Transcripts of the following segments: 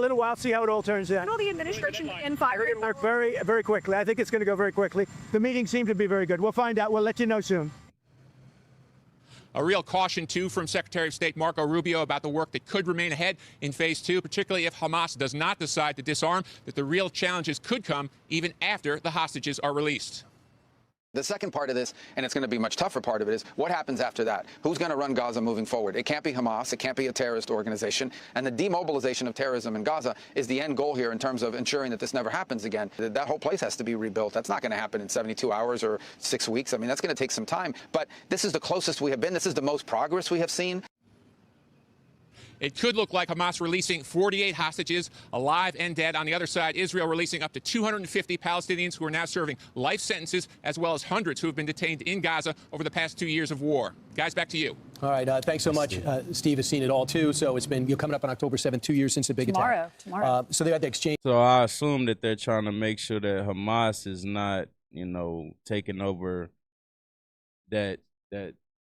little while, see how it all turns out. Will the administration end fire? Very, very quickly. I think it's going to go very quickly. The meeting seemed to be very good. We'll find out. We'll let you know soon. A real caution, too, from Secretary of State Marco Rubio about the work that could remain ahead in Phase 2, particularly if Hamas does not decide to disarm, that the real challenges could come even after the hostages are released. The second part of this, and it's going to be a much tougher part of it, is what happens after that? Who's going to run Gaza moving forward? It can't be Hamas. It can't be a terrorist organization. And the demobilization of terrorism in Gaza is the end goal here in terms of ensuring that this never happens again. That whole place has to be rebuilt. That's not going to happen in 72 hours or 6 weeks. I mean, that's going to take some time. But this is the closest we have been. This is the most progress we have seen. It could look like Hamas releasing 48 hostages, alive and dead. On the other side, Israel releasing up to 250 Palestinians who are now serving life sentences, as well as hundreds who have been detained in Gaza over the past 2 years of war. Guys, back to you. All right. Thanks so much. Steve has seen it all, too. So it's been coming up on October 7th, 2 years since the big attack. Tomorrow. So they had the exchange. So I assume that they're trying to make sure that Hamas is not, taking over that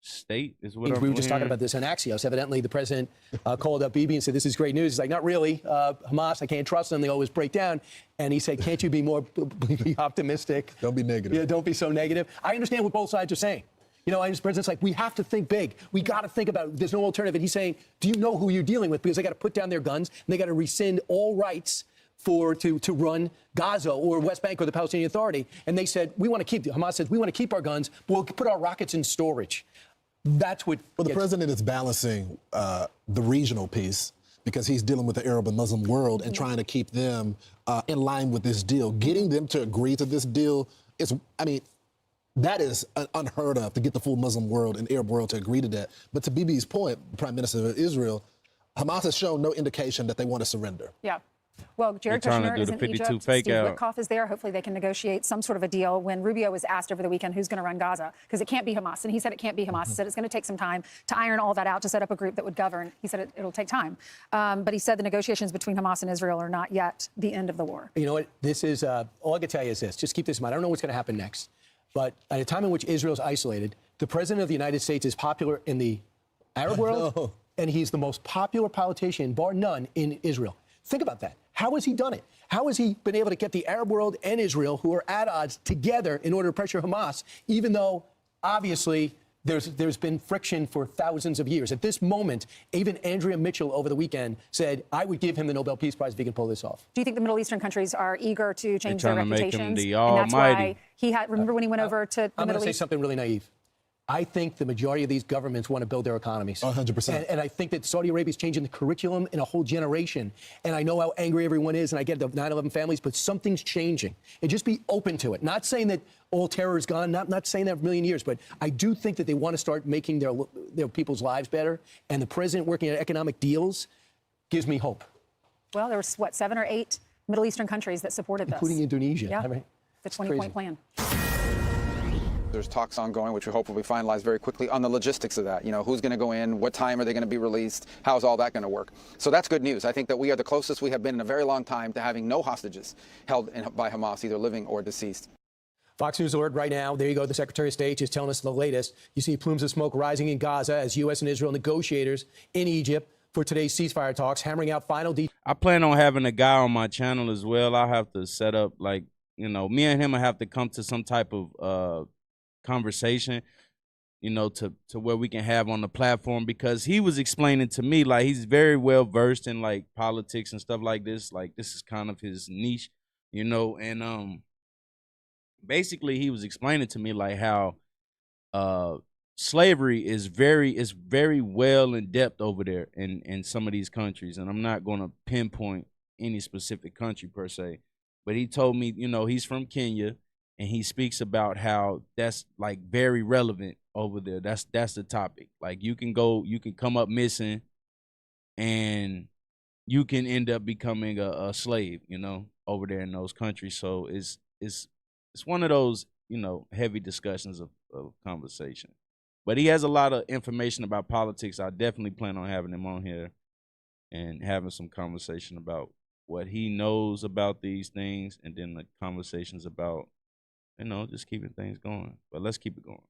state is what we were just talking about this on Axios. Evidently, the president called up Bibi and said, this is great news. He's like, not really. Hamas, I can't trust them. They always break down. And he said, can't you be more be optimistic? Don't be negative. Yeah, don't be so negative. I understand what both sides are saying. The president's like, we have to think big. We got to think about it. There's no alternative. And he's saying, do you know who you're dealing with? Because they got to put down their guns and they got to rescind all rights to run Gaza or West Bank or the Palestinian Authority. And they said, Hamas said, we want to keep our guns, but we'll put our rockets in storage. That's what. Well, the president is balancing the regional piece because he's dealing with the Arab and Muslim world and trying to keep them in line with this deal. Getting them to agree to this deal is, that is unheard of, to get the full Muslim world and Arab world to agree to that. But to Bibi's point, Prime Minister of Israel, Hamas has shown no indication that they want to surrender. Yeah. Well, Jared Kushner is in Egypt. Steve Witkoff is there. Hopefully they can negotiate some sort of a deal. When Rubio was asked over the weekend who's going to run Gaza, because it can't be Hamas, and he said it can't be Hamas. He said it's going to take some time to iron all that out, to set up a group that would govern. He said it'll take time. But he said the negotiations between Hamas and Israel are not yet the end of the war. You know what? This is, all I can tell you is this. Just keep this in mind. I don't know what's going to happen next. But at a time in which Israel is isolated, the president of the United States is popular in the Arab world, and he's the most popular politician, bar none, in Israel. Think about that. How has he done it? How has he been able to get the Arab world and Israel, who are at odds, together in order to pressure Hamas, even though, obviously, there's been friction for thousands of years? At this moment, even Andrea Mitchell over the weekend said, I would give him the Nobel Peace Prize if he can pull this off. Do you think the Middle Eastern countries are eager to change their reputations? Make him the and that's almighty. why he had, remember when he went over to the I'm Middle going to say East? something really naive. I think the majority of these governments want to build their economies. 100%. And I think that Saudi Arabia is changing the curriculum in a whole generation. And I know how angry everyone is, and I get the 9/11 families, but something's changing. And just be open to it. Not saying that all terror is gone, not saying that for a million years, but I do think that they want to start making their people's lives better. And the president working at economic deals gives me hope. Well, there was, 7 or 8 Middle Eastern countries that supported this. Including Indonesia. Yeah, I mean, the 20-point plan. There's talks ongoing, which we hope will be finalized very quickly, on the logistics of that. Who's going to go in? What time are they going to be released? How's all that going to work? So that's good news. I think that we are the closest we have been in a very long time to having no hostages held by Hamas, either living or deceased. Fox News alert right now. There you go. The Secretary of State is telling us the latest. You see plumes of smoke rising in Gaza as U.S. and Israel negotiators in Egypt for today's ceasefire talks, hammering out final details. I plan on having a guy on my channel as well. I'll have to set up, me and him will have to come to some type of conversation, to where we can have on the platform, because he was explaining to me, like, he's very well versed in like politics and stuff like this. Like, this is kind of his niche, and basically he was explaining to me like how slavery is very well in depth over there in some of these countries, and I'm not going to pinpoint any specific country per se, but he told me, he's from Kenya. And he speaks about how that's like very relevant over there. That's the topic. Like, you can come up missing, and you can end up becoming a slave, over there in those countries. So it's one of those, heavy discussions of conversation. But he has a lot of information about politics. I definitely plan on having him on here and having some conversation about what he knows about these things, and then the conversations about, just keeping things going. But let's keep it going.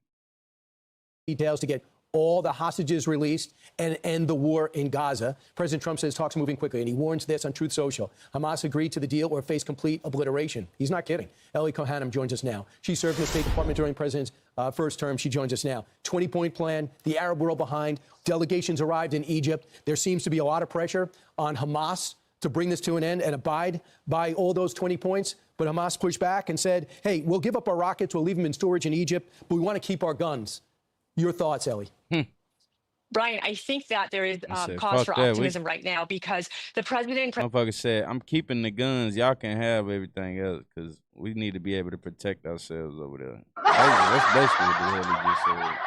Details to get all the hostages released and end the war in Gaza. President Trump says talks moving quickly, and he warns this on Truth Social. Hamas agreed to the deal or face complete obliteration. He's not kidding. Ellie Kohanim joins us now. She served in the State Department during the president's first term. She joins us now. 20-point plan, the Arab world behind. Delegations arrived in Egypt. There seems to be a lot of pressure on Hamas to bring this to an end and abide by all those 20 points. But Hamas pushed back and said, hey, we'll give up our rockets, we'll leave them in storage in Egypt, but we want to keep our guns. Your thoughts, Ellie? Brian, I think that there is cause for optimism right now because the president... Motherfucker said, I'm keeping the guns. Y'all can have everything else because we need to be able to protect ourselves over there. That's basically what the hell he just said.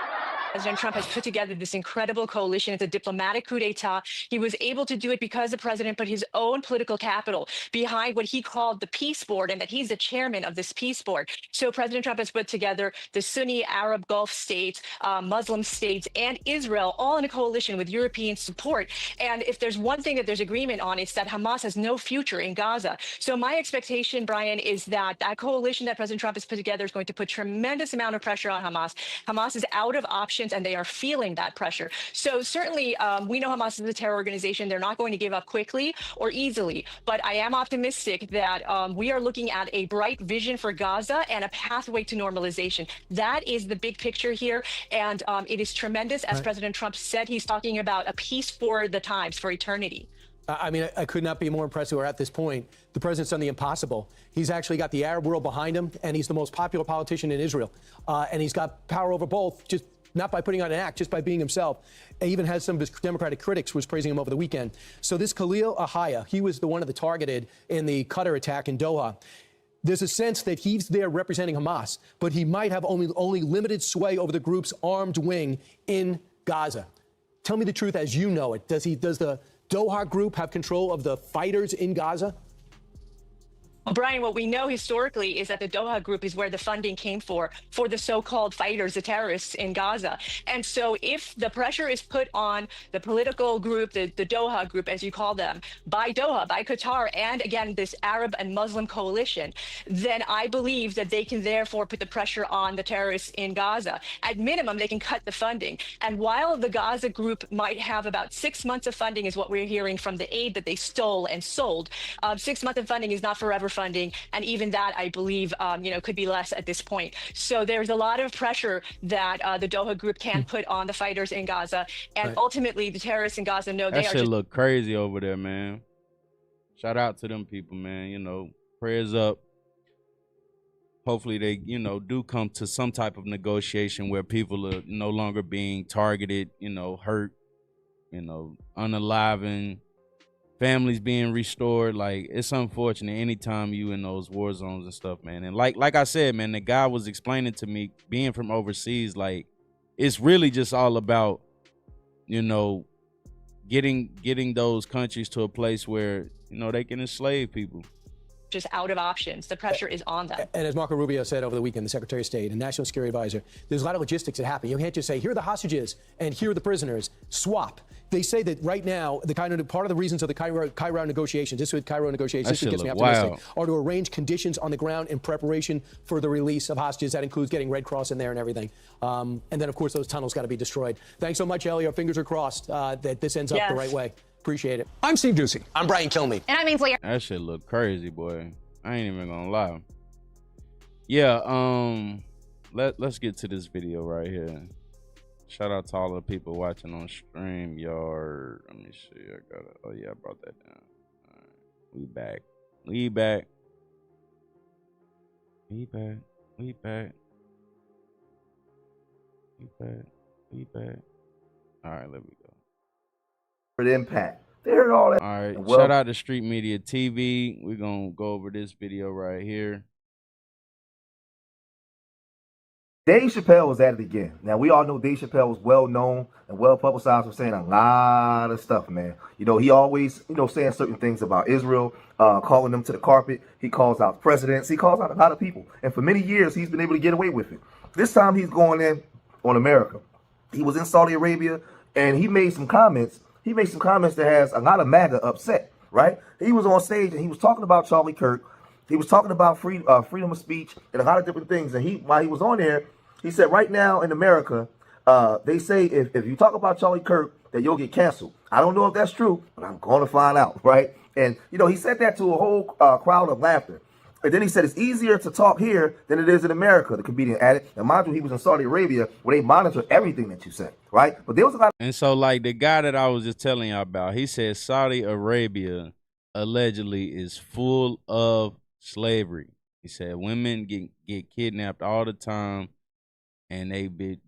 President Trump has put together this incredible coalition. It's a diplomatic coup d'etat. He was able to do it because the president put his own political capital behind what he called the peace board, and that he's the chairman of this peace board. So President Trump has put together the Sunni Arab Gulf states, Muslim states, and Israel, all in a coalition with European support. And if there's one thing that there's agreement on, it's that Hamas has no future in Gaza. So my expectation, Brian, is that that coalition that President Trump has put together is going to put tremendous amount of pressure on Hamas. Hamas is out of options, and they are feeling that pressure. So certainly we know Hamas is a terror organization. They're not going to give up quickly or easily, but I am optimistic that we are looking at a bright vision for Gaza and a pathway to normalization. That is the big picture here, and it is tremendous. As President Trump said, he's talking about a peace for the times, for eternity. I mean, I could not be more impressed with her at this point. The president's done the impossible. He's actually got the Arab world behind him, and he's the most popular politician in Israel. And he's got power over both, just not by putting on an act, just by being himself. He even has some of his Democratic critics was praising him over the weekend. So this Khalil Ahaya, he was the one of the targeted in the Qatar attack in Doha. There's a sense that he's there representing Hamas, but he might have only limited sway over the group's armed wing in Gaza. Tell me the truth as you know it. Does the Doha group have control of the fighters in Gaza? Well, Brian, what we know historically is that the Doha group is where the funding came for the so-called fighters, the terrorists in Gaza. And so if the pressure is put on the political group, the Doha group, as you call them, by Doha, by Qatar, and again, this Arab and Muslim coalition, then I believe that they can therefore put the pressure on the terrorists in Gaza. At minimum, they can cut the funding. And while the Gaza group might have about 6 months of funding is what we're hearing from the aid that they stole and sold, 6 months of funding is not forever funding, and even that, I believe, could be less at this point. So there's a lot of pressure that the Doha group can put on the fighters in Gaza, and ultimately the terrorists in Gaza know they are. That shit look crazy over there, man. Shout out to them people, man. Prayers up. Hopefully they, do come to some type of negotiation where people are no longer being targeted, hurt, unaliving. Families being restored. Like, it's unfortunate anytime you in those war zones and stuff, man. And like I said, man, the guy was explaining to me, being from overseas, like, it's really just all about, getting those countries to a place where, they can enslave people. Just out of options. The pressure is on them. And as Marco Rubio said over the weekend, the Secretary of State and National Security Advisor, there's a lot of logistics that happen. You can't just say, here are the hostages and here are the prisoners. Swap. They say that right now, part of the reasons of the Cairo negotiations, this gets me optimistic, are to arrange conditions on the ground in preparation for the release of hostages. That includes getting Red Cross in there and everything. And then, of course, those tunnels got to be destroyed. Thanks so much, Ellie. Our fingers are crossed that this ends up the right way. Appreciate it. I'm Steve Ducey. I'm Brian Kilmeade. And I'm Ainsley. That shit look crazy, boy. I ain't even gonna lie. Yeah, let's get to this video right here. Shout out to all the people watching on StreamYard. Let me see. I brought that down. All right. We back. All right, let me go. Impact. They heard all that. All right, shout out to Street Media TV. We're gonna go over this video right here. Dave Chappelle was at it again. Now, we all know Dave Chappelle was well known and well publicized for saying a lot of stuff, man. He always, saying certain things about Israel, calling them to the carpet. He calls out presidents. He calls out a lot of people. And for many years, he's been able to get away with it. This time, he's going in on America. He was in Saudi Arabia, and he made some comments. He made some comments that has a lot of MAGA upset, right? He was on stage, and he was talking about Charlie Kirk. He was talking about freedom of speech and a lot of different things. And while he was on there, he said, right now in America, They say if you talk about Charlie Kirk, that you'll get canceled. I don't know if that's true, but I'm going to find out, right? And, he said that to a whole crowd of laughter. And then he said it's easier to talk here than it is in America, the comedian added. And mind you, he was in Saudi Arabia where they monitor everything that you say, right? But there was a lot. And so, like, the guy that I was just telling you about, he said Saudi Arabia allegedly is full of slavery. He said women get kidnapped all the time, and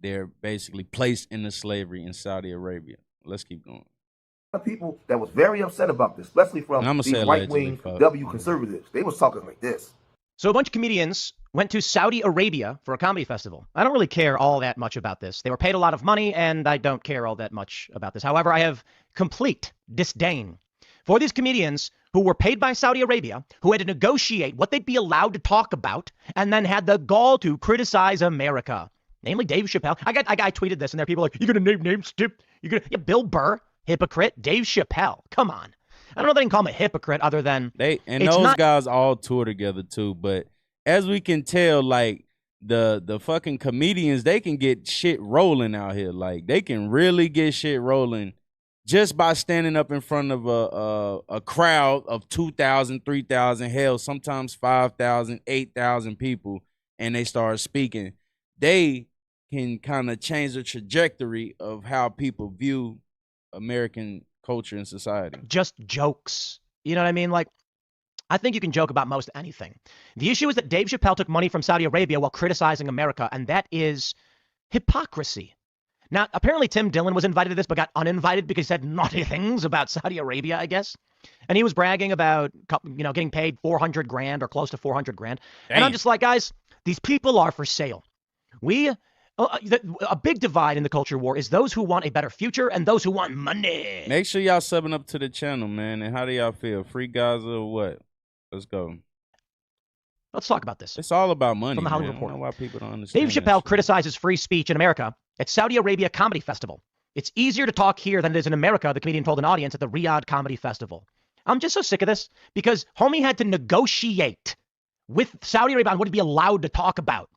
they're basically placed into slavery in Saudi Arabia. Let's keep going. People that was very upset about this, especially from these right-wing W conservatives. They was talking like this. So a bunch of comedians went to Saudi Arabia for a comedy festival. I don't really care all that much about this. They were paid a lot of money, and I don't care all that much about this. However, I have complete disdain for these comedians who were paid by Saudi Arabia, who had to negotiate what they'd be allowed to talk about, and then had the gall to criticize America. Namely Dave Chappelle. I tweeted this, and there are people like, you're going to name names, Skip? You're going to, Bill Burr, hypocrite. Dave Chappelle, come on. I don't know if they can call him a hypocrite other than those guys all tour together too. But as we can tell, like the fucking comedians, they can get shit rolling out here. Like they can really get shit rolling just by standing up in front of a crowd of 2,000, 3,000, hell, sometimes 5,000, 8,000 people, and they start speaking. They can kind of change the trajectory of how people view American culture and society. Just jokes. You know what I mean? Like, I think you can joke about most anything. The issue is that Dave Chappelle took money from Saudi Arabia while criticizing America, and that is hypocrisy. Now, apparently Tim Dillon was invited to this, but got uninvited because he said naughty things about Saudi Arabia, I guess. And he was bragging about, getting paid $400,000 or close to $400,000. Damn. And I'm just like, guys, these people are for sale. A big divide in the culture war is those who want a better future and those who want money. Make sure y'all subbing up to the channel, man. And how do y'all feel? Free Gaza or what? Let's go. Let's talk about this. It's all about money. From the Hollywood Reporter. I don't know why people don't understand. Dave Chappelle criticizes free speech in America at Saudi Arabia Comedy Festival. It's easier to talk here than it is in America, the comedian told an audience at the Riyadh Comedy Festival. I'm just so sick of this because homie had to negotiate with Saudi Arabia on what he'd be allowed to talk about.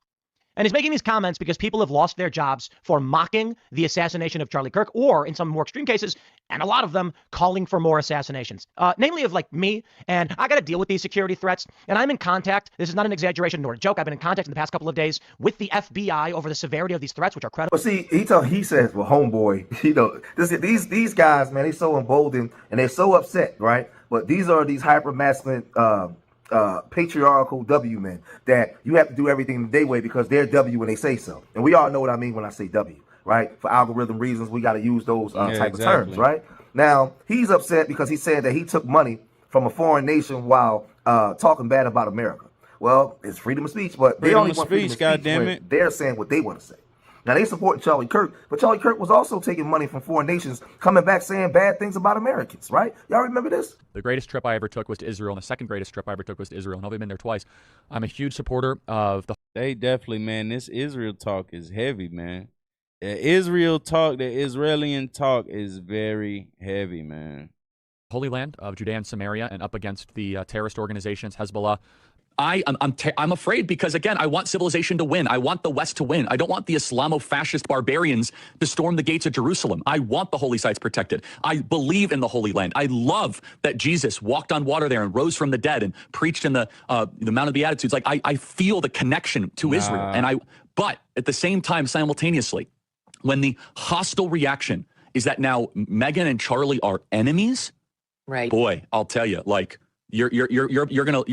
And he's making these comments because people have lost their jobs for mocking the assassination of Charlie Kirk, or in some more extreme cases, and a lot of them, calling for more assassinations. Namely of like me, and I got to deal with these security threats. And I'm in contact, this is not an exaggeration nor a joke, I've been in contact in the past couple of days with the FBI over the severity of these threats, which are credible. But see, he says, well, homeboy, these guys, man, they're so emboldened and they're so upset, right? But these are these hyper-masculine, patriarchal W men that you have to do everything their way because they're W when they say so. And we all know what I mean when I say W, right? For algorithm reasons, we got to use those type of terms, right? Now, he's upset because he said that he took money from a foreign nation while talking bad about America. Well, it's freedom of speech, but they only want freedom of speech. God damn it. They're saying what they want to say. Now, they support Charlie Kirk, but Charlie Kirk was also taking money from foreign nations, coming back saying bad things about Americans, right? Y'all remember this? The greatest trip I ever took was to Israel, and the second greatest trip I ever took was to Israel, and I've been there twice. I'm a huge supporter of the... They definitely, man, this Israel talk is heavy, man. The Israel talk, the Israeli talk is very heavy, man. Holy Land of Judea and Samaria and up against the terrorist organizations, Hezbollah. I'm afraid because, again, I want civilization to win. I want the West to win. I don't want the Islamo-fascist barbarians to storm the gates of Jerusalem. I want the holy sites protected. I believe in the Holy Land. I love that Jesus walked on water there and rose from the dead and preached in the Mount of Beatitudes. Like, I feel the connection to Israel. But at the same time, simultaneously, when the hostile reaction is that now Meghan and Charlie are enemies, right? Boy, I'll tell you, like, you're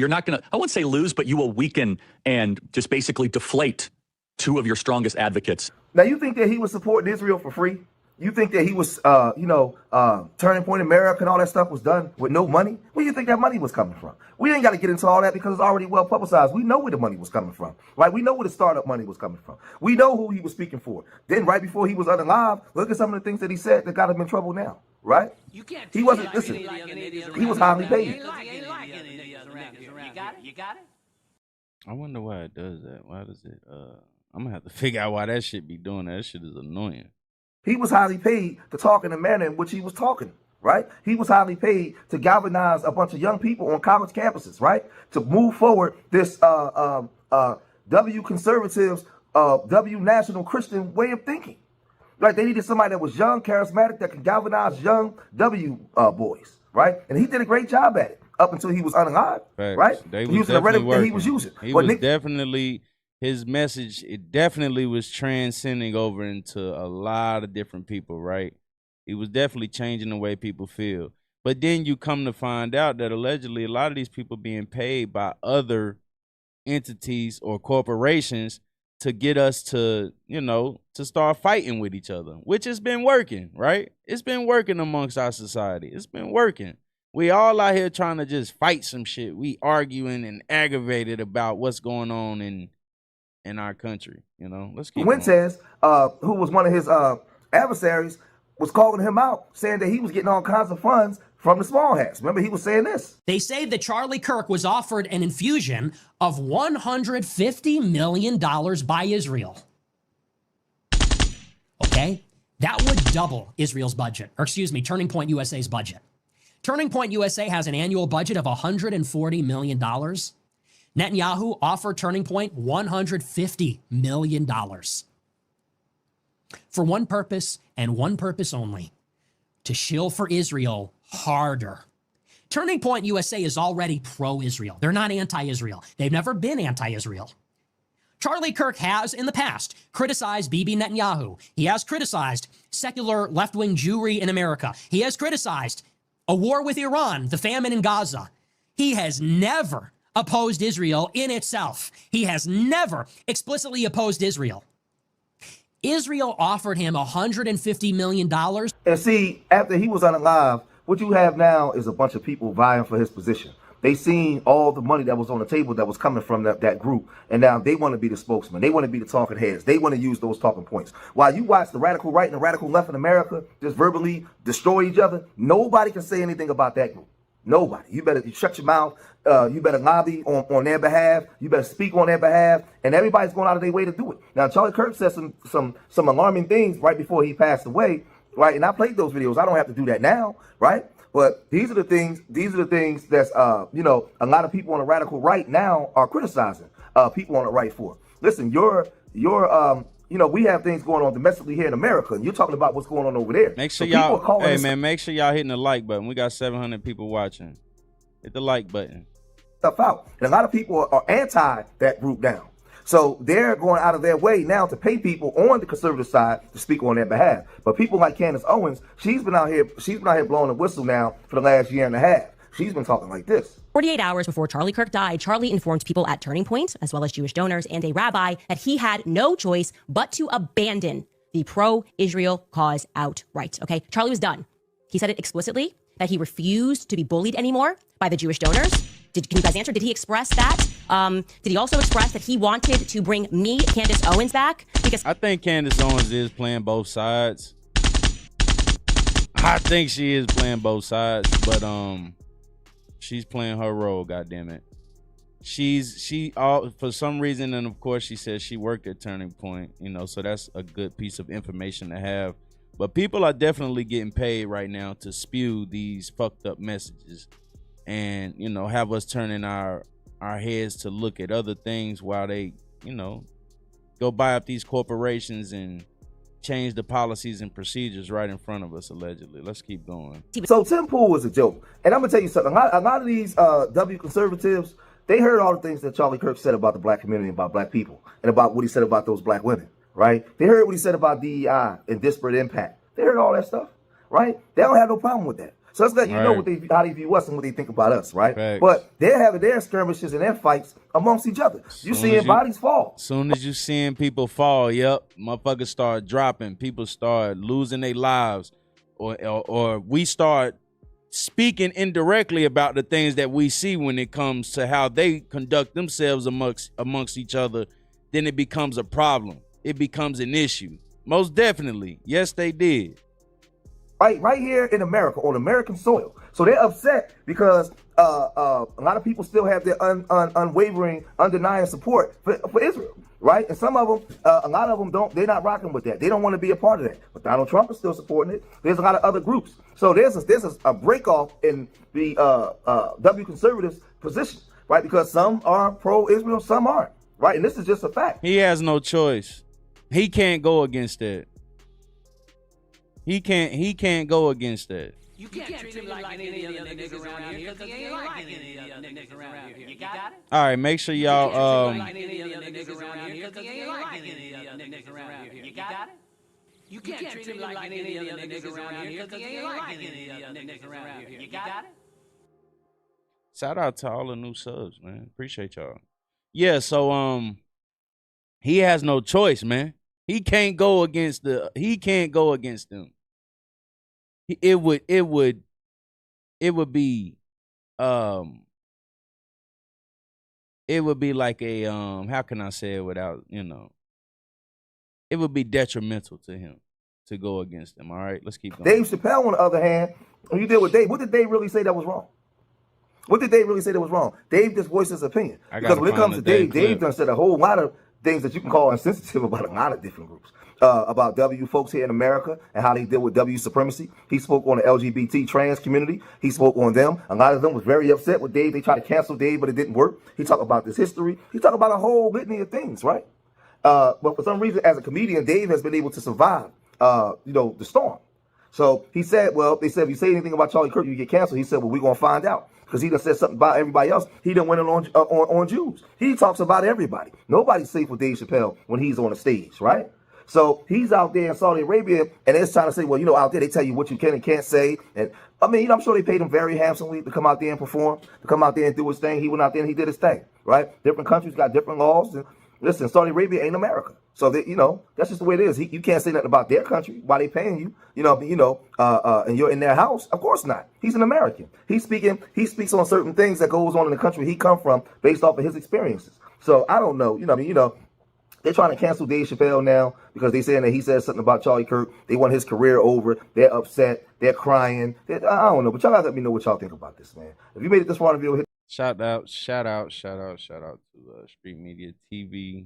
not gonna, I wouldn't say lose, but you will weaken and just basically deflate two of your strongest advocates. Now, you think that he was supporting Israel for free? You think that he was, Turning Point America and all that stuff was done with no money? Where do you think that money was coming from? We ain't got to get into all that because it's already well publicized. We know where the money was coming from, right? We know where the startup money was coming from. We know who he was speaking for. Then right before he was unalive, look at some of the things that he said that got him in trouble now, right? He wasn't, listen, he was highly paid. You got it? I wonder why it does that. Why does it, I'm gonna have to figure out why that shit be doing that. That shit is annoying. He was highly paid to talk in the manner in which he was talking, right? He was highly paid to galvanize a bunch of young people on college campuses, right? To move forward this W conservatives, W national Christian way of thinking. Right? They needed somebody that was young, charismatic, that could galvanize young W boys, right? And he did a great job at it up until he was unalive, right? They He using the rhetoric that he was using. Definitely, his message, it definitely was transcending over into a lot of different people, right? He was definitely changing the way people feel. But then you come to find out that allegedly a lot of these people being paid by other entities or corporations to get us to, to start fighting with each other, which has been working, right? It's been working amongst our society. It's been working. We all out here trying to just fight some shit. We arguing and aggravated about what's going on in our country, Let's keep Fuentes, who was one of his adversaries, was calling him out, saying that he was getting all kinds of funds from the small hats. Remember, he was saying this. They say that Charlie Kirk was offered an infusion of $150 million by Israel. Okay? That would double Israel's budget, or excuse me, Turning Point USA's budget. Turning Point USA has an annual budget of $140 million. Netanyahu offered Turning Point $150 million. For one purpose and one purpose only, to shill for Israel harder. Turning Point USA is already pro-Israel. They're not anti-Israel. They've never been anti-Israel. Charlie Kirk has, in the past, criticized Bibi Netanyahu. He has criticized secular left-wing Jewry in America. He has criticized a war with Iran, the famine in Gaza. He has never opposed Israel in itself. He has never explicitly opposed Israel. Israel offered him $150 million. And see, after he was unalive, what you have now is a bunch of people vying for his position. They seen all the money that was on the table that was coming from that group, and now they want to be the spokesman. They want to be the talking heads. They want to use those talking points. While you watch the radical right and the radical left in America just verbally destroy each other, nobody can say anything about that group. Nobody. You better shut your mouth. You better lobby on their behalf. You better speak on their behalf. And everybody's going out of their way to do it. Now, Charlie Kirk said some alarming things right before he passed away, right? And I played those videos. I don't have to do that now, right? But these are the things that's, a lot of people on the radical right now are criticizing people on the right for. Listen, we have things going on domestically here in America, and you're talking about what's going on over there. Make sure make sure y'all hitting the like button. We got 700 people watching. Hit the like button. Stuff out. And a lot of people are anti that group now. So they're going out of their way now to pay people on the conservative side to speak on their behalf. But people like Candace Owens, she's been out here blowing the whistle now for the last year and a half. She's been talking like this. 48 hours before Charlie Kirk died, Charlie informed people at Turning Point, as well as Jewish donors and a rabbi, that he had no choice but to abandon the pro-Israel cause outright. Okay, Charlie was done. He said it explicitly, that he refused to be bullied anymore by the Jewish donors. Can you guys answer? Did he express that? Did he also express that he wanted to bring me, Candace Owens, back? Because I think Candace Owens is playing both sides. I think she is playing both sides, but she's playing her role. Goddammit. For some reason, and of course, she says she worked at Turning Point. So that's a good piece of information to have. But people are definitely getting paid right now to spew these fucked up messages, and have us turning our heads to look at other things while they go buy up these corporations and change the policies and procedures right in front of us, allegedly. Let's keep going. So Tim Pool was a joke. And I'm going to tell you something. A lot of these W conservatives, they heard all the things that Charlie Kirk said about the black community, about black people, and about what he said about those black women, right? They heard what he said about DEI and disparate impact. They heard all that stuff, right? They don't have no problem with that. So let's let you know how they view us and what they think about us, right? Facts. But they're having their skirmishes and their fights amongst each other. You seeing bodies fall. Soon as you seeing people fall, motherfuckers start dropping. People start losing their lives, or we start speaking indirectly about the things that we see when it comes to how they conduct themselves amongst each other. Then it becomes a problem. It becomes an issue. Most definitely. Yes, they did. Right here in America, on American soil. So they're upset because a lot of people still have their unwavering, undenying support for Israel, right? And some of them, a lot of them don't. They're not rocking with that. They don't want to be a part of that. But Donald Trump is still supporting it. There's a lot of other groups. So there's a break off in the W conservatives' position, right? Because some are pro-Israel, some aren't, right? And this is just a fact. He has no choice. He can't go against that. He can't go against that. You can't treat him like any other niggas around here because he ain't like any other niggas around here. You got it? All right, make sure y'all You can't treat him like any other niggas around here because he ain't like any other niggas around here. You got it? You can't treat him like any other niggas around here because he ain't like any other niggas around here. You got it? shout out to all the new subs, man. Appreciate y'all. Yeah, so he has no choice, man. He can't go against them. It would be like a how can I say it without, it would be detrimental to him to go against them. All right, let's keep going. Dave Chappelle, on the other hand, when you did with Dave, what did Dave really say that was wrong? What did Dave really say that was wrong? Dave just voiced his opinion. Because when it comes to Dave, Dave done said a whole lot of things that you can call insensitive about a lot of different groups. About W folks here in America and how they deal with W supremacy. He spoke on the LGBT trans community. He spoke on them. A lot of them was very upset with Dave. They tried to cancel Dave, but it didn't work. He talked about this history. He talked about a whole litany of things, right? But for some reason, as a comedian, Dave has been able to survive, the storm. So he said, well, they said, if you say anything about Charlie Kirk, you get canceled. He said, well, we're going to find out. Because he done said something about everybody else. He done went on Jews. He talks about everybody. Nobody's safe with Dave Chappelle when he's on the stage, right? So he's out there in Saudi Arabia, and it's trying to say, well, out there they tell you what you can and can't say. And I mean, I'm sure they paid him very handsomely to come out there and perform, to come out there and do his thing. He went out there and he did his thing, right? Different countries got different laws. And listen, Saudi Arabia ain't America. So that, that's just the way it is. You can't say nothing about their country while they paying you, and you're in their house. Of course not. He's an American. He speaks on certain things that goes on in the country he come from based off of his experiences. So I don't know, they're trying to cancel Dave Chappelle now because they saying that he said something about Charlie Kirk. They want his career over. They're upset. They're crying. I don't know, but y'all gotta let me know what y'all think about this, man. If you made it this far in the video, hit. Shout out to Street Media TV.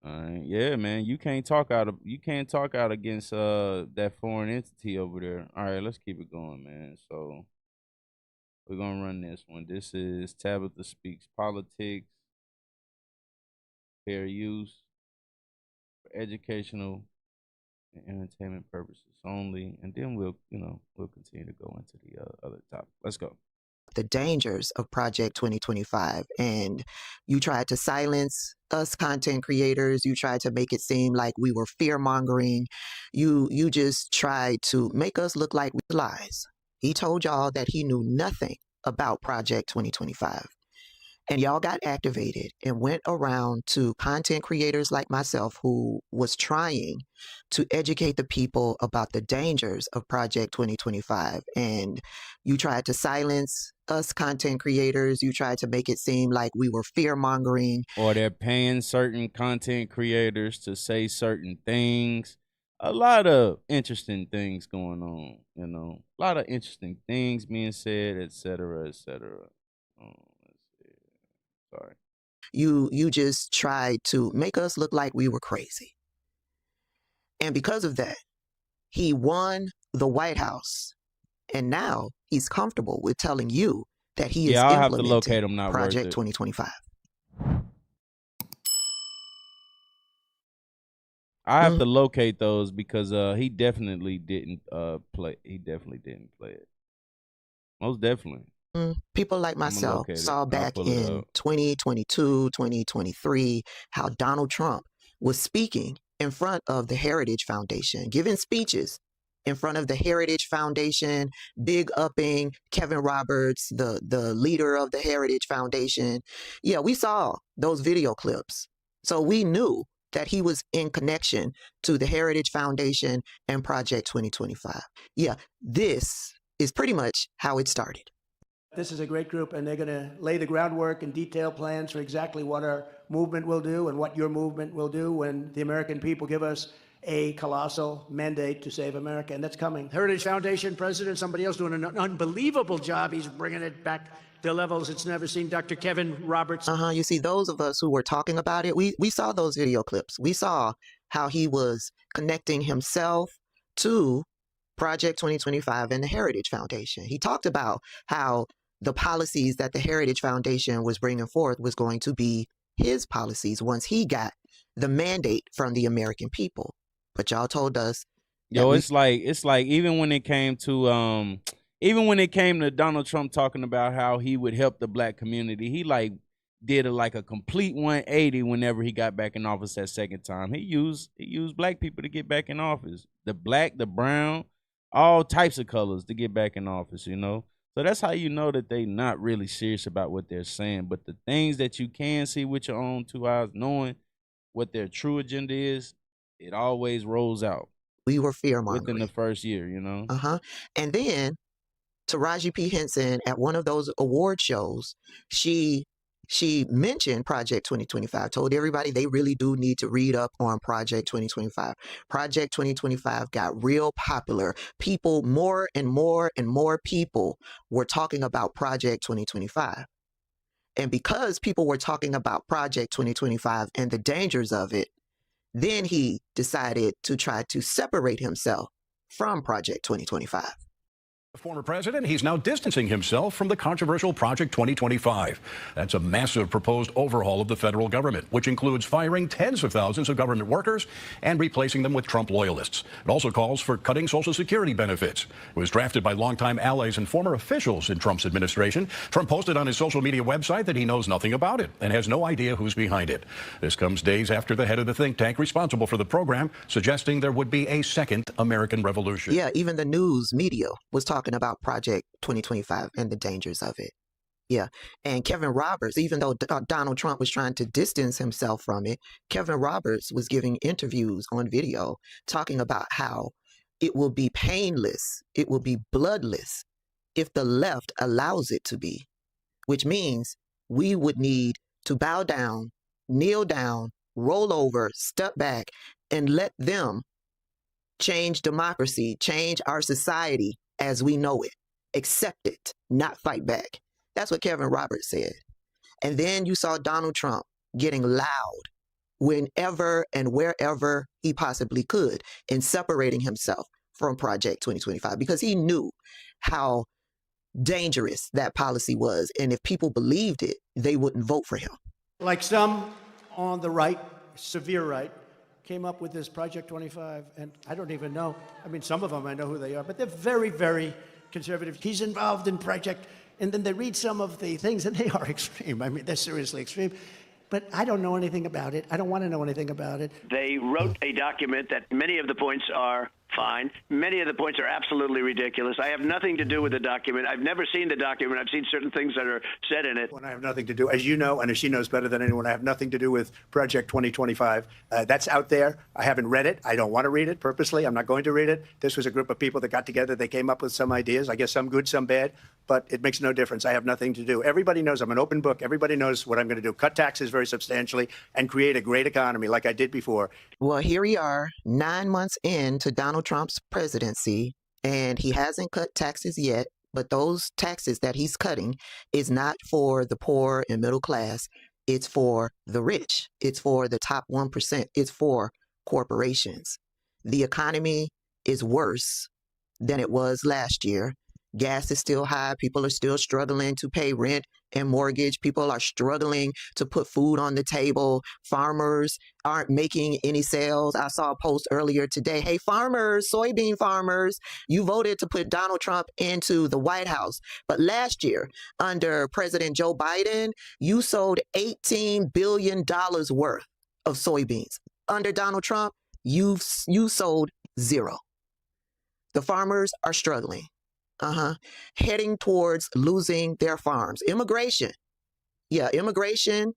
Yeah, man, you can't talk out against that foreign entity over there. All right, let's keep it going, man. So we're gonna run this one. This is Tabitha Speaks Politics. Fair use for educational and entertainment purposes only, and then we'll continue to go into the other topic. Let's go. The dangers of Project 2025, and you tried to silence us content creators. You tried to make it seem like we were fear-mongering. You just tried to make us look like we lies. He told y'all that he knew nothing about Project 2025. And y'all got activated and went around to content creators like myself who was trying to educate the people about the dangers of Project 2025. And you tried to silence us content creators. You tried to make it seem like we were fear-mongering. Or they're paying certain content creators to say certain things. A lot of interesting things going on, A lot of interesting things being said, et cetera, et cetera. Sorry. You just tried to make us look like we were crazy. And because of that, he won the White House. And now he's comfortable with telling you that he is implementing Project 2025. I have to locate those because he definitely didn't play. He definitely didn't play it. Most definitely. People like myself saw back in 2022, 2023, how Donald Trump was speaking in front of the Heritage Foundation, giving speeches in front of the Heritage Foundation, big upping Kevin Roberts, the leader of the Heritage Foundation. Yeah, we saw those video clips. So we knew that he was in connection to the Heritage Foundation and Project 2025. Yeah, this is pretty much how it started. This is a great group, and they're going to lay the groundwork and detail plans for exactly what our movement will do and what your movement will do when the American people give us a colossal mandate to save America, and that's coming. Heritage Foundation president, somebody else doing an unbelievable job. He's bringing it back to levels it's never seen. Dr. Kevin Roberts. You see, those of us who were talking about it, we saw those video clips. We saw how he was connecting himself to Project 2025 and the Heritage Foundation. He talked about how the policies that the Heritage Foundation was bringing forth was going to be his policies once he got the mandate from the American people. But y'all told us Yo, it's like even when it came to Donald Trump talking about how he would help the black community, he like did a complete 180 whenever he got back in office that second time. He used black people to get back in office. The black, the brown, all types of colors to get back in office, you know? So that's how you know that they not really serious about what they're saying. But the things that you can see with your own 2 eyes, knowing what their true agenda is, it always rolls out. We were fear-mongering. Within the first year, you know? And then Taraji P. Henson at one of those award shows, she mentioned Project 2025, told everybody they really do need to read up on Project 2025. Project 2025 got real popular. People, more and more and more people were talking about Project 2025. And because people were talking about Project 2025 and the dangers of it, then he decided to try to separate himself from Project 2025. The former president, he's now distancing himself from the controversial Project 2025. That's a massive proposed overhaul of the federal government, which includes firing tens of thousands of government workers and replacing them with Trump loyalists. It also calls for cutting Social Security benefits. It was drafted by longtime allies and former officials in Trump's administration. Trump posted on his social media website that he knows nothing about it and has no idea who's behind it. This comes days after the head of the think tank responsible for the program suggesting there would be a second American Revolution. Yeah, even the news media was talking about Project 2025 and the dangers of it. Yeah. And Kevin Roberts, even though Donald Trump was trying to distance himself from it, Kevin Roberts was giving interviews on video talking about how it will be painless, it will be bloodless if the left allows it to be, which means we would need to bow down, kneel down, roll over, step back, and let them change democracy, change our society as we know it, accept it, not fight back. That's what Kevin Roberts said. And then you saw Donald Trump getting loud whenever and wherever he possibly could in separating himself from Project 2025 because he knew how dangerous that policy was. And if people believed it, they wouldn't vote for him. Like some on the right, severe right, came up with this Project 25, and I don't even know. I mean, some of them I know who they are, but they're very, very conservative. He's involved in Project, and then they read some of the things, and they are extreme. I mean, they're seriously extreme. But I don't know anything about it. I don't want to know anything about it. They wrote a document that many of the points are fine. Many of the points are absolutely ridiculous. I have nothing to do with the document. I've never seen the document. I've seen certain things that are said in it. When I have nothing to do, as you know, and as she knows better than anyone, I have nothing to do with Project 2025. That's out there. I haven't read it. I don't want to read it purposely. I'm not going to read it. This was a group of people that got together. They came up with some ideas. I guess some good, some bad, but it makes no difference. I have nothing to do. Everybody knows I'm an open book. Everybody knows what I'm going to do. Cut taxes very substantially and create a great economy like I did before. Well, here we are 9 months into Donald Trump's presidency, and he hasn't cut taxes yet, but those taxes that he's cutting is not for the poor and middle class. It's for the rich. It's for the top 1%. It's for corporations. The economy is worse than it was last year. Gas is still high. People are still struggling to pay rent and mortgage. People are struggling to put food on the table. Farmers aren't making any sales. I saw a post earlier today. Hey, farmers, soybean farmers, you voted to put Donald Trump into the White House. But last year, under President Joe Biden, you sold $18 billion worth of soybeans. Under Donald Trump, you sold zero. The farmers are struggling. Heading towards losing their farms. Immigration. Yeah, immigration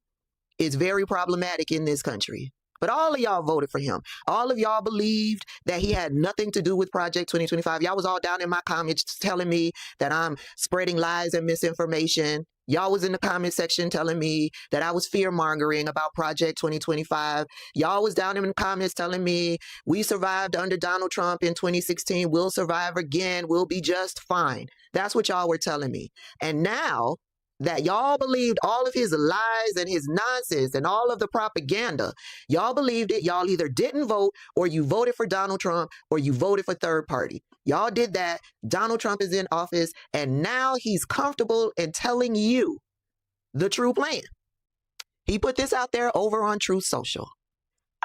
is very problematic in this country. But all of y'all voted for him. All of y'all believed that he had nothing to do with Project 2025. Y'all was all down in my comments telling me that I'm spreading lies and misinformation. Y'all was in the comment section telling me that I was fear-mongering about Project 2025. Y'all was down in the comments telling me we survived under Donald Trump in 2016. We'll survive again. We'll be just fine. That's what y'all were telling me. And now that y'all believed all of his lies and his nonsense and all of the propaganda, y'all believed it. Y'all either didn't vote or you voted for Donald Trump or you voted for third party. Y'all did that. Donald Trump is in office, and now he's comfortable in telling you the true plan. He put this out there over on Truth Social.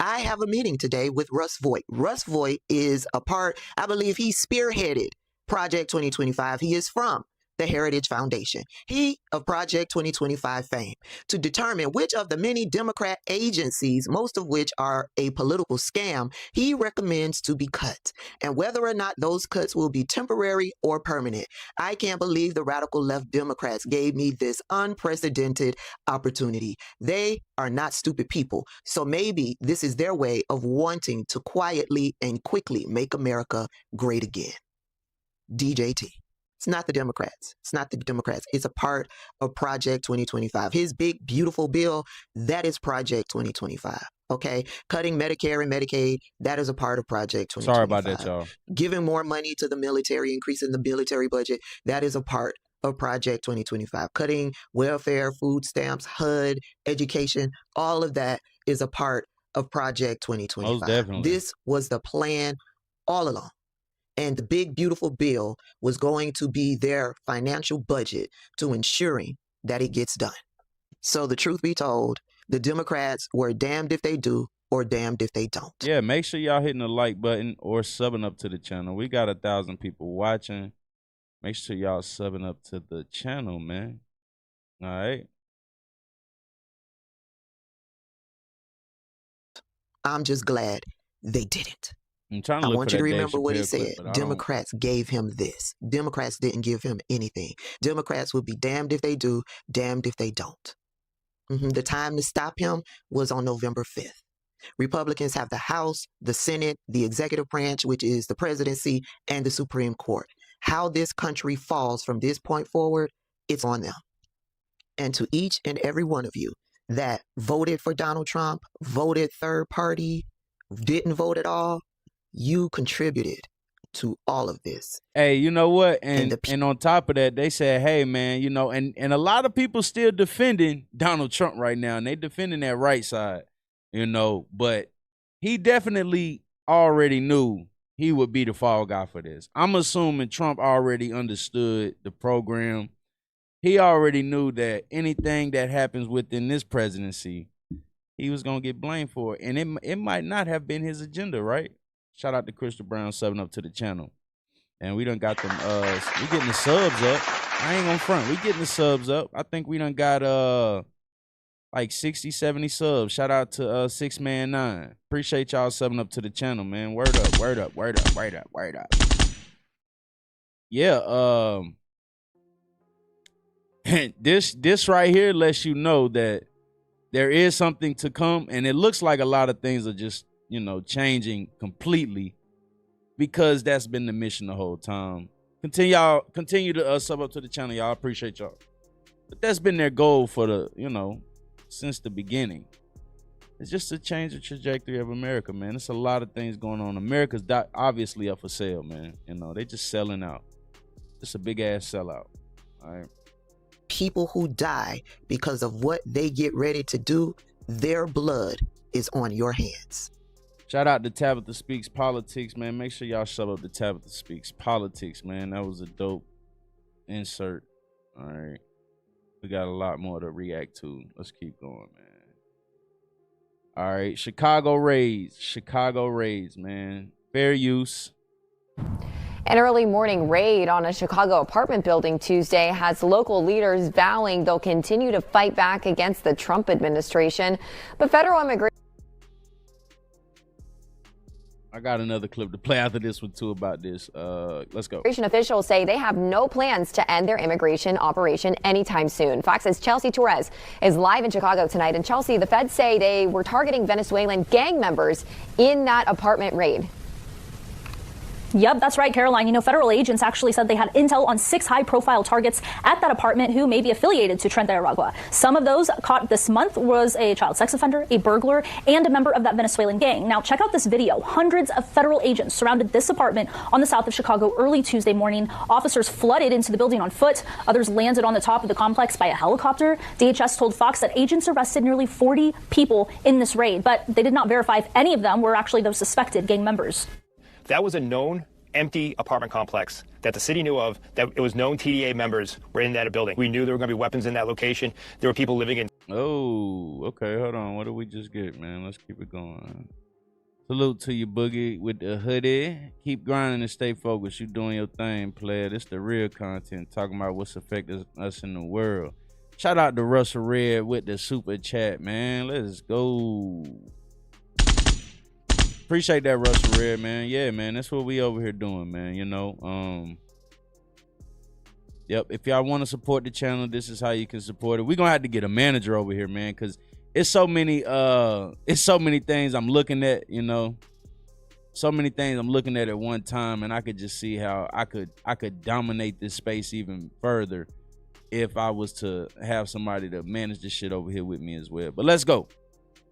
I have a meeting today with Russ Voigt. Russ Voigt is a part, I believe he spearheaded Project 2025. He is from the Heritage Foundation. He of Project 2025 fame, to determine which of the many Democrat agencies, most of which are a political scam, he recommends to be cut, and whether or not those cuts will be temporary or permanent. I can't believe the radical left Democrats gave me this unprecedented opportunity. They are not stupid people. So maybe this is their way of wanting to quietly and quickly make America great again. DJT. It's not the Democrats. It's not the Democrats. It's a part of Project 2025. His big, beautiful bill, that is Project 2025. Okay? Cutting Medicare and Medicaid, that is a part of Project 2025. Sorry about that, y'all. Giving more money to the military, increasing the military budget, that is a part of Project 2025. Cutting welfare, food stamps, HUD, education, all of that is a part of Project 2025. Most definitely. This was the plan all along. And the big, beautiful bill was going to be their financial budget to ensuring that it gets done. So the truth be told, the Democrats were damned if they do or damned if they don't. Yeah, make sure y'all hitting the like button or subbing up to the channel. We got 1,000 people watching. Make sure y'all subbing up to the channel, man. All right. I'm just glad they didn't. I'm trying to I look want for you to that Dave remember what he Chappelle said. clip, but Democrats gave him this. Democrats didn't give him anything. Democrats will be damned if they do, damned if they don't. The time to stop him was on November 5th. Republicans have the House, the Senate, the executive branch, which is the presidency, and the Supreme Court. How this country falls from this point forward, it's on them. And to each and every one of you that voted for Donald Trump, voted third party, didn't vote at all, you contributed to all of this. Hey, you know what? And on top of that, they said, hey, man, you know, and a lot of people still defending Donald Trump right now, and they defending that right side, you know, but he definitely already knew he would be the fall guy for this. I'm assuming Trump already understood the program. He already knew that anything that happens within this presidency, he was going to get blamed for it. And it might not have been his agenda, right? Shout out to Crystal Brown subbing up to the channel. And we done got them, we getting the subs up. I ain't gonna front. We getting the subs up. I think we done got like 60, 70 subs. Shout out to 6Man9. Appreciate y'all subbing up to the channel, man. Word up, word up, word up, word up, word up. Yeah, this right here lets you know that there is something to come, and it looks like a lot of things are just, you know, changing completely, because that's been the mission the whole time. Continue to sub up to the channel, y'all. Appreciate y'all. But that's been their goal for the, you know, since the beginning. It's just to change the trajectory of America, man. There's a lot of things going on. America's obviously up for sale, man. You know, they just selling out. It's a big ass sellout. All right. People who die because of what they get ready to do, their blood is on your hands. Shout out to Tabitha Speaks Politics, man. Make sure y'all shut up to Tabitha Speaks Politics, man. That was a dope insert. All right. We got a lot more to react to. Let's keep going, man. All right. Chicago Rays, man. Fair use. An early morning raid on a Chicago apartment building Tuesday has local leaders vowing they'll continue to fight back against the Trump administration. But federal immigration... I got another clip to play after this one, too, about this. Let's go. Immigration officials say they have no plans to end their immigration operation anytime soon. Fox's Chelsea Torres is live in Chicago tonight. And Chelsea, the feds say they were targeting Venezuelan gang members in that apartment raid. Yep, that's right, Caroline. You know, federal agents actually said they had intel on 6 high-profile targets at that apartment who may be affiliated to Tren de Aragua. Some of those caught this month was a child sex offender, a burglar, and a member of that Venezuelan gang. Now, check out this video. Hundreds of federal agents surrounded this apartment on the south of Chicago early Tuesday morning. Officers flooded into the building on foot. Others landed on the top of the complex by a helicopter. DHS told Fox that agents arrested nearly 40 people in this raid, but they did not verify if any of them were actually those suspected gang members. That was a known empty apartment complex that the city knew of, that it was known TDA members were in that building. We knew there were going to be weapons in that location. There were people living in. Oh, okay. Hold on. What did we just get, man? Let's keep it going. Salute to you, Boogie, with the hoodie. Keep grinding and stay focused. You doing your thing, player. This the real content, talking about what's affecting us in the world. Shout out to Russell Red with the super chat, man. Let's go. Appreciate that, Russell Red, man. Yeah, man, that's what we over here doing, man. You know, yep. If y'all want to support the channel, this is how you can support it. We're gonna have to get a manager over here, man, because it's so many things I'm looking at, you know. So many things I'm looking at one time, and I could just see how I could dominate this space even further if I was to have somebody to manage this shit over here with me as well. But let's go.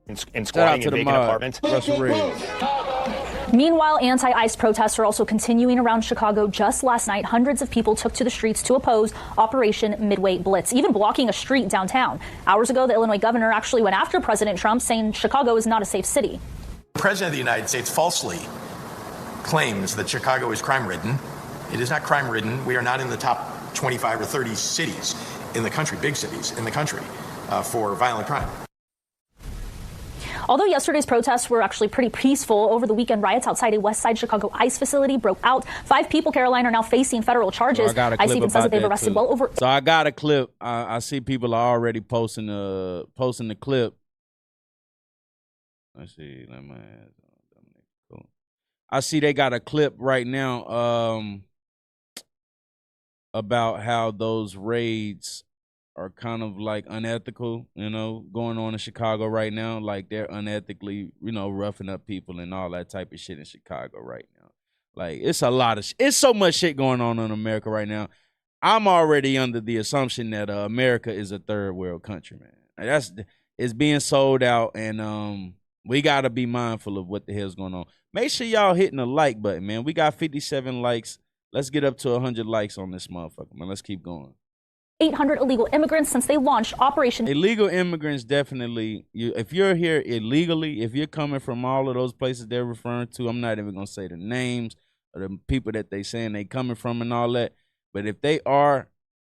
And squatting in vacant apartments. Russell Red. Meanwhile, anti-ICE protests are also continuing around Chicago. Just last night, hundreds of people took to the streets to oppose Operation Midway Blitz, even blocking a street downtown. Hours ago, the Illinois governor actually went after President Trump, saying Chicago is not a safe city. The President of the United States falsely claims that Chicago is crime-ridden. It is not crime-ridden. We are not in the top 25 or 30 cities in the country, big cities in the country, for violent crime. Although yesterday's protests were actually pretty peaceful, over the weekend riots outside a West Side Chicago ICE facility broke out. 5 people, Caroline, are now facing federal charges. ICE even says that they've arrested well over. So I got a clip. I see people are already posting the clip. Let's see. I see they got a clip right now about how those raids are kind of like unethical, you know, going on in Chicago right now. Like they're unethically, you know, roughing up people and all that type of shit in Chicago right now. Like it's a lot of it's so much shit going on in America right now. I'm already under the assumption that America is a third world country, man. It's being sold out, and we got to be mindful of what the hell's going on. Make sure y'all hitting the like button, man. We got 57 likes. Let's get up to 100 likes on this motherfucker, man. Let's keep going. 800 illegal immigrants since they launched Operation. Illegal immigrants, definitely. If you're here illegally, if you're coming from all of those places they're referring to, I'm not even going to say the names of the people that they saying they coming from and all that. But if they are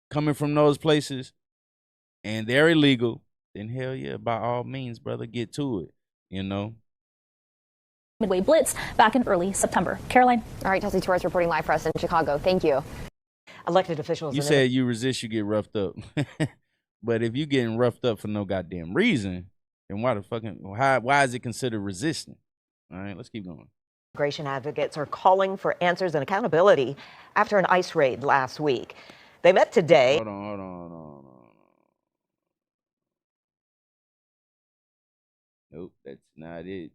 coming from those places and they're illegal, then hell yeah, by all means, brother, get to it, you know. Midway Blitz back in early September. Caroline. All right, Chelsea Torres reporting live for us in Chicago. Thank you. Elected officials. You said you resist, you get roughed up. But if you getting roughed up for no goddamn reason, then why is it considered resisting? All right, let's keep going. Immigration advocates are calling for answers and accountability after an ICE raid last week. They met today. Hold on. Nope, that's not it.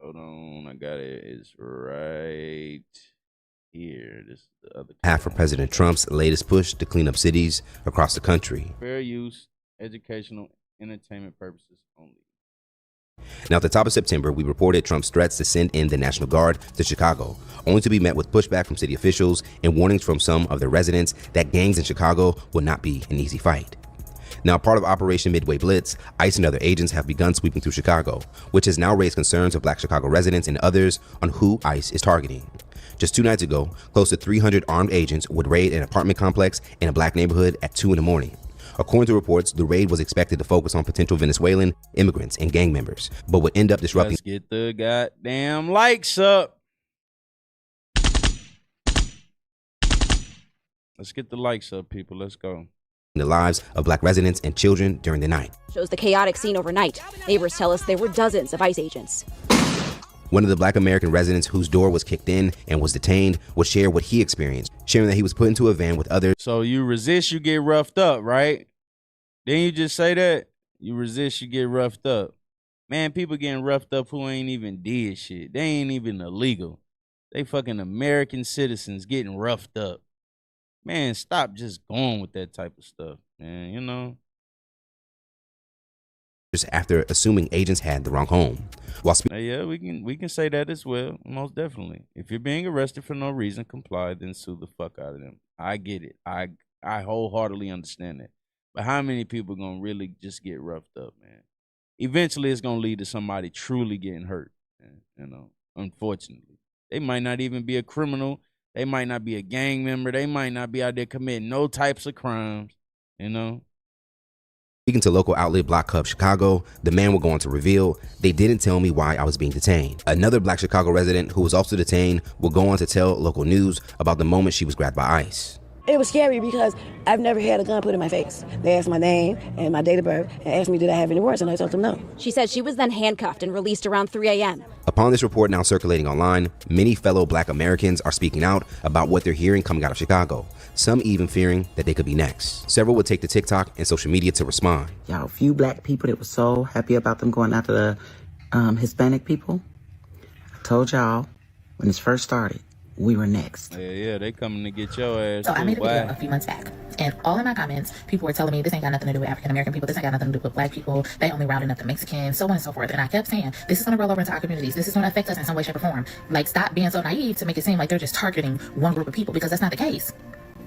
Hold on, I got it. It's right here. This is the other. Half of President Trump's latest push to clean up cities across the country. Fair use, educational, entertainment purposes only. Now, at the top of September, we reported Trump's threats to send in the National Guard to Chicago, only to be met with pushback from city officials and warnings from some of their residents that gangs in Chicago will not be an easy fight. Now, part of Operation Midway Blitz, ICE and other agents have begun sweeping through Chicago, which has now raised concerns of Black Chicago residents and others on who ICE is targeting. Just 2 nights ago, close to 300 armed agents would raid an apartment complex in a Black neighborhood at 2 in the morning. According to reports, the raid was expected to focus on potential Venezuelan immigrants and gang members, but would end up disrupting. Let's get the goddamn likes up. Let's get the likes up, people. Let's go. The lives of Black residents and children during the night. Shows the chaotic scene overnight. Neighbors tell us there were dozens of ICE agents. One of the Black American residents whose door was kicked in and was detained would share what he experienced, sharing that he was put into a van with others. So you resist, you get roughed up, right? Didn't you just say that? You resist, you get roughed up. Man, people getting roughed up who ain't even did shit. They ain't even illegal. They fucking American citizens getting roughed up. Man, stop just going with that type of stuff, man, you know? Just after assuming agents had the wrong home. Yeah, we can say that as well, most definitely. If you're being arrested for no reason, comply, then sue the fuck out of them. I get it. I wholeheartedly understand that. But how many people gonna really just get roughed up, man? Eventually, it's gonna lead to somebody truly getting hurt, man, you know, unfortunately. They might not even be a criminal. They might not be a gang member. They might not be out there committing no types of crimes, you know? Speaking to local outlet Block Hub Chicago, the man will go on to reveal, they didn't tell me why I was being detained. Another Black Chicago resident who was also detained will go on to tell local news about the moment she was grabbed by ICE. It was scary because I've never had a gun put in my face. They asked my name and my date of birth and asked me did I have any warrants, and I told them no. She said she was then handcuffed and released around 3 a.m. Upon this report now circulating online, many fellow Black Americans are speaking out about what they're hearing coming out of Chicago, some even fearing that they could be next. Several would take to TikTok and social media to respond. Y'all, few Black people that were so happy about them going after the Hispanic people. I told y'all when this first started, we were next. Yeah, they coming to get your ass. So I made a video Why? a few months back, and all in my comments, people were telling me this ain't got nothing to do with African American people, this ain't got nothing to do with Black people, they only rounding up the Mexicans, so on and so forth. And I kept saying, this is gonna roll over into our communities, this is gonna affect us in some way, shape, or form. Like, stop being so naive to make it seem like they're just targeting one group of people, because that's not the case.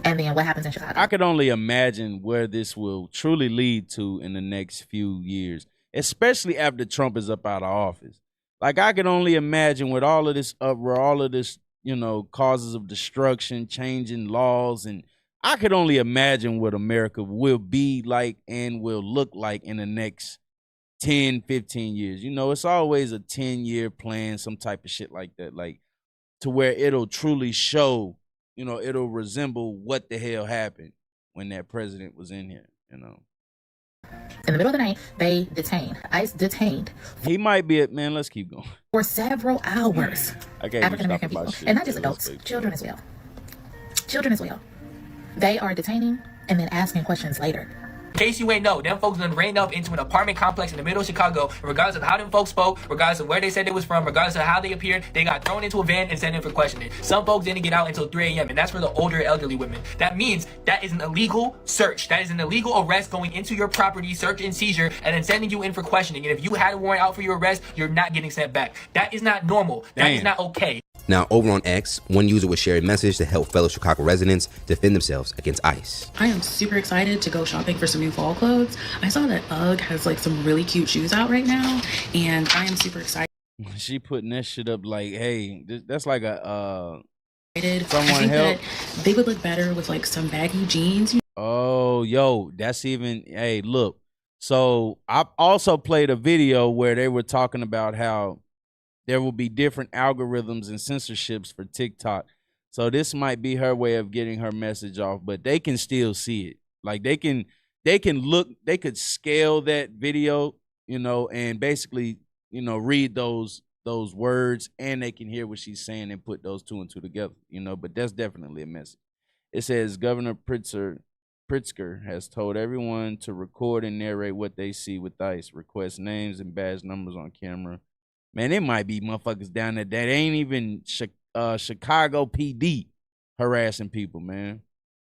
And then what happens in Chicago? I could only imagine where this will truly lead to in the next few years, especially after Trump is up out of office. Like, I could only imagine with all of this uproar, all of this, you know, causes of destruction, changing laws, and I could only imagine what America will be like and will look like in the next 10, 15 years. You know, it's always a 10-year plan, some type of shit like that, like to where it'll truly show, you know, it'll resemble what the hell happened when that president was in here, you know. In the middle of the night, they ICE detained. He might be it, man. Let's keep going. For several hours, African American people, and not just adults, children as well. Children as well. They are detaining and then asking questions later. In case you ain't know, them folks done ran up into an apartment complex in the middle of Chicago. Regardless of how them folks spoke, regardless of where they said they was from, regardless of how they appeared, they got thrown into a van and sent in for questioning. Some folks didn't get out until 3 a.m., and that's for the older elderly women. That means that is an illegal search. That is an illegal arrest, going into your property, search and seizure, and then sending you in for questioning. And if you had a warrant out for your arrest, you're not getting sent back. That is not normal. That is not okay. Now, over on X, one user would share a message to help fellow Chicago residents defend themselves against ICE. I am super excited to go shopping for some new fall clothes. I saw that UGG has like some really cute shoes out right now, and I am super excited. She putting that shit up like, hey, that's like a I someone think help. that they would look better with like some baggy jeans. Oh, yo, that's even, hey, look. So I also played a video where they were talking about how there will be different algorithms and censorships for TikTok. So this might be her way of getting her message off, but they can still see it. Like they can look, they could scale that video, you know, and basically, you know, read those words, and they can hear what she's saying and put those two and two together, you know, but that's definitely a message. It says Governor Pritzker has told everyone to record and narrate what they see with ICE, request names and badge numbers on camera. Man, it might be motherfuckers down there that ain't even Chicago PD harassing people, man.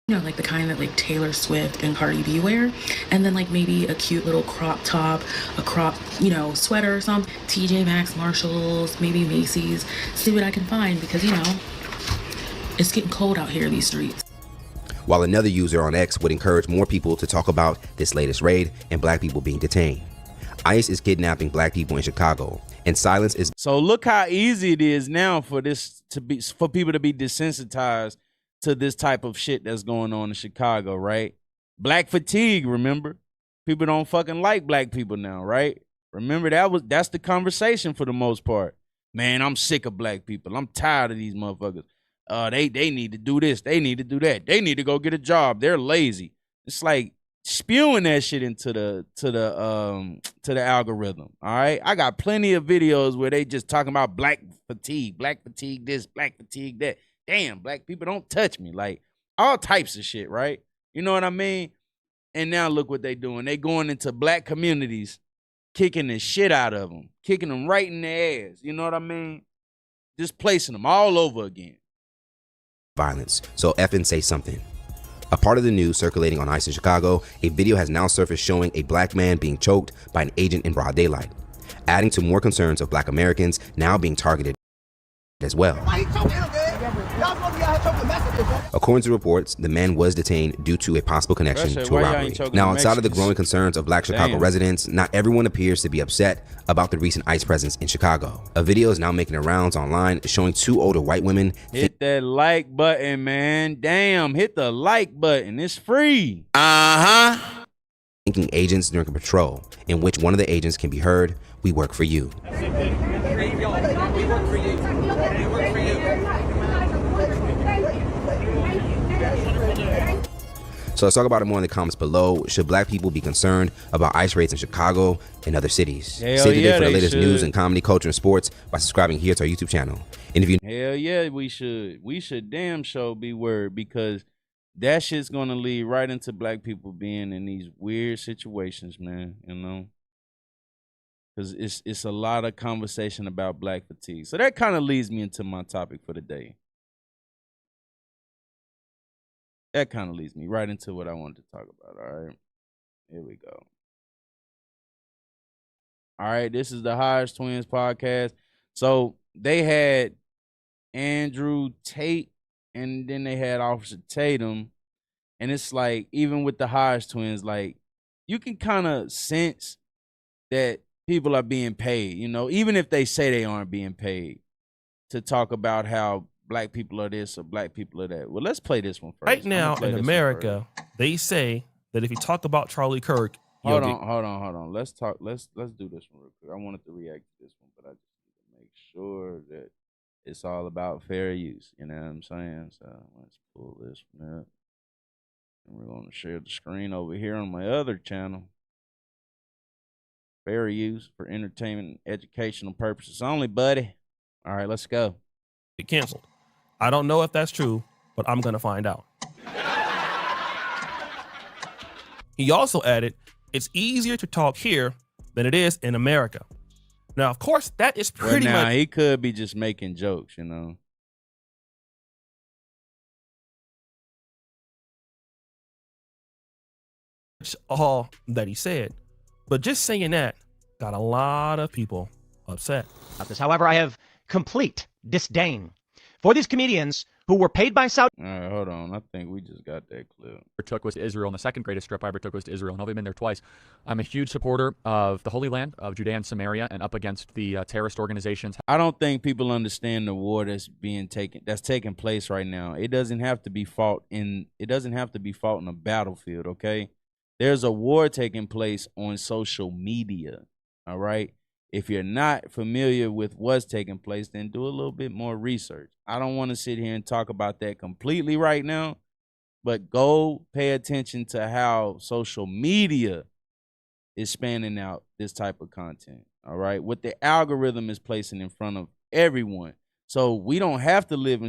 You know, like the kind that like Taylor Swift and Cardi B wear, and then like maybe a cute little crop top, a crop, you know, sweater or something. TJ Maxx, Marshalls, maybe Macy's. See what I can find, because you know it's getting cold out here in these streets. While another user on X would encourage more people to talk about this latest raid and Black people being detained. ICE is kidnapping Black people in Chicago, and silence is. So look how easy it is now for people to be desensitized to this type of shit that's going on in Chicago, right? Black fatigue, remember? People don't fucking like Black people now, right? Remember that's the conversation for the most part. Man, I'm sick of Black people. I'm tired of these motherfuckers. They need to do this. They need to do that. They need to go get a job. They're lazy. It's like spewing that shit into the algorithm. All right, I got plenty of videos where they just talking about Black fatigue this, Black fatigue that. Damn, Black people don't touch me. Like all types of shit, right? You know what I mean? And now look what they doing. They going into Black communities, kicking the shit out of them, kicking them right in the ass. You know what I mean? Just placing them all over again. Violence. So effing say something. A part of the news circulating on ICE in Chicago, a video has now surfaced showing a Black man being choked by an agent in broad daylight, adding to more concerns of Black Americans now being targeted as well. Why he choking him, man? Y'all supposed to be out here According to reports, the man was detained due to a possible connection Russia, to a why y'all robbery. ain't choking Now, the outside of the Mexicans? growing concerns of Black Chicago Damn. residents, not everyone appears to be upset about the recent ICE presence in Chicago. A video is now making the rounds online showing two older white women Hit that like button, man. Damn, hit the like button. It's free. thanking agents during a patrol, in which one of the agents can be heard, "We work for you." So let's talk about it more in the comments below. Should Black people be concerned about ICE raids in Chicago and other cities? Hell Stay today yeah, for the they latest should. news and comedy, culture, and sports by subscribing here to our YouTube channel. And if you Hell yeah, we should. We should damn sure be worried, because that shit's gonna lead right into Black people being in these weird situations, man. You know, because it's a lot of conversation about Black fatigue. So that kind of leads me into my topic for the day. That kind of leads me right into what I wanted to talk about. All right, here we go. All right, this is the Hodge Twins podcast. So they had Andrew Tate, and then they had Officer Tatum. And it's like, even with the Hodge Twins, like, you can kind of sense that people are being paid, you know, even if they say they aren't being paid, to talk about how Black people are this or Black people are that. Well, let's play this one first. Right now in America, they say that if you talk about Charlie Kirk, Hold on. Let's talk. Let's do this one real quick. I wanted to react to this one, but I just need to make sure that it's all about fair use. You know what I'm saying? So let's pull this one up. And we're going to share the screen over here on my other channel. Fair use for entertainment and educational purposes only, buddy. All right, let's go. Get canceled. I don't know if that's true, but I'm going to find out. He also added, it's easier to talk here than it is in America. Now, of course, that is pretty much... he could be just making jokes, you know. all that he said. But just saying that got a lot of people upset. However, I have complete disdain for these comedians who were paid by Saudi. All right, hold on. I think we just got that clip. Took was to Israel, and the second greatest trip I ever took was to Israel, and I've been there twice. I'm a huge supporter of the Holy Land, of Judea and Samaria, and up against the terrorist organizations. I don't think people understand the war that's taking place right now. It doesn't have to be fought in a battlefield, okay? There's a war taking place on social media, all right? If you're not familiar with what's taking place, then do a little bit more research. I don't want to sit here and talk about that completely right now, but go pay attention to how social media is spanning out this type of content, all right? What the algorithm is placing in front of everyone. So we don't have to live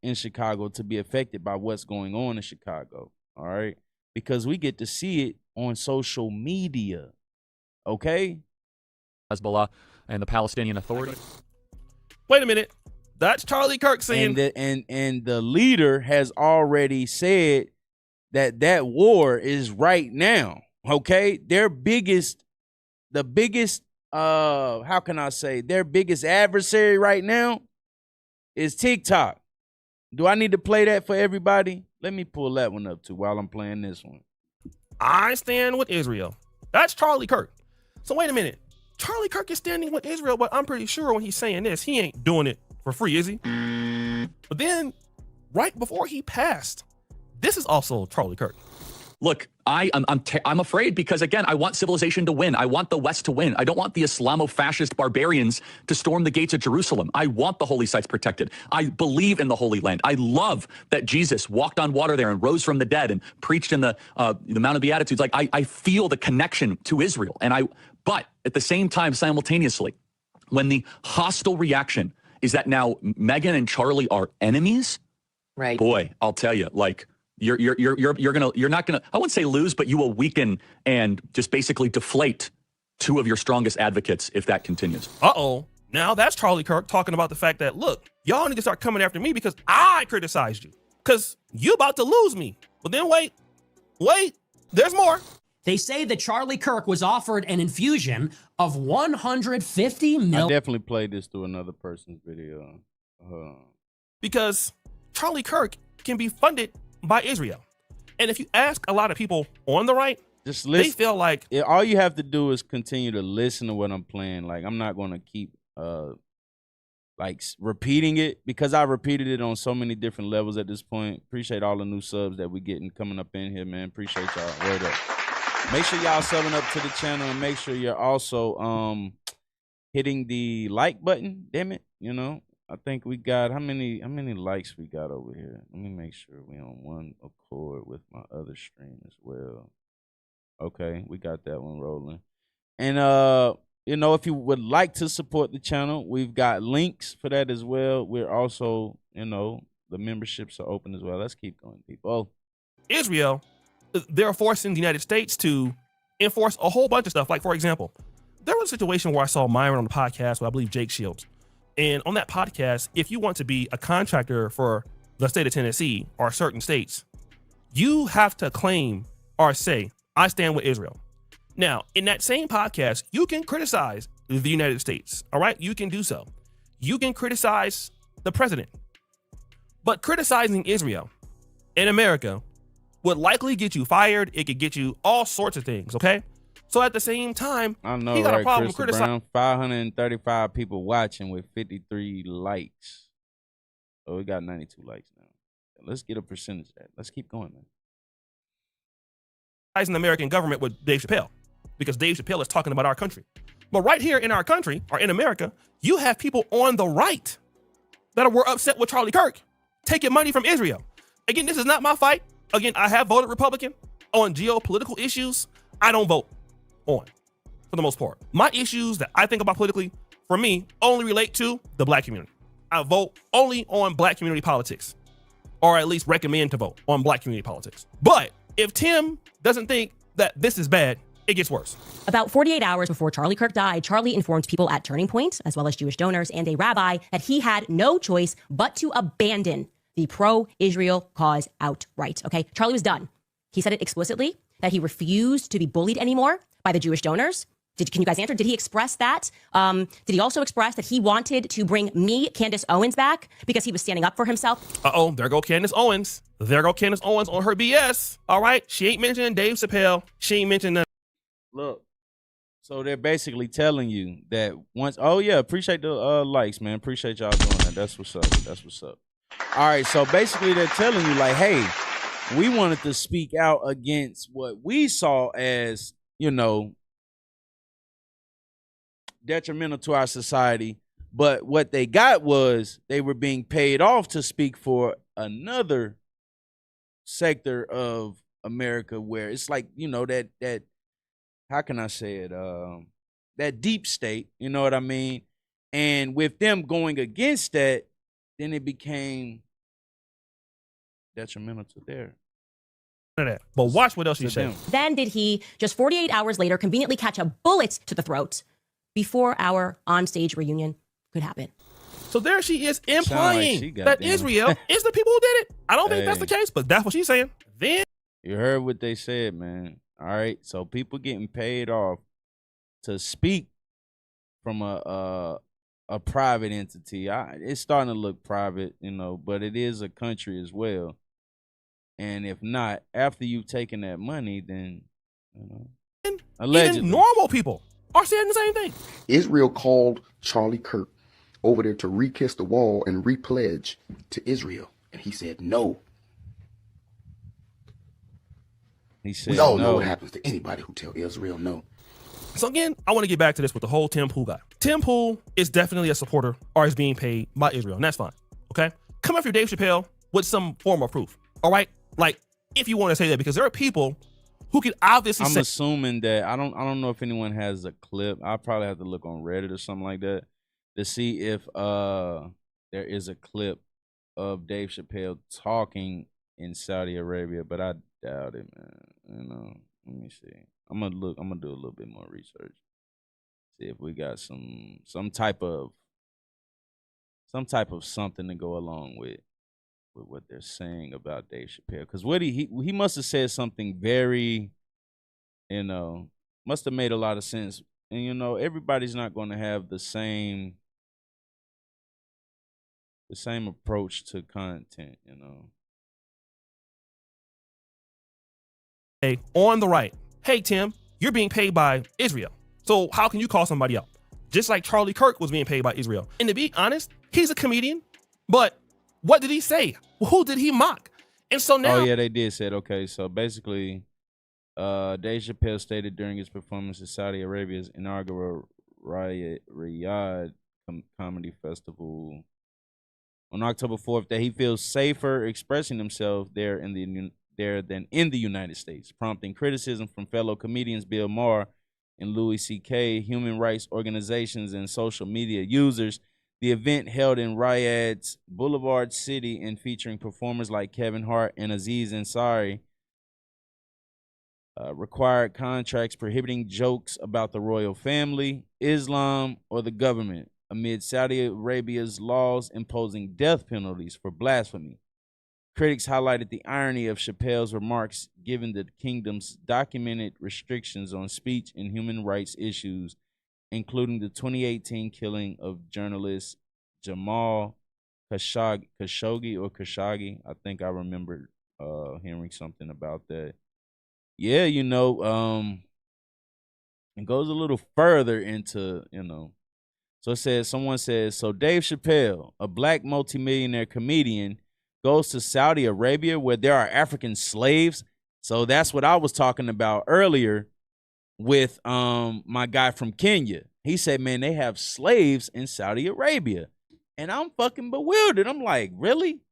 in Chicago to be affected by what's going on in Chicago, all right? Because we get to see it on social media, okay? Hezbollah and the Palestinian Authority. Wait a minute. That's Charlie Kirk saying. And the leader has already said that war is right now, okay? Their biggest adversary right now is TikTok. Do I need to play that for everybody? Let me pull that one up too while I'm playing this one. I stand with Israel. That's Charlie Kirk. So wait a minute. Charlie Kirk is standing with Israel, but I'm pretty sure when he's saying this, he ain't doing it for free, is he? But then, right before he passed, this is also Charlie Kirk. Look, I'm afraid because, again, I want civilization to win. I want the West to win. I don't want the Islamo-fascist barbarians to storm the gates of Jerusalem. I want the holy sites protected. I believe in the Holy Land. I love that Jesus walked on water there and rose from the dead and preached in the Mount of Beatitudes. Like, I feel the connection to Israel. But at the same time, simultaneously, when the hostile reaction is that now Meghan and Charlie are enemies, right? Boy, I'll tell you, like, you're not gonna, I wouldn't say lose, but you will weaken and just basically deflate two of your strongest advocates if that continues. Now that's Charlie Kirk talking about the fact that, look, y'all need to start coming after me because I criticized you, because you about to lose me. But then wait, there's more. They say that Charlie Kirk was offered an infusion of $150 million. I definitely played this through another person's video. Because Charlie Kirk can be funded by Israel. And if you ask a lot of people on the right, just listen. They feel like all you have to do is continue to listen to what I'm playing. Like, I'm not going to keep repeating it, because I repeated it on so many different levels at this point. Appreciate all the new subs that we getting coming up in here, man. Appreciate y'all. Word up. Make sure y'all subbing up to the channel, and make sure you're also hitting the like button. Damn it, I think we got how many likes we got over here? Let me make sure we on one accord with my other stream as well. Okay, we got that one rolling. And if you would like to support the channel, we've got links for that as well. We're also, the memberships are open as well. Let's keep going, people. Israel, they're forcing the United States to enforce a whole bunch of stuff. Like, for example, there was a situation where I saw Myron on the podcast with, I believe, Jake Shields. And on that podcast, if you want to be a contractor for the state of Tennessee or certain states, you have to claim or say, I stand with Israel. Now, in that same podcast, you can criticize the United States, all right? You can do so. You can criticize the president. But criticizing Israel in America would likely get you fired. It could get you all sorts of things, okay? So at the same time, I know, he got right, a problem Crystal criticizing. Brown, 535 people watching with 53 likes. Oh, we got 92 likes now. Let's get a percentage of that. Let's keep going, man. Criticizing the American government with Dave Chappelle, because Dave Chappelle is talking about our country. But right here in our country, or in America, you have people on the right that were upset with Charlie Kirk taking money from Israel. Again, this is not my fight. Again, I have voted Republican on geopolitical issues. I don't vote on, for the most part. My issues that I think about politically, for me, only relate to the black community. I vote only on black community politics, or at least recommend to vote on black community politics. But if Tim doesn't think that this is bad, it gets worse. About 48 hours before Charlie Kirk died, Charlie informed people at Turning Point, as well as Jewish donors and a rabbi, that he had no choice but to abandon the pro-Israel cause outright. Okay, Charlie was done. He said it explicitly, that he refused to be bullied anymore by the Jewish donors. Can you guys answer? Did he express that? Did he also express that he wanted to bring me, Candace Owens, back because he was standing up for himself? Uh-oh, there go Candace Owens. There go Candace Owens on her BS. All right, she ain't mentioning Dave Chappelle. She ain't mentioning that. Look, so they're basically telling you that once, oh yeah, appreciate the likes, man. Appreciate y'all doing that. That's what's up. That's what's up. All right, so basically they're telling you like, hey, we wanted to speak out against what we saw as, detrimental to our society. But what they got was they were being paid off to speak for another sector of America where it's like, that how can I say it? That deep state, you know what I mean? And with them going against that, then it became detrimental to their. But watch what else he said. Then did he, just 48 hours later, conveniently catch a bullet to the throat before our onstage reunion could happen. So there she is implying that Israel is the people who did it. I don't think that's the case, but that's what she's saying. Then you heard what they said, man. All right, so people getting paid off to speak from a private entity. It's starting to look private, but it is a country as well. And if not, after you've taken that money, then allegedly, even normal people are saying the same thing. Israel called Charlie Kirk over there to re-kiss the wall and re-pledge to Israel, and he said no. He said we all no. know what happens to anybody who tell Israel no. So again, I want to get back to this with the whole Tim Pool guy. Tim Pool is definitely a supporter or is being paid by Israel, and that's fine. Okay, come after Dave Chappelle with some form of proof. All right, like if you want to say that, because there are people who could obviously. I'm assuming that I don't know if anyone has a clip. I'll probably have to look on Reddit or something like that to see if there is a clip of Dave Chappelle talking in Saudi Arabia, but I doubt it, man. Let me see. I'm gonna do a little bit more research. See if we got some type of something to go along with what they're saying about Dave Chappelle. Because what he must have said something very, must have made a lot of sense. And everybody's not going to have the same approach to content, on the right, hey, Tim, you're being paid by Israel. So how can you call somebody out? Just like Charlie Kirk was being paid by Israel. And to be honest, he's a comedian, but what did he say? Who did he mock? And so now... Oh, yeah, they did say it. Okay, so basically, Dave Chappelle stated during his performance at Saudi Arabia's inaugural Riyadh Comedy Festival on October 4th that he feels safer expressing himself there than in the United States, prompting criticism from fellow comedians Bill Maher and Louis C.K., human rights organizations, and social media users. The event, held in Riyadh's Boulevard City and featuring performers like Kevin Hart and Aziz Ansari, required contracts prohibiting jokes about the royal family, Islam, or the government, amid Saudi Arabia's laws imposing death penalties for blasphemy. Critics highlighted the irony of Chappelle's remarks given the kingdom's documented restrictions on speech and human rights issues, including the 2018 killing of journalist Jamal Khashoggi. I think I remember hearing something about that. Yeah, it goes a little further into, So it says, someone says, so Dave Chappelle, a black multimillionaire comedian, goes to Saudi Arabia where there are African slaves. So that's what I was talking about earlier with my guy from Kenya. He said, man, they have slaves in Saudi Arabia. And I'm fucking bewildered. I'm like, really?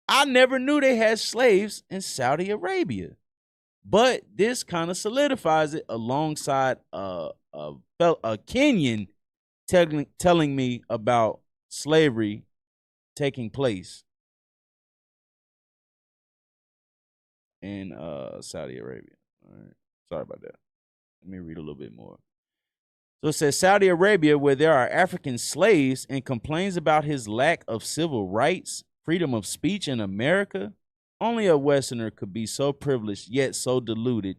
I never knew they had slaves in Saudi Arabia. But this kind of solidifies it alongside a Kenyan telling me about slavery taking place in Saudi Arabia. All right. Sorry about that. Let me read a little bit more. So it says Saudi Arabia, where there are African slaves, and complains about his lack of civil rights, freedom of speech in America. Only a Westerner could be so privileged yet so deluded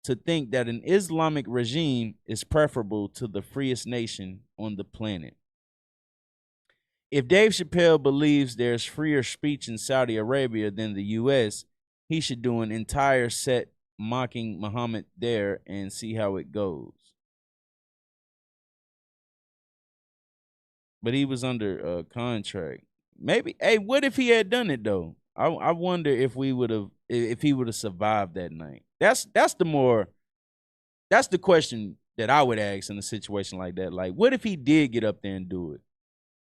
to think that an Islamic regime is preferable to the freest nation on the planet. If Dave Chappelle believes there's freer speech in Saudi Arabia than the U.S., he should do an entire set mocking Muhammad there and see how it goes. But he was under a contract. Maybe, hey, what if he had done it though? I wonder if he would have survived that night. That's the question that I would ask in a situation like that. Like, what if he did get up there and do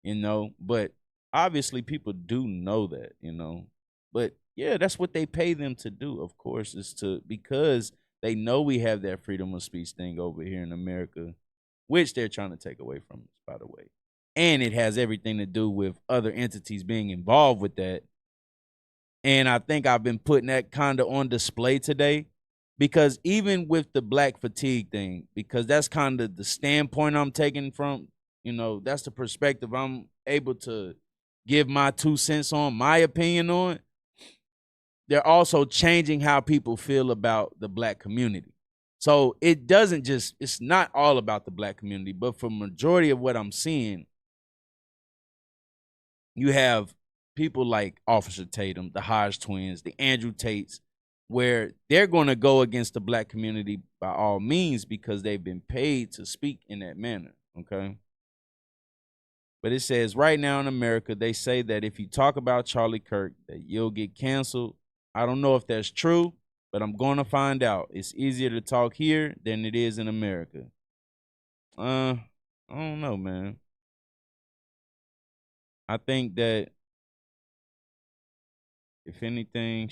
it? But obviously people do know that, But yeah, that's what they pay them to do, of course, because they know we have that freedom of speech thing over here in America, which they're trying to take away from us, by the way. And it has everything to do with other entities being involved with that. And I think I've been putting that kind of on display today, because even with the black fatigue thing, because that's kind of the standpoint I'm taking from, that's the perspective I'm able to give my 2 cents on, my opinion on. They're also changing how people feel about the black community. So it's not all about the black community, but for majority of what I'm seeing, you have people like Officer Tatum, the Hodge twins, the Andrew Tates, where they're going to go against the black community by all means because they've been paid to speak in that manner, okay? But it says right now in America, they say that if you talk about Charlie Kirk, that you'll get canceled. I don't know if that's true, but I'm going to find out. It's easier to talk here than it is in America. I don't know, man. I think that if anything,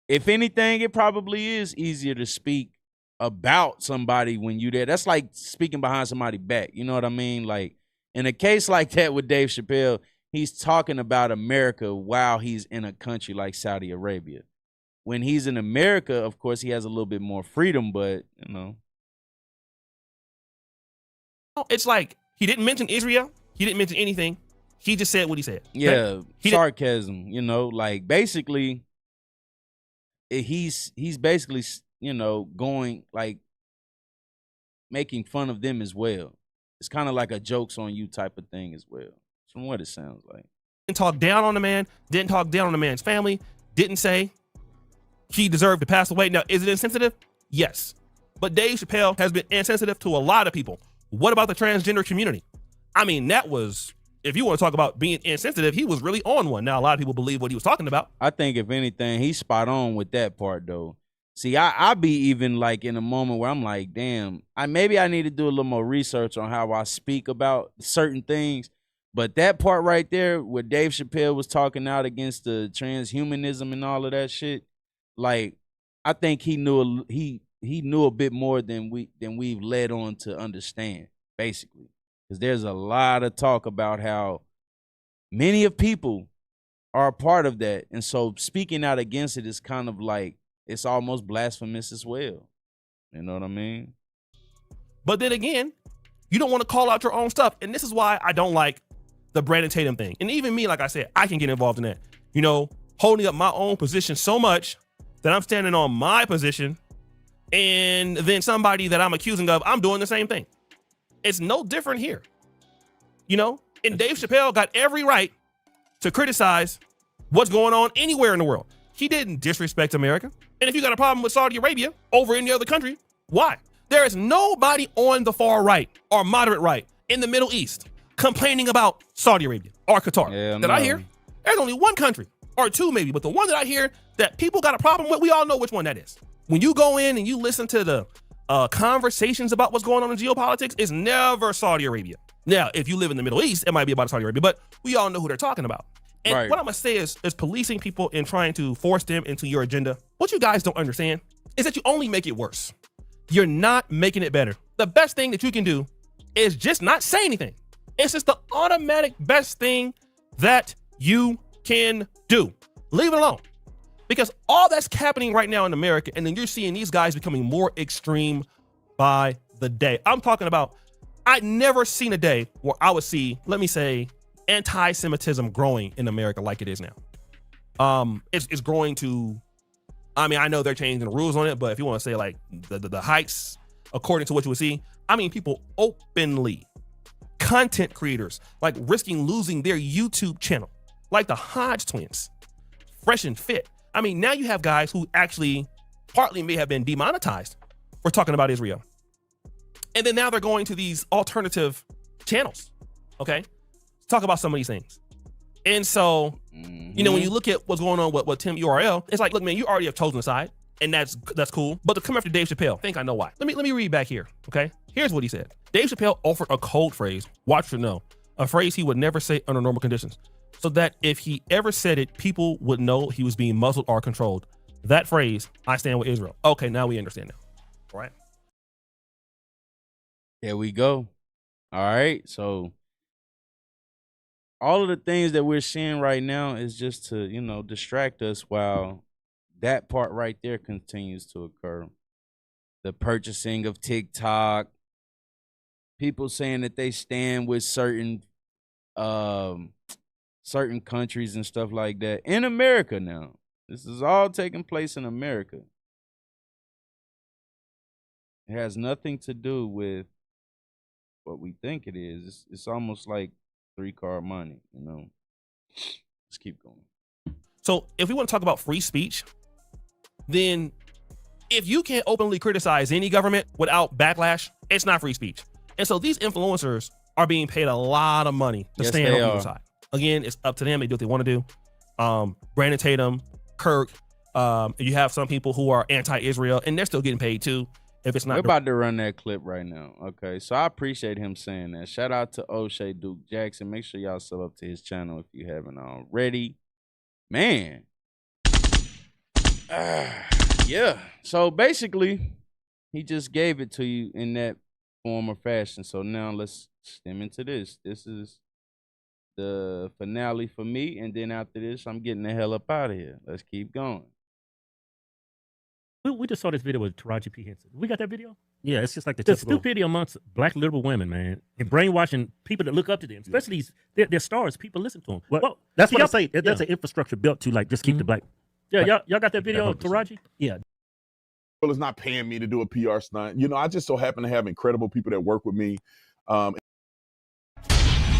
if anything, it probably is easier to speak about somebody when you there. That's like speaking behind somebody's back. You know what I mean? Like in a case like that with Dave Chappelle, he's talking about America while he's in a country like Saudi Arabia. When he's in America, of course, he has a little bit more freedom, but It's like he didn't mention Israel. He didn't mention anything. He just said what he said. Yeah, sarcasm, like basically he's basically, going like making fun of them as well. It's kind of like a jokes on you type of thing as well, from what it sounds like. Didn't talk down on the man, didn't talk down on the man's family, didn't say he deserved to pass away. Now, is it insensitive? Yes. But Dave Chappelle has been insensitive to a lot of people. What about the transgender community? I mean, that was, if you want to talk about being insensitive, he was really on one. Now, a lot of people believe what he was talking about. I think if anything, he's spot on with that part though. See, I be even like in a moment where I'm like, damn, maybe I need to do a little more research on how I speak about certain things. But that part right there where Dave Chappelle was talking out against the transhumanism and all of that shit, like, I think he knew a bit more than we've led on to understand, basically. Because there's a lot of talk about how many of people are a part of that. And so speaking out against it is kind of like, it's almost blasphemous as well. You know what I mean? But then again, you don't want to call out your own stuff. And this is why I don't like the Brandon Tatum thing. And even me, like I said, I can get involved in that. You know, holding up my own position so much that I'm standing on my position, and then somebody that I'm accusing of, I'm doing the same thing. It's no different here. You know, and Dave Chappelle got every right to criticize what's going on anywhere in the world. He didn't disrespect America. And if you got a problem with Saudi Arabia over any other country, why? There is nobody on the far right or moderate right in the Middle East complaining about Saudi Arabia or Qatar I hear. There's only one country or two maybe, but the one that I hear that people got a problem with, we all know which one that is. When you go in and you listen to the conversations about what's going on in geopolitics, it's never Saudi Arabia. Now, if you live in the Middle East, it might be about Saudi Arabia, but we all know who they're talking about. And what I'm gonna say is policing people and trying to force them into your agenda. What you guys don't understand is that you only make it worse. You're not making it better. The best thing that you can do is just not say anything. It's just the automatic best thing that you can do. Leave it alone. Because all that's happening right now in America, and then you're seeing these guys becoming more extreme by the day. I'm talking about, I'd never seen a day where I would see, let me say, anti-Semitism growing in America like it is now. It's growing to, I mean, I know they're changing the rules on it, but if you want to say like the heights, according to what you would see, I mean, people openly, content creators, like risking losing their YouTube channel, like the Hodge twins, Fresh and Fit. I mean, now you have guys who actually partly may have been demonetized for talking about Israel. And then now they're going to these alternative channels, okay? Talk about some of these things. And so, you know, when you look at what's going on with Tim URL, it's like, look, man, you already have chosen a side, and that's cool. But to come after Dave Chappelle, I think I know why. Let me read back here, okay? Here's what he said. Dave Chappelle offered a code phrase, watch or know, a phrase he would never say under normal conditions, so that if he ever said it, people would know he was being muzzled or controlled. That phrase, I stand with Israel. Okay, now we understand now. All right. There we go. All right. So all of the things that we're seeing right now is just to, you know, distract us while that part right there continues to occur. The purchasing of TikTok, people saying that they stand with certain countries and stuff like that in America now. This is all taking place in America. It has nothing to do with what we think it is. It's almost like 3-card money, you know. Let's keep going. So if we want to talk about free speech, then if you can't openly criticize any government without backlash, it's not free speech. And so these influencers are being paid a lot of money to stand on either side. Again, it's up to them. They do what they want to do. Brandon Tatum, Kirk, you have some people who are anti-Israel, and they're still getting paid too. If it's not, we're about to run that clip right now. Okay, so I appreciate him saying that. Shout out to O'Shea Duke Jackson. Make sure y'all sub up to his channel if you haven't already. Man. Yeah. So basically, he just gave it to you in that form or fashion. So now let's stem into this. This is the finale for me, and then after this, I'm getting the hell up out of here. Let's keep going. We just saw this video with Taraji P. Henson. We got that video? Yeah, it's just like the typical stupidity amongst black liberal women, man, and brainwashing people that look up to them, especially they're stars. People listen to them. Well, that's what I say. That's an infrastructure built to like just keep the black. Yeah, y'all got that video of Taraji? Yeah. Well, it's not paying me to do a PR stunt. You know, I just so happen to have incredible people that work with me.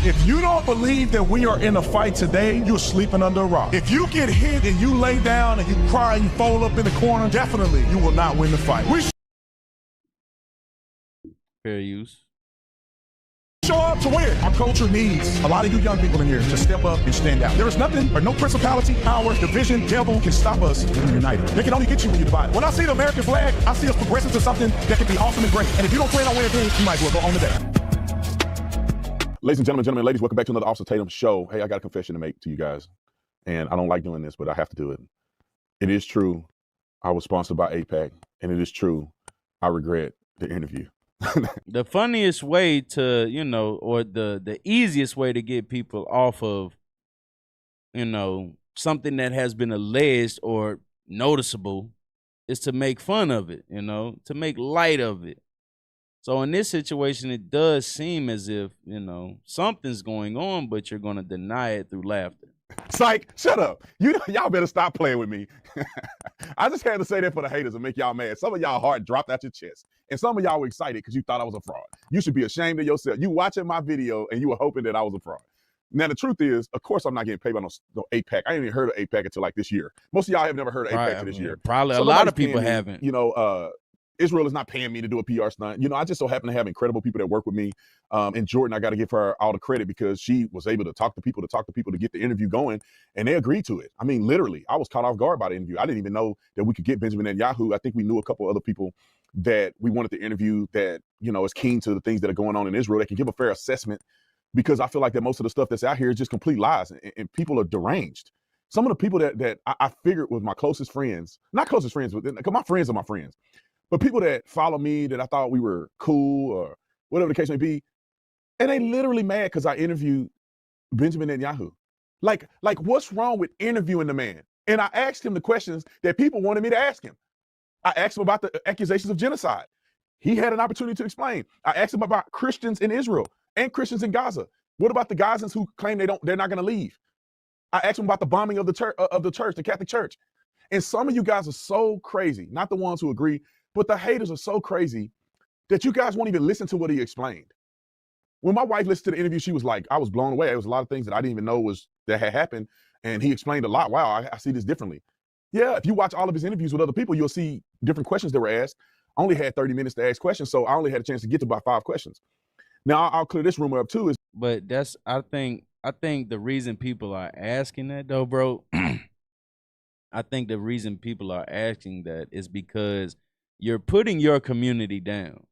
If you don't believe that we are in a fight today, you're sleeping under a rock. If you get hit and you lay down and you cry and you fold up in the corner, definitely you will not win the fight. We Fair use. show up to win. Our culture needs a lot of you young people in here to step up and stand out. There is nothing or no principality, power, division, devil can stop us when we're united. They can only get you when you're divided. When I see the American flag, I see us progressing to something that can be awesome and great. And if you don't plan on winning things, you might as well go on the day. Ladies and gentlemen, ladies, welcome back to another Officer Tatum show. Hey, I got a confession to make to you guys, and I don't like doing this, but I have to do it. It is true, I was sponsored by APAC, and it is true, I regret the interview. The funniest way to, you know, or the easiest way to get people off of, you know, something that has been alleged or noticeable is to make fun of it, you know, to make light of it. So in this situation, it does seem as if, you know, something's going on, but you're going to deny it through laughter. Psych, shut up. Y'all better stop playing with me. I just had to say that for the haters and make y'all mad. Some of y'all heart dropped out your chest. And some of y'all were excited because you thought I was a fraud. You should be ashamed of yourself. You watching my video and you were hoping that I was a fraud. Now, the truth is, of course, I'm not getting paid by no APAC. I ain't even heard of APAC until like this year. Most of y'all have never heard of APAC until this year. Probably So a lot nobody's of people paying me, haven't. You know, Israel is not paying me to do a PR stunt. You know, I just so happen to have incredible people that work with me. And Jordan, I got to give her all the credit because she was able to talk to people to get the interview going, and they agreed to it. I mean, literally, I was caught off guard by the interview. I didn't even know that we could get Benjamin Netanyahu. I think we knew a couple other people that we wanted to interview that, you know, is keen to the things that are going on in Israel. They can give a fair assessment because I feel like that most of the stuff that's out here is just complete lies, and people are deranged. Some of the people that I figured was my closest friends, not closest friends, because my friends are my friends. But people that follow me that I thought we were cool or whatever the case may be, and they literally mad because I interviewed Benjamin Netanyahu. Like what's wrong with interviewing the man? And I asked him the questions that people wanted me to ask him. I asked him about the accusations of genocide. He had an opportunity to explain. I asked him about Christians in Israel and Christians in Gaza. What about the Gazans who claim they're not going to leave? I asked him about the bombing of the church, the Catholic Church. And some of you guys are so crazy, not the ones who agree, but the haters are so crazy that you guys won't even listen to what he explained. When my wife listened to the interview, she was like, I was blown away. There was a lot of things that I didn't even know that had happened. And he explained a lot. Wow, I see this differently. Yeah, if you watch all of his interviews with other people, you'll see different questions that were asked. I only had 30 minutes to ask questions, so I only had a chance to get to about 5 questions. Now, I'll clear this rumor up too. But that's, I think the reason people are asking that though, bro, I think the reason people are asking that is because you're putting your community down.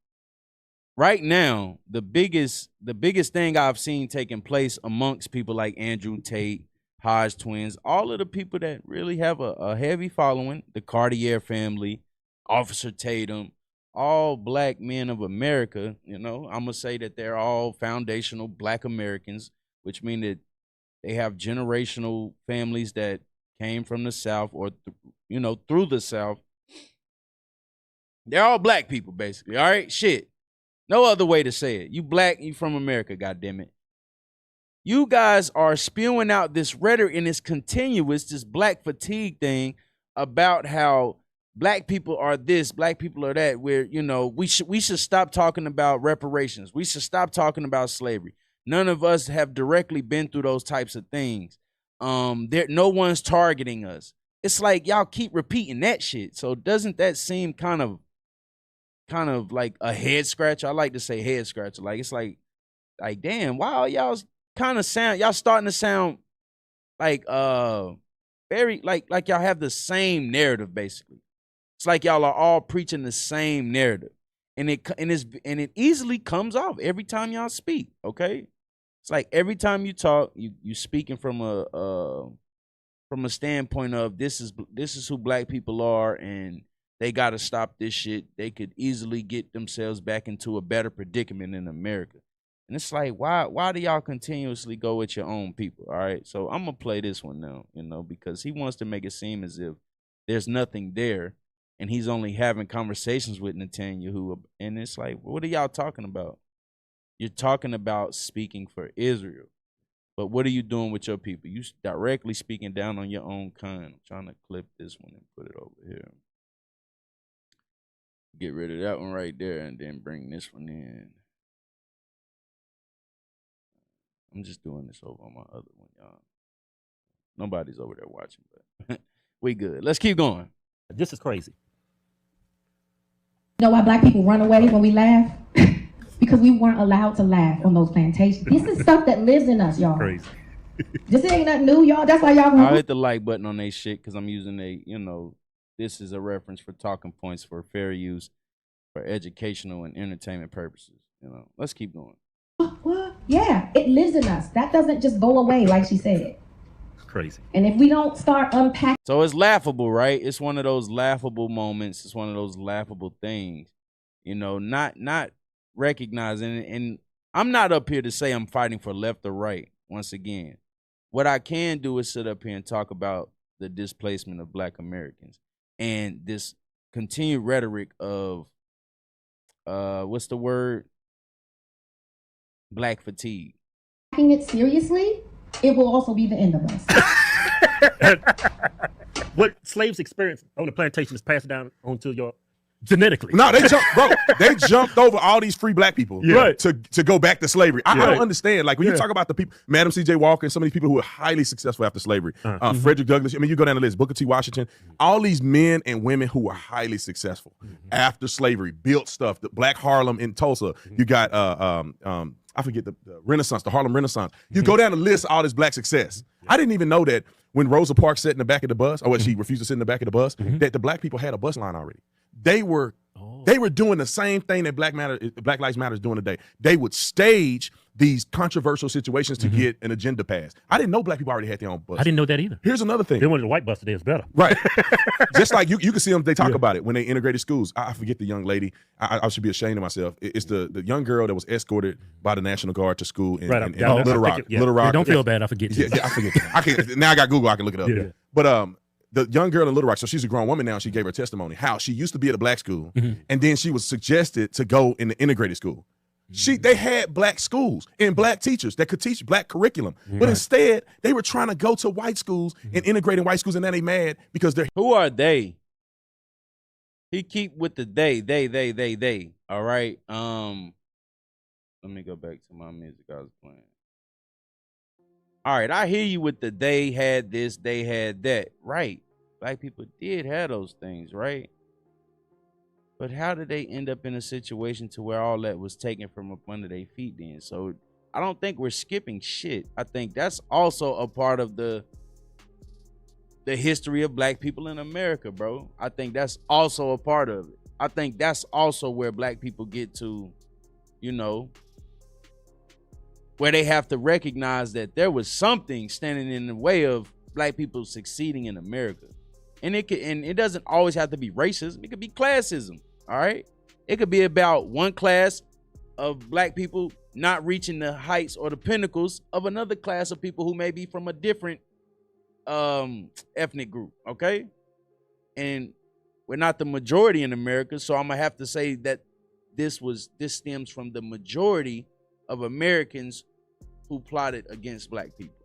Right now, the biggest thing I've seen taking place amongst people like Andrew Tate, Hodge twins, all of the people that really have a heavy following, the Cartier family, Officer Tatum, all black men of America, you know, I'm going to say that they're all foundational black Americans, which mean that they have generational families that came from the South or, you know, through the South. They're all black people, basically. All right, shit. No other way to say it. You black, you from America, goddammit. You guys are spewing out this rhetoric and it's continuous, this black fatigue thing about how black people are this, black people are that, where, you know, we should stop talking about reparations. We should stop talking about slavery. None of us have directly been through those types of things. No one's targeting us. It's like y'all keep repeating that shit. So doesn't that seem kind of like a head scratcher? I like to say head scratcher. Like it's like damn, wow, y'all starting to sound like very like y'all have the same narrative basically. It's like y'all are all preaching the same narrative. And it easily comes off every time y'all speak, okay? It's like every time you talk, you speaking from a standpoint of this is who black people are and they got to stop this shit. They could easily get themselves back into a better predicament in America. And it's like, why do y'all continuously go with your own people? All right. So I'm going to play this one now, you know, because he wants to make it seem as if there's nothing there and he's only having conversations with Netanyahu. And it's like, what are y'all talking about? You're talking about speaking for Israel. But what are you doing with your people? You directly speaking down on your own kind. I'm trying to clip this one and put it over here. Get rid of that one right there and then bring this one in. I'm just doing this over on my other one, y'all. Nobody's over there watching, but we good. Let's keep going. This is crazy. You know why black people run away when we laugh? Because we weren't allowed to laugh on those plantations. This is stuff that lives in us, y'all. Crazy. This ain't nothing new, y'all. That's why y'all I'll gonna hit the like button on they shit because I'm using this is a reference for talking points for fair use for educational and entertainment purposes. Let's keep going. what? Yeah, it lives in us. That doesn't just go away, like she said. Crazy. And if we don't start unpacking, So it's laughable, right? It's one of those laughable moments. It's one of those laughable things, not recognizing it. And I'm not up here to say I'm fighting for left or right. Once again, what I can do is sit up here and talk about the displacement of Black Americans and this continued rhetoric of, what's the word? Black fatigue. it seriously, it will also be the end of us. What slaves experience on the plantation is passed down onto your genetically. No, they jumped over all these free black people to go back to slavery. I don't understand. Like when you talk about the people, Madam C.J. Walker and some of these people who were highly successful after slavery, Frederick Douglass, I mean, you go down the list, Booker T. Washington, all these men and women who were highly successful after slavery, built stuff, the Black Harlem in Tulsa, you got, I forget the Renaissance, the Harlem Renaissance. You go down the list of all this black success. I didn't even know that when Rosa Parks sat in the back of the bus, or she refused to sit in the back of the bus, that the black people had a bus line already. They were doing the same thing that Black Lives Matter is doing today. They would stage these controversial situations to get an agenda passed. I didn't know black people already had their own bus. I didn't know that either. Here's another thing. They wanted the white bus today is better. Right. Just like you can see them, they talk about it when they integrated schools. I forget the young lady. I should be ashamed of myself. It's the young girl that was escorted by the National Guard to school in Little Rock. Little Rock. Don't feel bad. I forget. Yeah, I forget. I can't. Now I got Google. I can look it up. Yeah. But the young girl in Little Rock, so she's a grown woman now. She gave her testimony how she used to be at a black school, and then she was suggested to go in the integrated school. They had black schools and black teachers that could teach black curriculum, but instead they were trying to go to white schools and integrate in white schools, and now they mad because they're. Who are they? He keep with the they. All right. Let me go back to my music I was playing. All right, I hear you with the they had this, they had that. Right. Black people did have those things, right? But how did they end up in a situation to where all that was taken from up under their feet then? So I don't think we're skipping shit. I think that's also a part of the history of black people in America, bro. I think that's also a part of it. I think that's also where black people get to, where they have to recognize that there was something standing in the way of black people succeeding in America. And it doesn't always have to be racism. It could be classism. All right. It could be about one class of black people not reaching the heights or the pinnacles of another class of people who may be from a different ethnic group. Okay. And we're not the majority in America. So I'm gonna have to say that this stems from the majority of Americans who plotted against black people.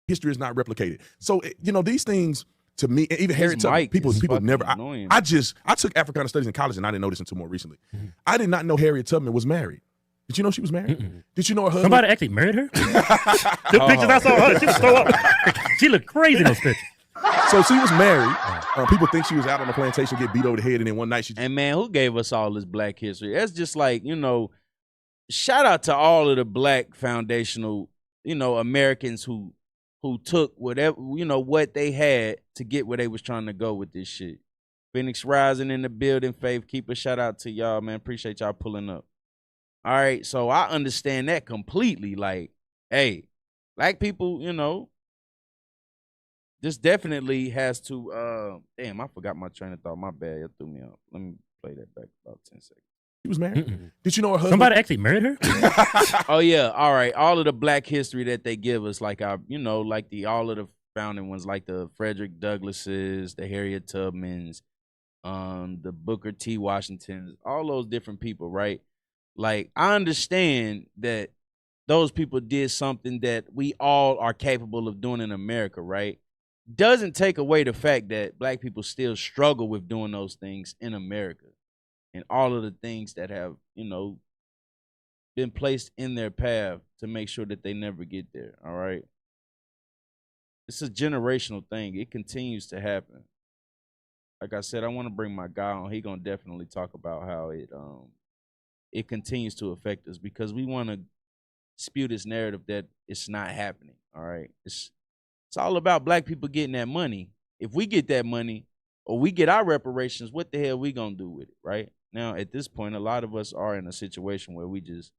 History is not replicated. So, these things to me, even Harriet Tubman, people never, I took Africana studies in college and I didn't know this until more recently. I did not know Harriet Tubman was married. Did you know she was married? Did you know her husband? Somebody actually married her? The pictures I saw of her, she was so up. She looked crazy in those pictures. So she was married. People think she was out on the plantation, get beat over the head, and then one night she. And man, who gave us all this black history? That's just like, shout out to all of the black foundational, Americans who took whatever, what they had to get where they was trying to go with this shit. Phoenix Rising in the building, Faith. Keep a shout out to y'all, man. Appreciate y'all pulling up. All right, so I understand that completely. Like, hey, black people, this definitely has to, damn, I forgot my train of thought. My bad, it threw me off. Let me play that back about 10 seconds. She was married? Did you know her husband? Somebody actually married her? Oh, yeah. All right. All of the black history that they give us, like all of the founding ones, like the Frederick Douglasses, the Harriet Tubmans, the Booker T. Washingtons, all those different people, right? Like, I understand that those people did something that we all are capable of doing in America, right? Doesn't take away the fact that black people still struggle with doing those things in America and all of the things that have, been placed in their path to make sure that they never get there. All right. It's a generational thing. It continues to happen. Like I said, I want to bring my guy on. He gonna definitely talk about how it continues to affect us because we want to spew this narrative that it's not happening. All right. It's all about black people getting that money. If we get that money or we get our reparations, what the hell we gonna do with it, right? Now, at this point, a lot of us are in a situation where we just,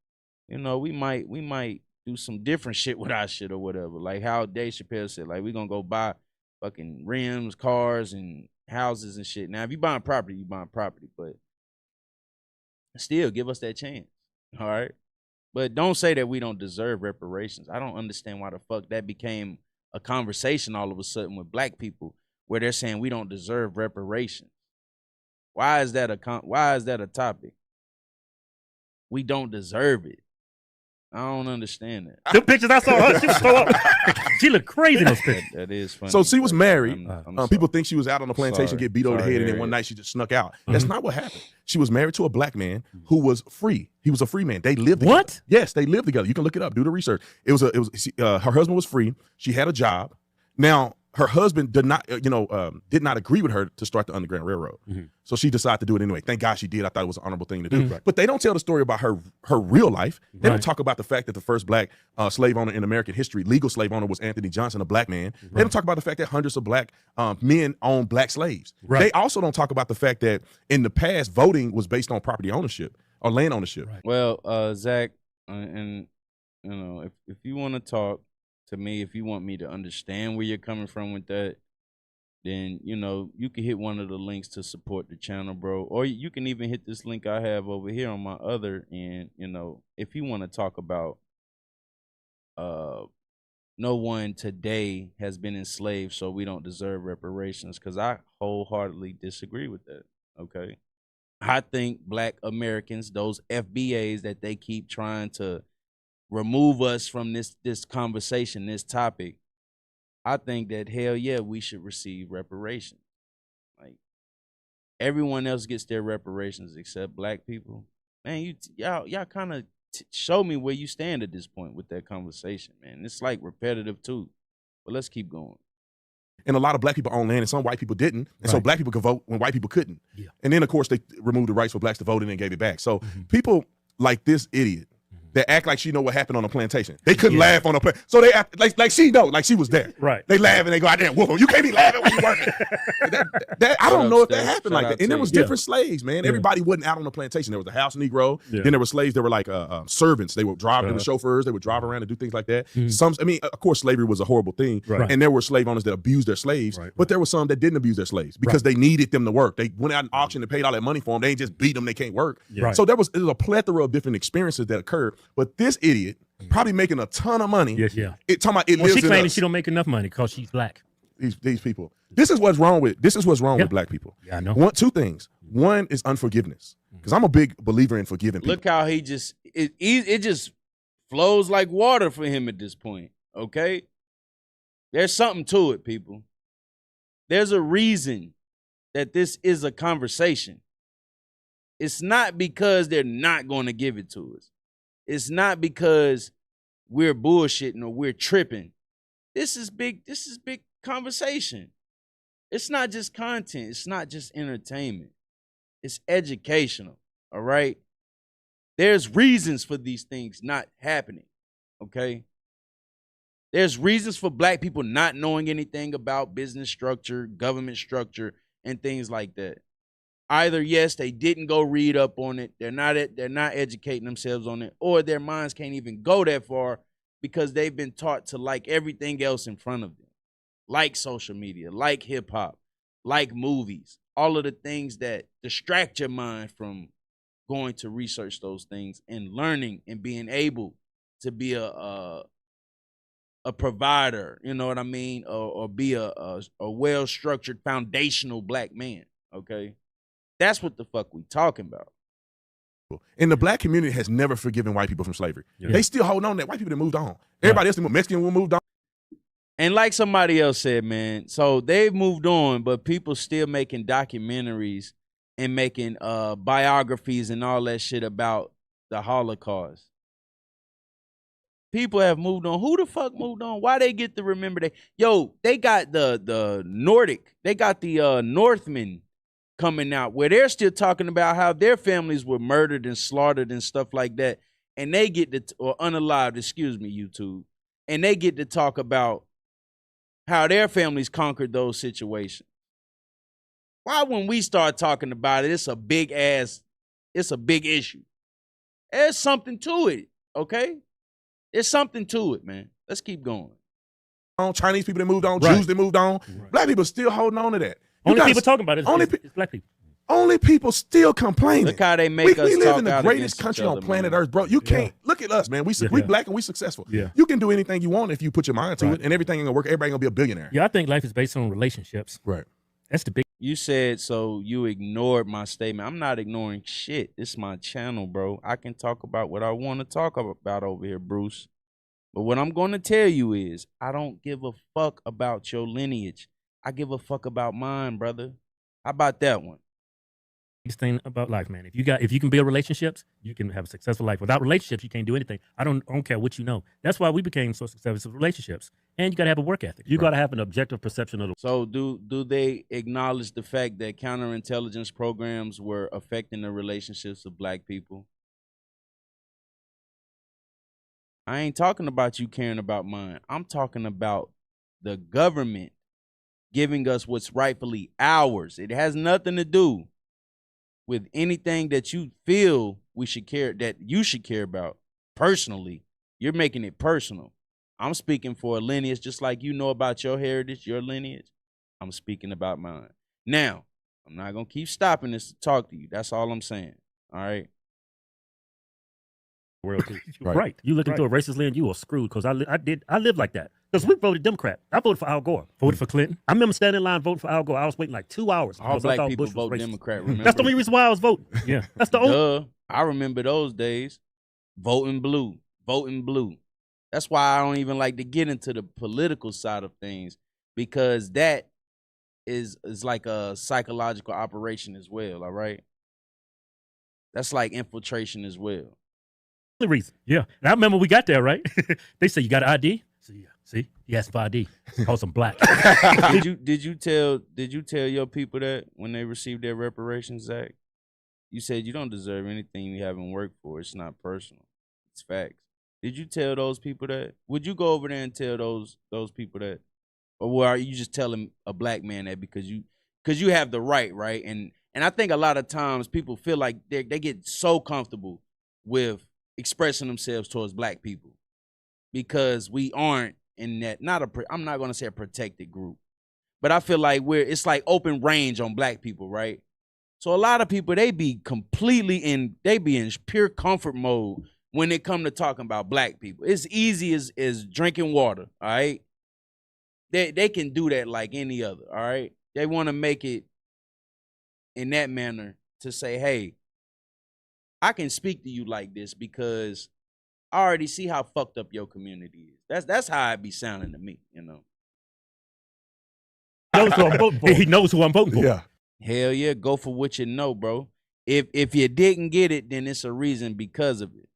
we might do some different shit with our shit or whatever. Like how Dave Chappelle said, like we gonna go buy fucking rims, cars, and houses and shit. Now, if you buying property, you buying property, but still give us that chance, all right? But don't say that we don't deserve reparations. I don't understand why the fuck that became a conversation all of a sudden with black people where they're saying we don't deserve reparations. Why is that a topic? We don't deserve it. I don't understand that. The pictures I saw her, she was so up. She looked crazy in those pictures. That is funny. So she was married. I'm People think she was out on the plantation, get beat over the Sorry, head, and then Harriet. one night she just snuck out. That's not what happened. She was married to a black man who was free. He was a free man. They lived together. What? Yes, they lived together. You can look it up. Do the research. Her husband was free. She had a job. Now her husband did not agree with her to start the Underground Railroad. So she decided to do it anyway. Thank God she did. I thought it was an honorable thing to do. Right. But they don't tell the story about her real life. They Right. don't talk about the fact that the first black slave owner in American history, legal slave owner, was Anthony Johnson, a black man. They don't talk about the fact that hundreds of black men owned black slaves. Right. They also don't talk about the fact that in the past, voting was based on property ownership or land ownership. Right. Well, Zach, and if you want to talk to me, if you want me to understand where you're coming from with that, then you can hit one of the links to support the channel, bro. Or you can even hit this link I have over here on my other end. If you want to talk about no one today has been enslaved, so we don't deserve reparations, because I wholeheartedly disagree with that. Okay. I think black Americans, those FBAs that they keep trying to remove us from this conversation, this topic, I think that hell yeah, we should receive reparations. Like everyone else gets their reparations except black people. Man, y'all kind of show me where you stand at this point with that conversation, man. It's like repetitive too. But let's keep going. And a lot of black people own land and some white people didn't. And so Right. black people could vote when white people couldn't. Yeah. And then, of course, they removed the rights for blacks to vote and then gave it back. So people like this idiot that act like she know what happened on the plantation. They couldn't laugh on the plantation. So they act like she know, like she was there. Right. They laugh and they go out there and whoop 'em. You can't be laughing when you working. I don't know if that happened like that. And there was different slaves, man. Everybody wasn't out on the plantation. There was a house Negro. Yeah. Then there were slaves that were like servants. They would drive, they were chauffeurs. They would drive around and do things like that. Of course, slavery was a horrible thing. Right. And there were slave owners that abused their slaves. Right. But there were some that didn't abuse their slaves because they needed them to work. They went out and auctioned and paid all that money for them. They ain't just beat them. They can't work. Yeah. Right. So there was a plethora of different experiences that occurred. But this idiot, probably making a ton of money. Yes, yeah. Talking about it Well, lives she in claiming us. she don't make enough money because she's black. These people. This is what's wrong with with black people. Yeah, I know. Two things. One is unforgiveness. Because I'm a big believer in forgiving people. Look how he just it just flows like water for him at this point. Okay, there's something to it, people. There's a reason that this is a conversation. It's not because they're not going to give it to us. It's not because we're bullshitting or we're tripping. This is big conversation. It's not just content. It's not just entertainment. It's educational, all right? There's reasons for these things not happening, okay? There's reasons for black people not knowing anything about business structure, government structure, and things like that. Either, yes, they didn't go read up on it, they're not educating themselves on it, or their minds can't even go that far because they've been taught to like everything else in front of them, like social media, like hip-hop, like movies, all of the things that distract your mind from going to research those things and learning and being able to be a provider, you know what I mean, or be a well-structured foundational black man, okay? That's what the fuck we talking about. And the black community has never forgiven white people from slavery. Yeah. They still hold on that white people that moved on. Everybody else, Mexican will moved on. And like somebody else said, man, so they've moved on, but people still making documentaries and making biographies and all that shit about the Holocaust. People have moved on. Who the fuck moved on? Why they get to remember that? Yo, they got the Nordic. They got the Northmen coming out where they're still talking about how their families were murdered and slaughtered and stuff like that. And they get to, or unalived, excuse me, YouTube. And they get to talk about how their families conquered those situations. Why when we start talking about it, it's a big issue. There's something to it, okay? There's something to it, man. Let's keep going. Chinese people that moved on, Jews that moved on. Black people still holding on to that. Only people talking about it is black people. Only people still complaining. Look how they make us we live talk in the out greatest against country each on other, planet man. Earth, bro. You can't look at us, man. We black and we successful. Yeah. You can do anything you want if you put your mind to it, and everything ain't gonna work. Everybody gonna be a billionaire. Yeah, I think life is based on relationships. Right. That's the big. You said so. You ignored my statement. I'm not ignoring shit. It's my channel, bro. I can talk about what I want to talk about over here, Bruce. But what I'm going to tell you is, I don't give a fuck about your lineage. I give a fuck about mine, brother. How about that one? Biggest thing about life, man. If you can build relationships, you can have a successful life. Without relationships, you can't do anything. I don't care what you know. That's why we became so successful with relationships. And you got to have a work ethic. You got to have an objective perception of the. So do they acknowledge the fact that counterintelligence programs were affecting the relationships of black people? I ain't talking about you caring about mine. I'm talking about the government giving us what's rightfully ours. It has nothing to do with anything that you feel we should care, that you should care about personally. You're making it personal. I'm speaking for a lineage, just like you know about your heritage, your lineage. I'm speaking about mine. Now, I'm not going to keep stopping this to talk to you. That's all I'm saying. All right? World too. Right. You look into a racist land, you are screwed. Because I lived like that. Because we voted Democrat. I voted for Al Gore. Voted for Clinton. I remember standing in line voting for Al Gore. I was waiting like 2 hours. All black people vote Democrat, remember? That's the only reason why I was voting. Yeah. That's the only. I remember those days. Voting blue. Voting blue. That's why I don't even like to get into the political side of things, because that is like a psychological operation as well, all right? That's like infiltration as well. The reason. Yeah. And I remember we got there, right? They said, you got an ID? So, yeah. See? He asked for ID. Calls him black. Did you tell your people that when they received their reparations, Zach? You said you don't deserve anything you haven't worked for. It's not personal. It's facts. Did you tell those people that? Would you go over there and tell those people that? Or are you just telling a black man that because you have the right? And I think a lot of times people feel like they get so comfortable with expressing themselves towards black people because we aren't in that, I'm not going to say a protected group, but I feel like it's like open range on black people, right? So a lot of people, they be in pure comfort mode when it come to talking about black people. It's easy as drinking water, all right? They can do that like any other, all right? They want to make it in that manner to say, hey, I can speak to you like this because I already see how fucked up your community is. That's how it be sounding to me, you know. He knows who I'm voting for. Yeah. Hell yeah, go for what you know, bro. If you didn't get it, then it's a reason because of it.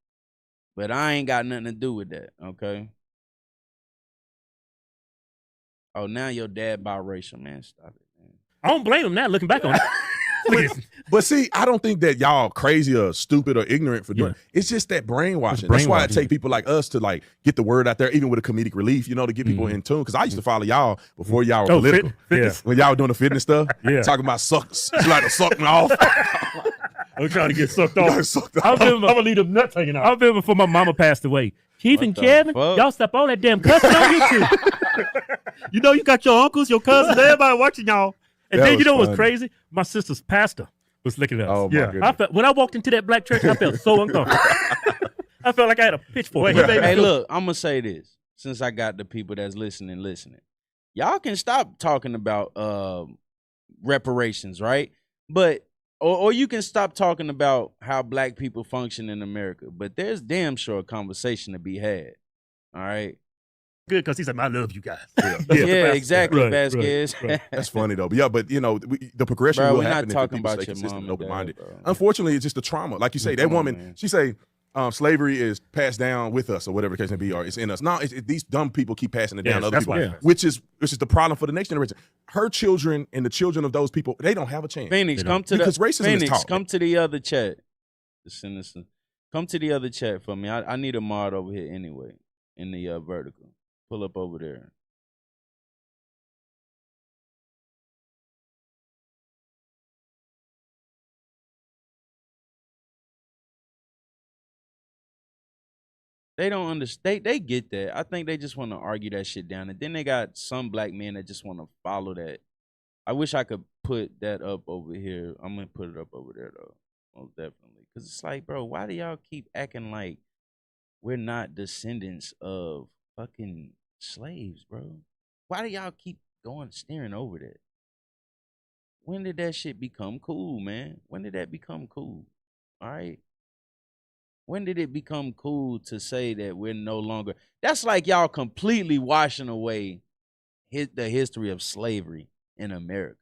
But I ain't got nothing to do with that, okay? Oh, now your dad biracial, man. Stop it, man. I don't blame him now, looking back on it. But see, I don't think that y'all crazy or stupid or ignorant for doing it. It's just that brainwashing. That's why it take people like us to like get the word out there, even with a comedic relief, you know, to get people in tune. Because I used to follow y'all before y'all were political. When y'all were doing the fitness stuff, talking about sucking off. I'm trying to get sucked off. I'm gonna leave them nuts hanging out. I remember before my mama passed away. Keith and Kevin, y'all stop all that damn cussing on YouTube. You know, you got your uncles, your cousins, everybody watching y'all. And then you know what's crazy? My sister's pastor was looking at us. Oh, my goodness. When I walked into that black church, I felt so uncomfortable. I felt like I had a pitchfork. Hey, look, I'm going to say this. Since I got the people that's listening. Y'all can stop talking about reparations, right? But or you can stop talking about how black people function in America. But there's damn sure a conversation to be had, all right? Good, because he said, I love you guys. Yeah, exactly, Vasquez. Right. That's funny, though. But you know, the progression will happen if people stay consistent and open-minded. Unfortunately, it's just the trauma. Like you say, that woman, she say, slavery is passed down with us, or whatever the case may be, or it's in us. No, these dumb people keep passing it down to other people, which is the problem for the next generation. Her children and the children of those people, they don't have a chance. Phoenix, come to because racism is taught. Come to the other chat. Come to the other chat for me. I need a mod over here anyway in the vertical. Pull up over there. They don't understand. They get that. I think they just want to argue that shit down. And then they got some black men that just want to follow that. I wish I could put that up over here. I'm going to put it up over there, though. Most definitely. Because it's like, bro, why do y'all keep acting like we're not descendants of fucking slaves, bro? Why do y'all keep staring over that? When did that shit become cool, man? When did that become cool? All right? When did it become cool to say that we're no longer? That's like y'all completely washing away the history of slavery in America.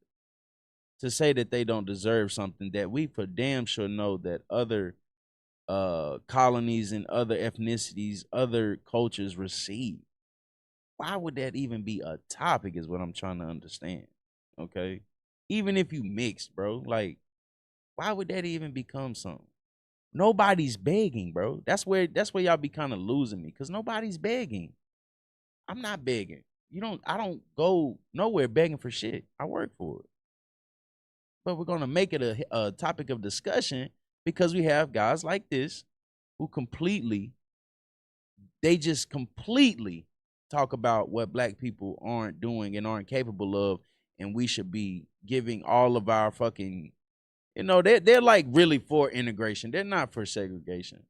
To say that they don't deserve something that we for damn sure know that other colonies and other ethnicities, other cultures receive. Why would that even be a topic is what I'm trying to understand. Okay? Even if you mixed, bro, like, why would that even become something? Nobody's begging, bro. That's where y'all be kind of losing me, because nobody's begging. I'm not begging. I don't go nowhere begging for shit. I work for it. But we're gonna make it a topic of discussion because we have guys like this who they just completely talk about what black people aren't doing and aren't capable of, and we should be giving all of our fucking, they're like really for integration. They're not for segregation,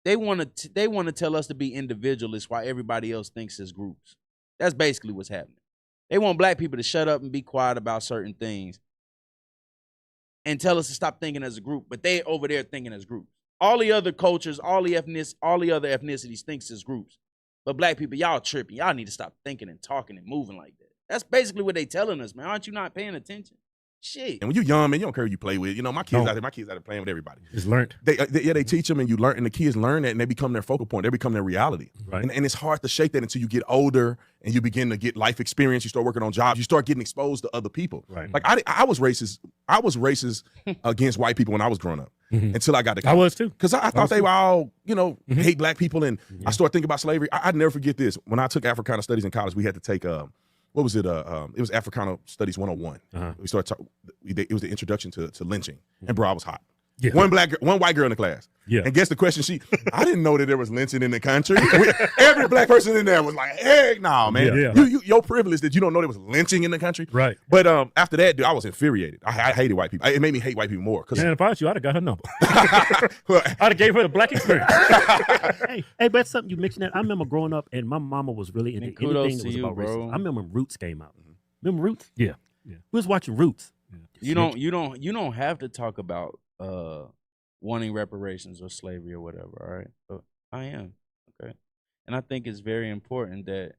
They want to tell us to be individualists while everybody else thinks as groups. That's basically what's happening. They want black people to shut up and be quiet about certain things and tell us to stop thinking as a group, but they over there thinking as groups. All the other cultures, all the other ethnicities thinks as groups. But black people, y'all tripping. Y'all need to stop thinking and talking and moving like that. That's basically what they telling us, man. Aren't you not paying attention? Shit. And when you're young, man, you don't care who you play with. My kids out there playing with everybody. It's learned. They teach them, and you learn, and the kids learn that, and they become their focal point. They become their reality. Right. And it's hard to shake that until you get older and you begin to get life experience. You start working on jobs. You start getting exposed to other people. Right. Like I was racist. I was racist against white people when I was growing up. Until I got to college. I was too. Because I thought they were all, hate black people. And I started thinking about slavery. I'd never forget this. When I took Africana Studies in college, we had to take what was it? It was Africana Studies 101. We started it was the introduction to lynching, and bro, I was hot. Yeah. One white girl in the class. Yeah. And guess the question I didn't know that there was lynching in the country. Every black person in there was like, heck no, man. Yeah. Your privilege that you don't know there was lynching in the country. Right. But after that, dude, I was infuriated. I hated white people. It made me hate white people more. And if I was you, I'd have got her number. I'd have gave her the black experience. hey, but that's something you mentioned that. I remember growing up, and my mama was really into anything that was about racism. I remember when Roots came out. Remember Roots? Yeah. We was watching Roots. You don't have to talk about wanting reparations or slavery or whatever, all right? But I am, okay? And I think it's very important that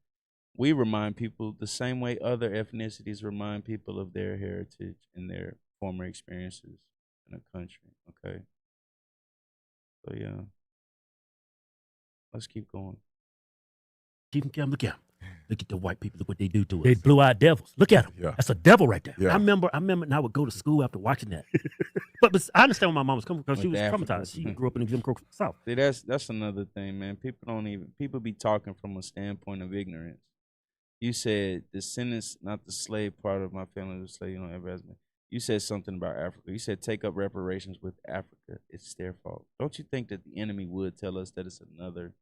we remind people the same way other ethnicities remind people of their heritage and their former experiences in a country, okay? So, yeah. Let's keep going. Keep them, look at them. Look at the white people. Look what they do to us. They blue-eyed devils. Look at them. Yeah. That's a devil right there. Yeah. I remember, and I would go to school after watching that. but I understand where my mom was coming from because she was traumatized. She grew up in the Jim Crow South. See, that's another thing, man. People be talking from a standpoint of ignorance. You said descendants, not the slave part of my family was slave. You don't ever ask me. You said something about Africa. You said take up reparations with Africa. It's their fault. Don't you think that the enemy would tell us that it's another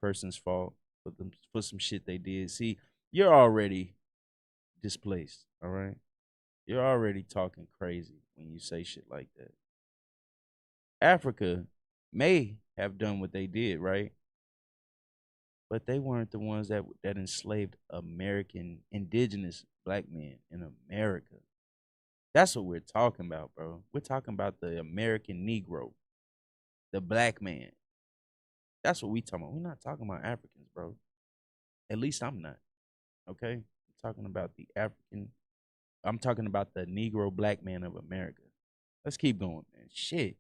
person's fault for some shit they did? See, you're already displaced, all right? You're already talking crazy when you say shit like that. Africa may have done what they did, right? But they weren't the ones that enslaved American indigenous black men in America. That's what we're talking about, bro. We're talking about the American Negro, the black man. That's what we talking about. We're not talking about Africans, bro. At least I'm not. Okay? I'm talking about I'm talking about the Negro black man of America. Let's keep going, man. Shit.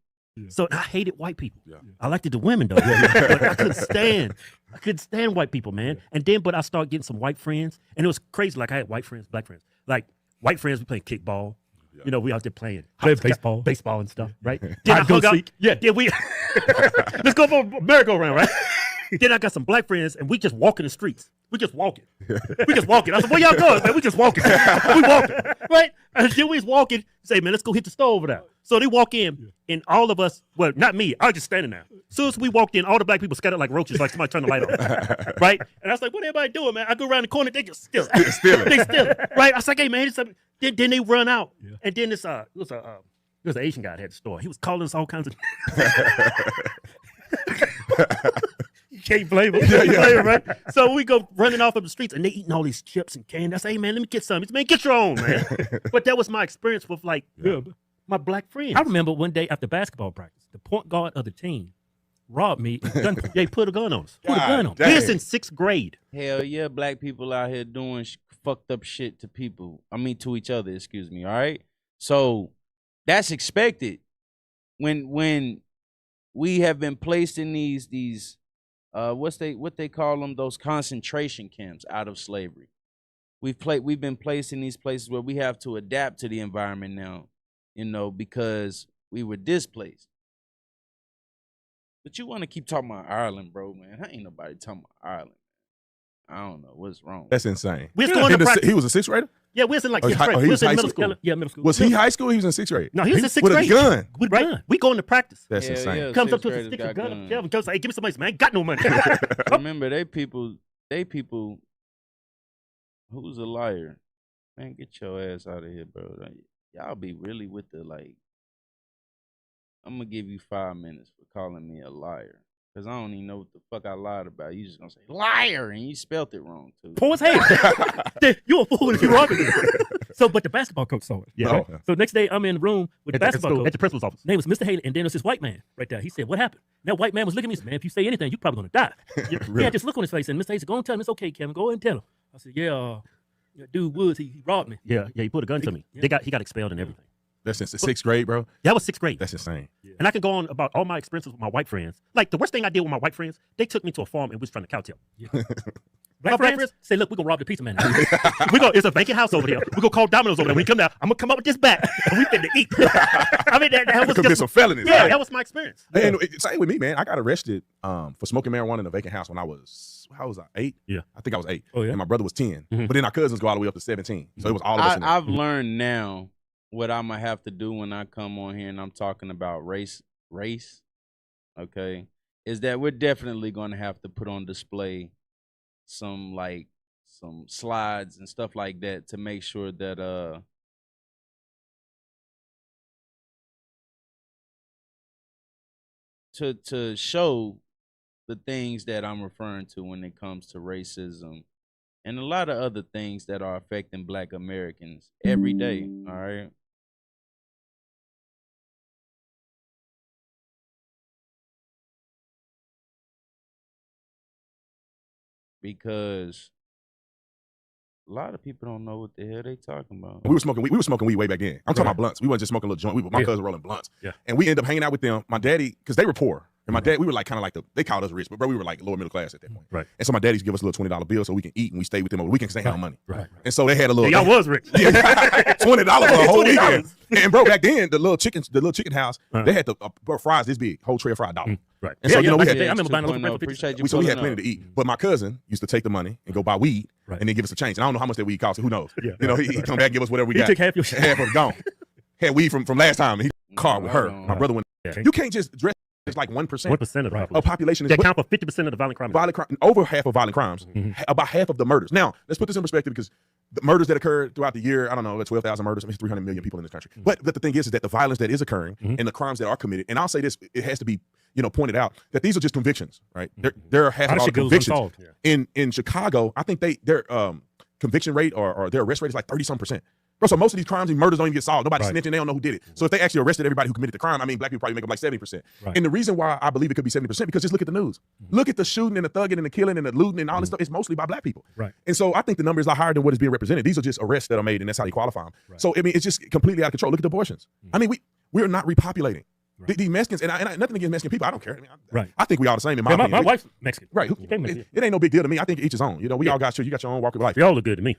So I hated white people. I liked the women though. But I couldn't stand white people, man. And then, but I started getting some white friends, and it was crazy. Like I had white friends, black friends. Like white friends, we playing kickball. You know, we out there playing baseball and stuff, right? Then I hung out. Yeah, then we let's go for a merry-go-round, right? Then I got some black friends, and we just walking the streets. We just walking. I said, where y'all going, man? We just walking. We walking, right? And then we was walking, say, man, let's go hit the store over there. So they walk in, and all of us, well, not me, I was just standing there. As soon as we walked in, all the black people scattered like roaches, like somebody turned the light on, right? And I was like, what everybody doing, man? I go around the corner, they just steal it. They steal it, right? I was like, hey, man, then they run out. And then it was an Asian guy that had the store. He was calling us all kinds of You can't blame him. Right? So we go running off of the streets, and they eating all these chips and candy. I say, hey, man, let me get some. He said, man, get your own, man. But that was my experience with, like, my black friends. I remember one day after basketball practice, the point guard of the team robbed me at gunpoint. They put a gun on us. Put a gun on us. This in 6th grade. Hell yeah, black people out here doing fucked up shit to people. I mean, to each other, excuse me, all right? So that's expected when we have been placed in these what they call them, those concentration camps out of slavery. We've been placed in these places where we have to adapt to the environment now, you know, because we were displaced. But you want to keep talking about Ireland, bro, man. Ain't nobody talking about Ireland. I don't know what's wrong. That's insane. We was going to he was a 6th grader? Yeah, we was in like 6th grade. He was in middle school. Yeah, middle school. Was he high school? He was in 6th grade. No, he was in 6th with grade. A gun. Right? We going to practice. That's insane. Yeah, comes up to 6th us, stick graders his gun got up, Kevin comes like, hey, give me some money, man. I ain't got no money. Remember, they people, who's a liar? Man, get your ass out of here, bro. Y'all be really with the, like, I'm going to give you 5 minutes for calling me a liar. Because I don't even know what the fuck I lied about. You just going to say, liar, and you spelt it wrong, too. Poor as hell. You a fool if you wrong. So, but the basketball coach saw it. Yeah. Right? So next day, I'm in the room with the basketball coach. At the principal's office. His name was Mr. Haley, and then there's this white man right there. He said, what happened? And that white man was looking at me and said, man, if you say anything, you're probably going to die. He had this look on his face, and Mr. Haley said, go and tell him it's okay, Kevin. Go ahead and tell him. I said, yeah, dude Woods, he robbed me. Yeah, he put a gun to me. Yeah. He got expelled and everything. That's since the 6th grade, bro. That was 6th grade. That's insane. Yeah. And I can go on about all my experiences with my white friends. Like, the worst thing I did with my white friends, they took me to a farm and we was trying to cow tail. Yeah. Black friends say, look, we're going to rob the pizza man. It's a vacant house over there. We're going to call Domino's over there. When you come down, I'm going to come up with this bat and we finna eat. I mean, that was just some felonies. Yeah, right? that was my experience. And same with me, man. I got arrested for smoking marijuana in a vacant house when I was, how was I, 8? Yeah. I think I was 8. Oh, yeah. And my brother was 10. Mm-hmm. But then our cousins go all the way up to 17. So it was all of us in there. I've learned now what I'm going to have to do when I come on here and I'm talking about race, okay, is that we're definitely going to have to put on display some slides and stuff like that to make sure that to show the things that I'm referring to when it comes to racism and a lot of other things that are affecting Black Americans every day, all right? Because a lot of people don't know what the hell they talking about. We were smoking weed way back then. I'm talking about blunts. We wasn't just smoking a little joint. My cousin rolling blunts. Yeah. And we ended up hanging out with them. My daddy, because they were poor. And my dad, we were like kind of like they called us rich, but bro, we were like lower middle class at that point. Right. And so my daddy used to give us a little $20 bill so we can eat, and we stayed with them over the weekend because they had no money. Right. And so they had a little. Y'all was rich. Yeah, $20 for a whole weekend. And bro, back then the little chicken house, they had the fries this big, whole tray of fried $1. Right. And so you know we had. I remember buying a little So we had plenty to eat. But my cousin used to take the money and go buy weed, and then give us a change. And I don't know how much that weed cost. Who knows? Yeah. You know, he come back and give us whatever we got. He took half your shit. Half of it gone. Had weed from last time. He car with her. My brother went. You can't just dress. It's like 1%. 1% of the population. Population is They count for 50% of the violent crime. Over half of violent crimes. About half of the murders. Now, let's put this in perspective because the murders that occurred throughout the year, I don't know, 12,000 murders. I mean, 300 million people in this country. But the thing is that the violence that is occurring and the crimes that are committed, and I'll say this, it has to be, pointed out that these are just convictions, right? There has a lot of convictions. In Chicago, I think their conviction rate or their arrest rate is like 30-some%. Bro, so most of these crimes and murders don't even get solved. Nobody's snitching. They don't know who did it. So if they actually arrested everybody who committed the crime, I mean, Black people probably make up like 70%. Right. And the reason why I believe it could be 70% because just look at the news. Look at the shooting and the thugging and the killing and the looting and all this stuff. It's mostly by Black people. Right. And so I think the number is a lot higher than what is being represented. These are just arrests that are made, and that's how they qualify them. Right. So I mean, it's just completely out of control. Look at the abortions. I mean, we're not repopulating. These Mexicans, and I nothing against Mexican people. I don't care. Right. I think we all the same in my Yeah, opinion. my wife's Mexican. Right. It ain't no big deal to me. I think each his own. You know, we all got you got your own walk of life. Y'all look good to me.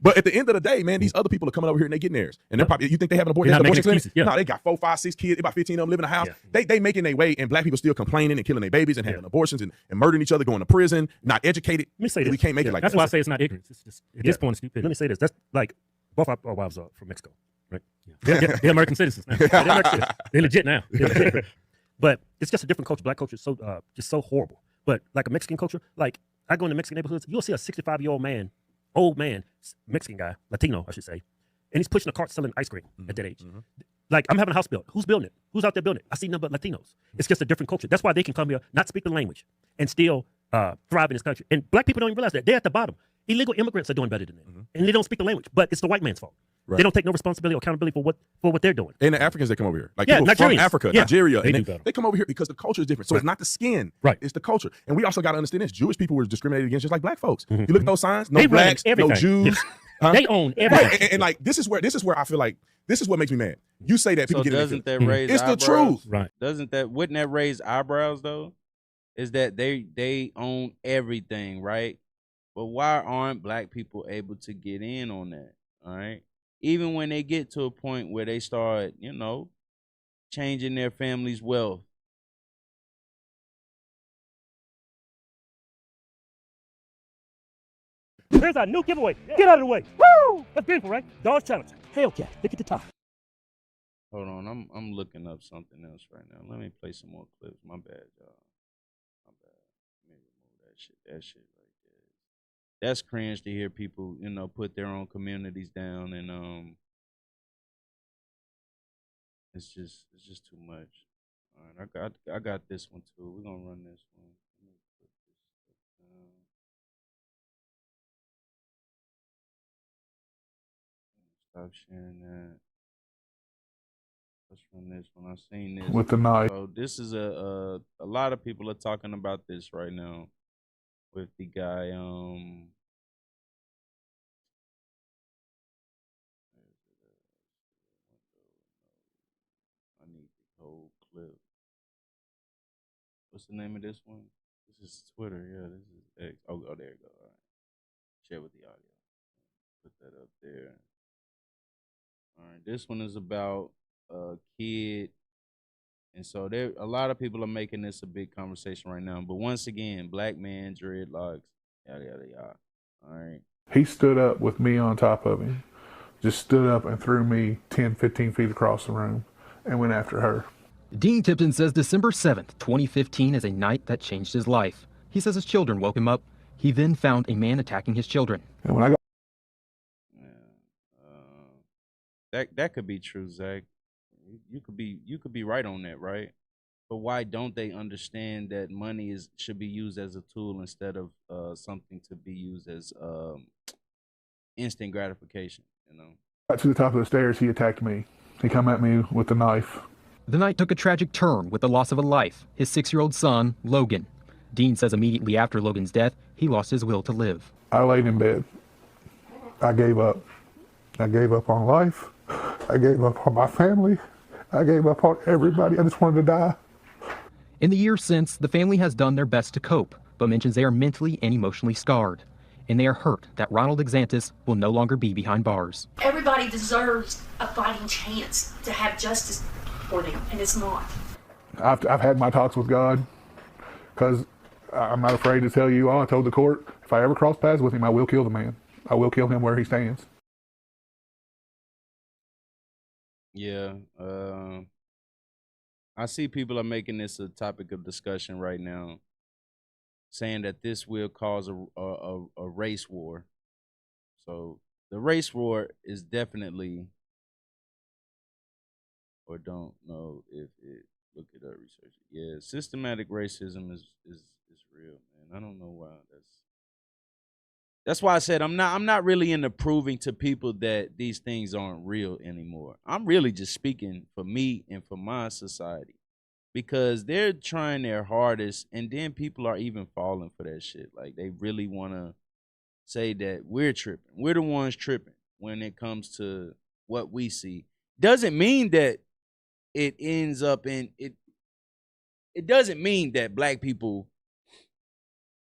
But at the end of the day, man, these other people are coming over here and they getting theirs. And they're probably, you think they having They're not making excuses. Yeah. No, they got 4, 5, 6 kids, about 15 of them live in a house. They making their way, and black people still complaining and killing their babies and having abortions and murdering each other, going to prison, not educated. Let me say this. We can't make it like That's that. why I say it's not ignorance. It's just at this point it's stupid. Let me say this. That's like both our wives are from Mexico, right? Yeah. They're American citizens now. They're American citizens. They're legit now. They're legit. But it's just a different culture. Black culture is so just so horrible. But like a Mexican culture, like I go into Mexican neighborhoods, you'll see a 65-year-old man, old man, Mexican guy, Latino, I should say, and he's pushing a cart selling ice cream at that age. Like I'm having a house built. Who's building it? Who's out there building it? I see nothing but Latinos. It's just a different culture. That's why they can come here, not speak the language, and still thrive in this country. And black people don't even realize that. They're at the bottom. Illegal immigrants are doing better than them. And they don't speak the language, but it's the white man's fault. Right. They don't take no responsibility or accountability for what they're doing. And the Africans that come over here, like Yeah, people from Nigerians. Africa, Yeah. Nigeria, They and do better. they come over here because the culture is different. So it's not the skin, right? It's the culture. And we also got to understand this: Jewish people were discriminated against just like black folks. You look at those signs, no They run blacks, no everything. Jews. Yeah. They own everything. Right. And like this is where I feel like this is what makes me mad. You say that people So get doesn't that it. raise It's the eyebrows? truth, right? Wouldn't that raise eyebrows though? Is that they own everything, right? But why aren't black people able to get in on that? All right. Even when they get to a point where they start, changing their family's wealth. There's our new giveaway. Get out of the way. Woo! That's beautiful, right? Dodge Challenge. Hellcat. Look at the top. Hold on, I'm looking up something else right now. Let me play some more clips. My bad, y'all. My bad. Let me remove that shit. That shit right there. That's cringe to hear people, put their own communities down, and it's just too much. All right, I got this one too. We're gonna run this one. Let me put this stuff down. Stop sharing that. Let's run this one. I've seen this With the knife. So this is a lot of people are talking about this right now with the guy. I need the whole clip. What's the name of this one? This is Twitter. Yeah, this is X. Oh, there you go. All right. Share with the audio. Put that up there. All right. This one is about a kid. And so a lot of people are making this a big conversation right now. But once again, black man, dreadlocks, yada, yada, yada. All right. He stood up with me on top of him. Just stood up and threw me 10, 15 feet across the room and went after her. Dean Tipton says December 7th, 2015 is a night that changed his life. He says his children woke him up. He then found a man attacking his children. And when I got that could be true, Zach. You could be right on that, right? But why don't they understand that money should be used as a tool instead of something to be used as instant gratification? got to the top of the stairs, he attacked me. He come at me with a knife. The night took a tragic turn with the loss of a life, his 6-year-old son, Logan. Dean says immediately after Logan's death, he lost his will to live. I laid in bed. I gave up. I gave up on life. I gave up on my family. I gave up on everybody. I just wanted to die. In the years since, the family has done their best to cope, but mentions they are mentally and emotionally scarred. And they are hurt that Ronald DeSantis will no longer be behind bars. Everybody deserves a fighting chance to have justice for them, and it's not. I've had my talks with God, because I'm not afraid to tell you all. I told the court, if I ever cross paths with him, I will kill the man. I will kill him where he stands. Yeah, I see people are making this a topic of discussion right now, saying that this will cause a race war. So the race war is definitely, or don't know if it, look it up, research it. Yeah, systematic racism is real, man. I don't know why that's why I said I'm not really into proving to people that these things aren't real anymore. I'm really just speaking for me and for my society, because they're trying their hardest, and then people are even falling for that shit. Like, they really want to say that we're tripping. We're the ones tripping when it comes to what we see. Doesn't mean that it ends up in it. It doesn't mean that black people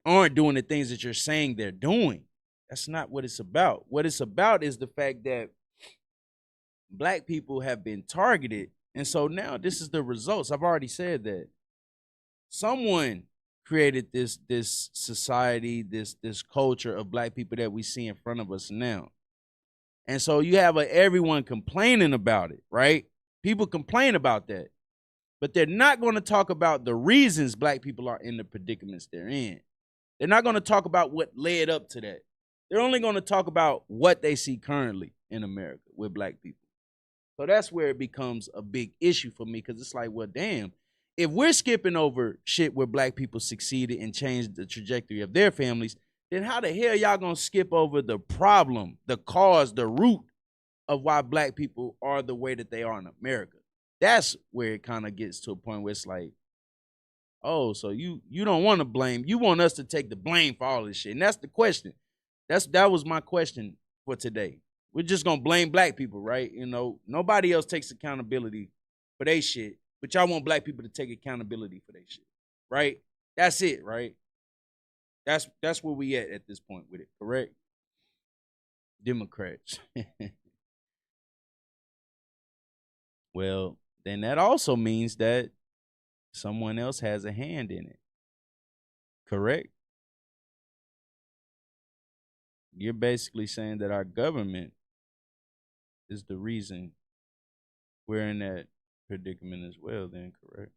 aren't doing the things that you're saying they're doing. That's not what it's about. What it's about is the fact that black people have been targeted. And so now this is the results. I've already said that. Someone created this society, this culture of black people that we see in front of us now. And so you have everyone complaining about it, right? People complain about that. But they're not going to talk about the reasons black people are in the predicaments they're in. They're not going to talk about what led up to that. They're only going to talk about what they see currently in America with black people. So that's where it becomes a big issue for me, because it's like, well, damn, if we're skipping over shit where black people succeeded and changed the trajectory of their families, then how the hell y'all gonna skip over the problem, the cause, the root of why black people are the way that they are in America? That's where it kind of gets to a point where it's like, oh, so you don't want to blame. You want us to take the blame for all this shit. And that's the question. That was my question for today. We're just going to blame black people, right? You know, nobody else takes accountability for their shit, but y'all want black people to take accountability for their shit, right? That's it, right? That's where we at this point with it, correct? Democrats. Well, then that also means that someone else has a hand in it, correct? You're basically saying that our government is the reason we're in that predicament as well, then, correct?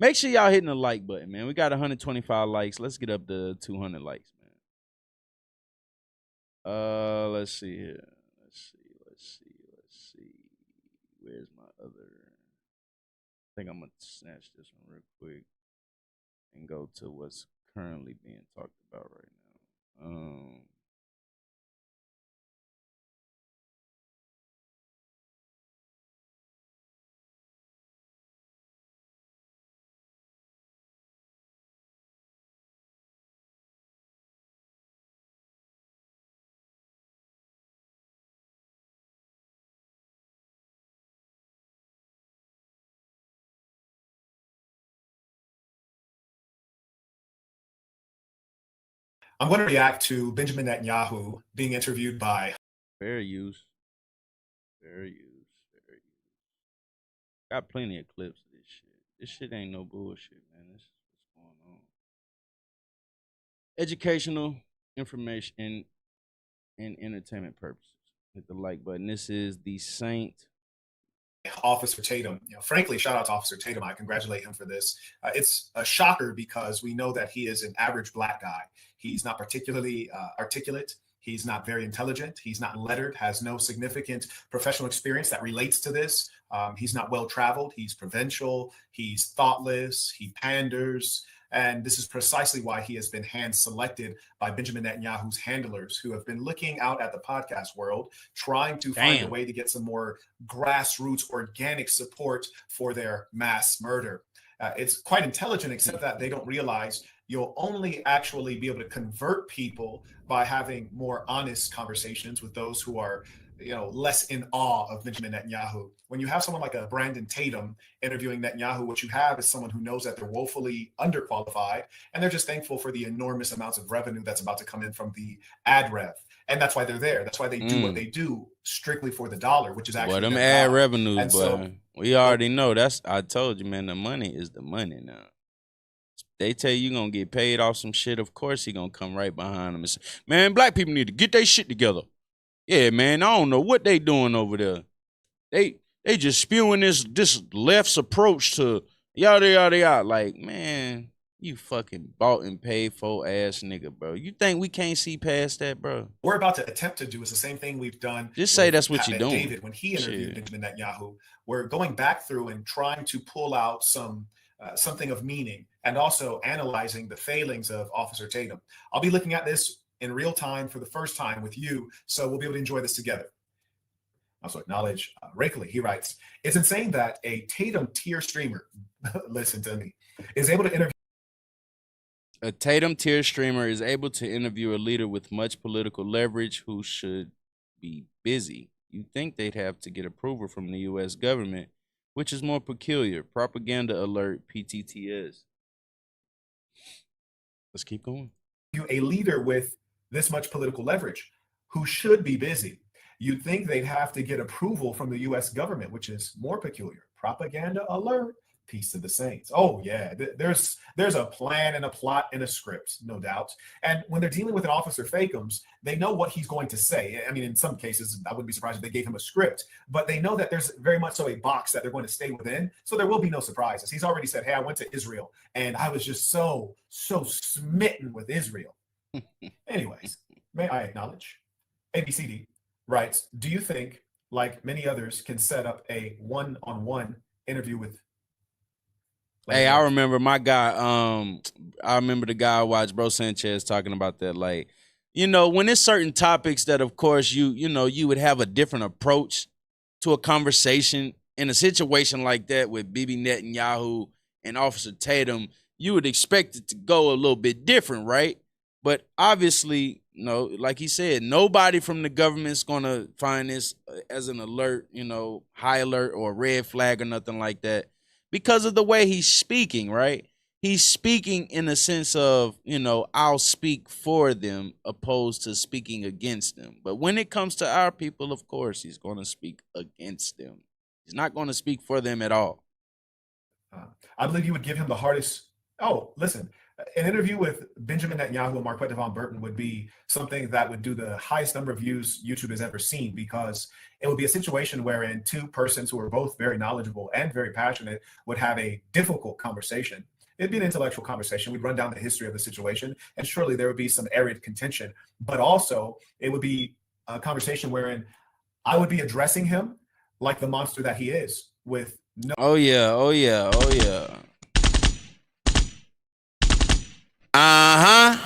Make sure y'all hitting the like button, man. We got 125 likes. Let's get up to 200 likes, man. Let's see here. Let's see. Where's my other? I think I'm gonna snatch this one real quick and go to what's currently being talked about right now. I'm going to react to Benjamin Netanyahu being interviewed by. Fair use. Got plenty of clips of this shit. This shit ain't no bullshit, man. This is what's going on. Educational, information, and entertainment purposes. Hit the like button. This is the Saint. Officer Tatum. Frankly, shout out to Officer Tatum. I congratulate him for this. It's a shocker because we know that he is an average black guy. He's not particularly articulate. He's not very intelligent. He's not lettered, has no significant professional experience that relates to this. He's not well-traveled. He's provincial. He's thoughtless. He panders. And this is precisely why he has been hand-selected by Benjamin Netanyahu's handlers, who have been looking out at the podcast world, trying to find a way to get some more grassroots, organic support for their mass murder. It's quite intelligent, except that they don't realize you'll only actually be able to convert people by having more honest conversations with those who are less in awe of Benjamin Netanyahu. When you have someone like a Brandon Tatum interviewing Netanyahu, what you have is someone who knows that they're woefully underqualified, and they're just thankful for the enormous amounts of revenue that's about to come in from the ad rev. And that's why they're there. That's why they do what they do, strictly for the dollar, which is actually them ad revenues, but we already know I told you, man, the money is the money now. They tell you you're going to get paid off some shit, of course he going to come right behind them and say, man, black people need to get their shit together. Yeah, man, I don't know what they doing over there. They just spewing this left's approach to yada, yada, yada. Like, man, you fucking bought and paid for ass nigga, bro. You think we can't see past that, bro? We're about to attempt to do is the same thing we've done. Just say that's what you're doing. David, when he interviewed Benjamin Netanyahu, we're going back through and trying to pull out something of meaning, and also analyzing the failings of Officer Tatum. I'll be looking at this in real time for the first time with you, so we'll be able to enjoy this together. Also acknowledge Rakeley. He writes, it's insane that a Tatum tier streamer, listen to me, is able to interview. A Tatum tier streamer is able to interview a leader with much political leverage who should be busy. You'd think they'd have to get approval from the U.S. government, Which is more peculiar? Propaganda alert, PTTS. Let's keep going. A leader with this much political leverage who should be busy. You'd think they'd have to get approval from the US government, which is more peculiar. Propaganda alert, peace to the saints. Oh yeah, there's a plan and a plot and a script, no doubt. And when they're dealing with an officer Fakums, they know what he's going to say. I mean, in some cases, I wouldn't be surprised if they gave him a script, but they know that there's very much so a box that they're going to stay within. So there will be no surprises. He's already said, hey, I went to Israel and I was just so smitten with Israel. Anyways, may I acknowledge, ABCD writes, do you think, like many others, can set up a one-on-one interview with? Hey, I remember my guy. I remember the guy I watched, Bro Sanchez, talking about that. Like, you know, when there's certain topics that, of course, you would have a different approach to a conversation in a situation like that with Bibi Netanyahu and Officer Tatum, you would expect it to go a little bit different, right? But obviously, no, like he said, nobody from the government's gonna find this as an alert, high alert or a red flag or nothing like that, because of the way he's speaking, right? He's speaking in a sense of, I'll speak for them opposed to speaking against them. But when it comes to our people, of course, he's going to speak against them. He's not going to speak for them at all. I believe you would give him the hardest. Oh, listen, an interview with Benjamin Netanyahu and Marquette Devon Burton would be something that would do the highest number of views YouTube has ever seen, because it would be a situation wherein two persons who are both very knowledgeable and very passionate would have a difficult conversation. It'd be an intellectual conversation. We'd run down the history of the situation, and surely there would be some arid contention, but also it would be a conversation wherein I would be addressing him like the monster that he is, with no. Oh yeah.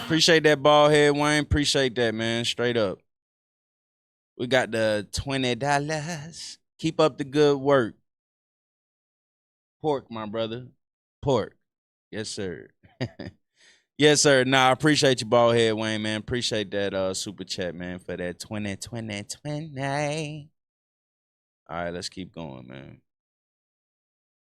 Appreciate that, bald head Wayne. Appreciate that, man. Straight up. We got the $20. Keep up the good work. Pork, my brother. Pork. Yes, sir. Yes, sir. Nah, I appreciate you, bald head Wayne, man. Appreciate that super chat, man, for that 20. All right, let's keep going, man.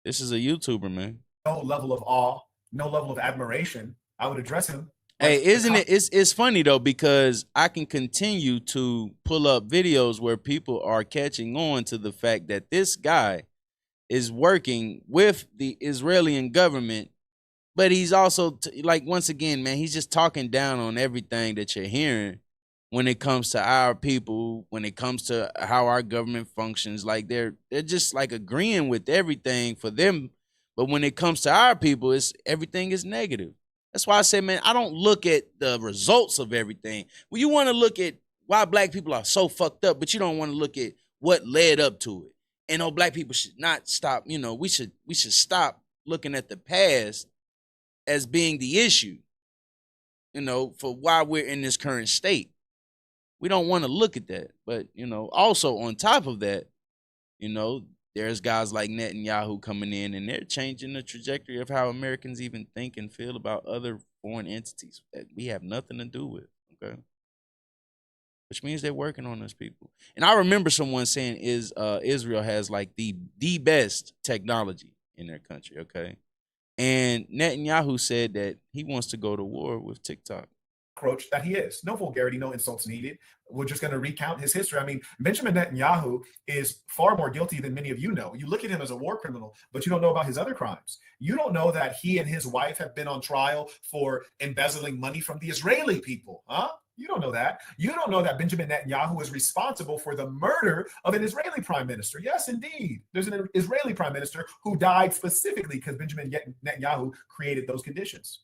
This is a YouTuber, man. No level of awe, no level of admiration. I would address him. Hey, isn't it? It's funny though, because I can continue to pull up videos where people are catching on to the fact that this guy is working with the Israeli government, but he's also once again, man, he's just talking down on everything that you're hearing when it comes to our people, when it comes to how our government functions. Like they're just like agreeing with everything for them, but when it comes to our people, everything is negative. That's why I say, man, I don't look at the results of everything. Well, you want to look at why black people are so fucked up, but you don't want to look at what led up to it. And black people should not stop. We should stop looking at the past as being the issue, for why we're in this current state. We don't want to look at that. But, also on top of that, there's guys like Netanyahu coming in, and they're changing the trajectory of how Americans even think and feel about other foreign entities that we have nothing to do with, okay? Which means they're working on us people. And I remember someone saying Israel has like the best technology in their country, okay? And Netanyahu said that he wants to go to war with TikTok. Approach that he is. No vulgarity, no insults needed. We're just going to recount his history. I mean, Benjamin Netanyahu is far more guilty than many of you know. You look at him as a war criminal, but you don't know about his other crimes. You don't know that he and his wife have been on trial for embezzling money from the Israeli people, huh? You don't know that. You don't know that Benjamin Netanyahu is responsible for the murder of an Israeli prime minister. Yes, indeed. There's an Israeli prime minister who died specifically because Benjamin Netanyahu created those conditions,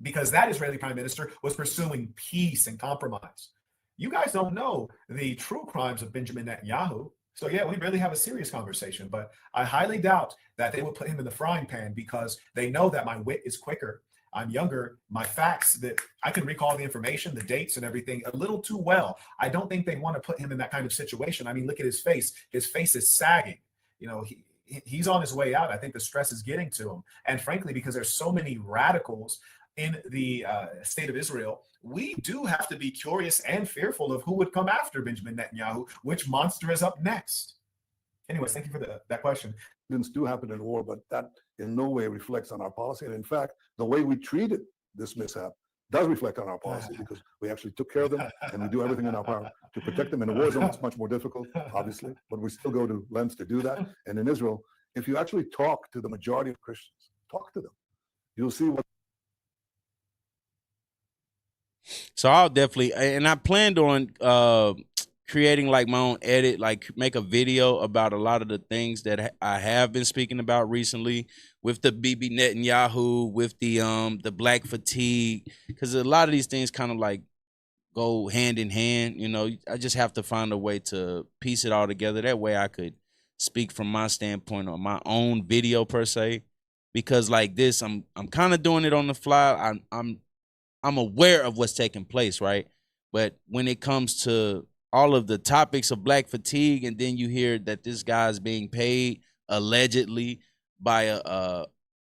because that Israeli prime minister was pursuing peace and compromise. You guys don't know the true crimes of Benjamin Netanyahu. So yeah, we really have a serious conversation, but I highly doubt that they will put him in the frying pan, because they know that my wit is quicker. I'm younger. My facts, that I can recall the information, the dates and everything a little too well. I don't think they want to put him in that kind of situation. I mean, look at his face. His face is sagging. He's on his way out. I think the stress is getting to him. And frankly, because there's so many radicals in the state of Israel, we do have to be curious and fearful of who would come after Benjamin Netanyahu, which monster is up next. Anyways, thank you for that question. Incidents do happen in war, but that in no way reflects on our policy. And in fact, the way we treated this mishap does reflect on our policy because we actually took care of them and we do everything in our power to protect them. In a war zone, it's much more difficult, obviously, but we still go to lengths to do that. And in Israel, if you actually talk to the majority of Christians, talk to them, you'll see what. So I'll definitely, and I planned on creating like my own edit, like make a video about a lot of the things that I have been speaking about recently with the Bibi Netanyahu, with the black fatigue, because a lot of these things kind of like go hand in hand. You know, I just have to find a way to piece it all together. That way I could speak from my standpoint on my own video per se, because like this, I'm kind of doing it on the fly. I'm aware of what's taking place, right? But when it comes to all of the topics of black fatigue, and then you hear that this guy's being paid allegedly by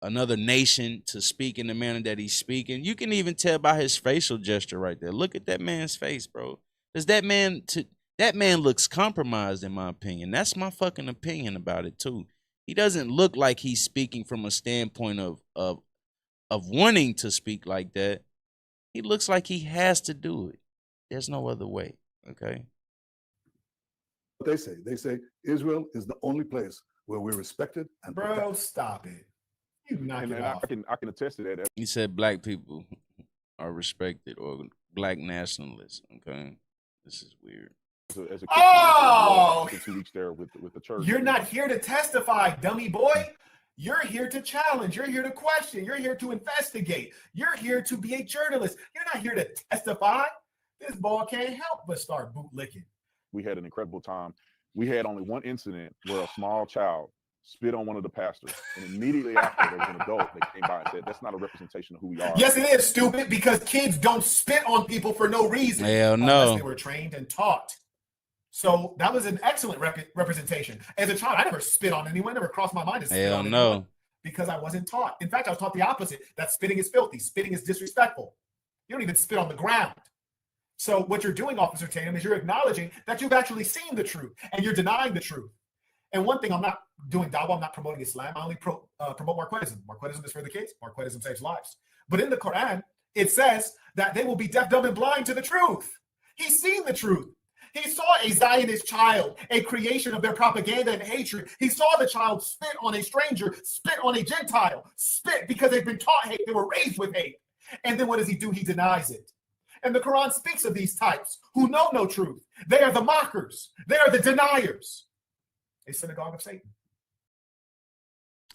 another nation to speak in the manner that he's speaking, you can even tell by his facial gesture right there. Look at that man's face, bro. Does that man looks compromised, in my opinion. That's my fucking opinion about it too. He doesn't look like he's speaking from a standpoint of wanting to speak like that. He looks like he has to do it. There's no other way. Okay. What they say Israel is the only place where we're respected and protected. Bro, stop it. You knock it off. I can attest to that. He said black people are respected, or black nationalists. Okay. This is weird. As a Oh! 2 weeks there with the church. You're not here to testify, dummy boy. You're here to challenge. You're here to question. You're here to investigate. You're here to be a journalist. You're not here to testify. This boy can't help but start bootlicking. We had an incredible time. We had only one incident where a small child spit on one of the pastors, and immediately after there was an adult that came by and said, "That's not a representation of who we are." Yes, it is, stupid, because kids don't spit on people for no reason. Hell no. Unless they were trained and taught. So that was an excellent representation. As a child, I never spit on anyone, never crossed my mind to spit on anyone because I wasn't taught. In fact, I was taught the opposite, that spitting is filthy, spitting is disrespectful. You don't even spit on the ground. So what you're doing, Officer Tatum, is you're acknowledging that you've actually seen the truth and you're denying the truth. And one thing, I'm not doing dawah, I'm not promoting Islam, I only promote Marquettism. Marquettism is for the kids, Marquettism saves lives. But in the Quran, it says that they will be deaf, dumb, and blind to the truth. He's seen the truth. He saw a Zionist child, a creation of their propaganda and hatred. He saw the child spit on a stranger, spit on a Gentile, spit because they've been taught hate. They were raised with hate. And then what does he do? He denies it. And the Quran speaks of these types who know no truth. They are the mockers. They are the deniers. A synagogue of Satan.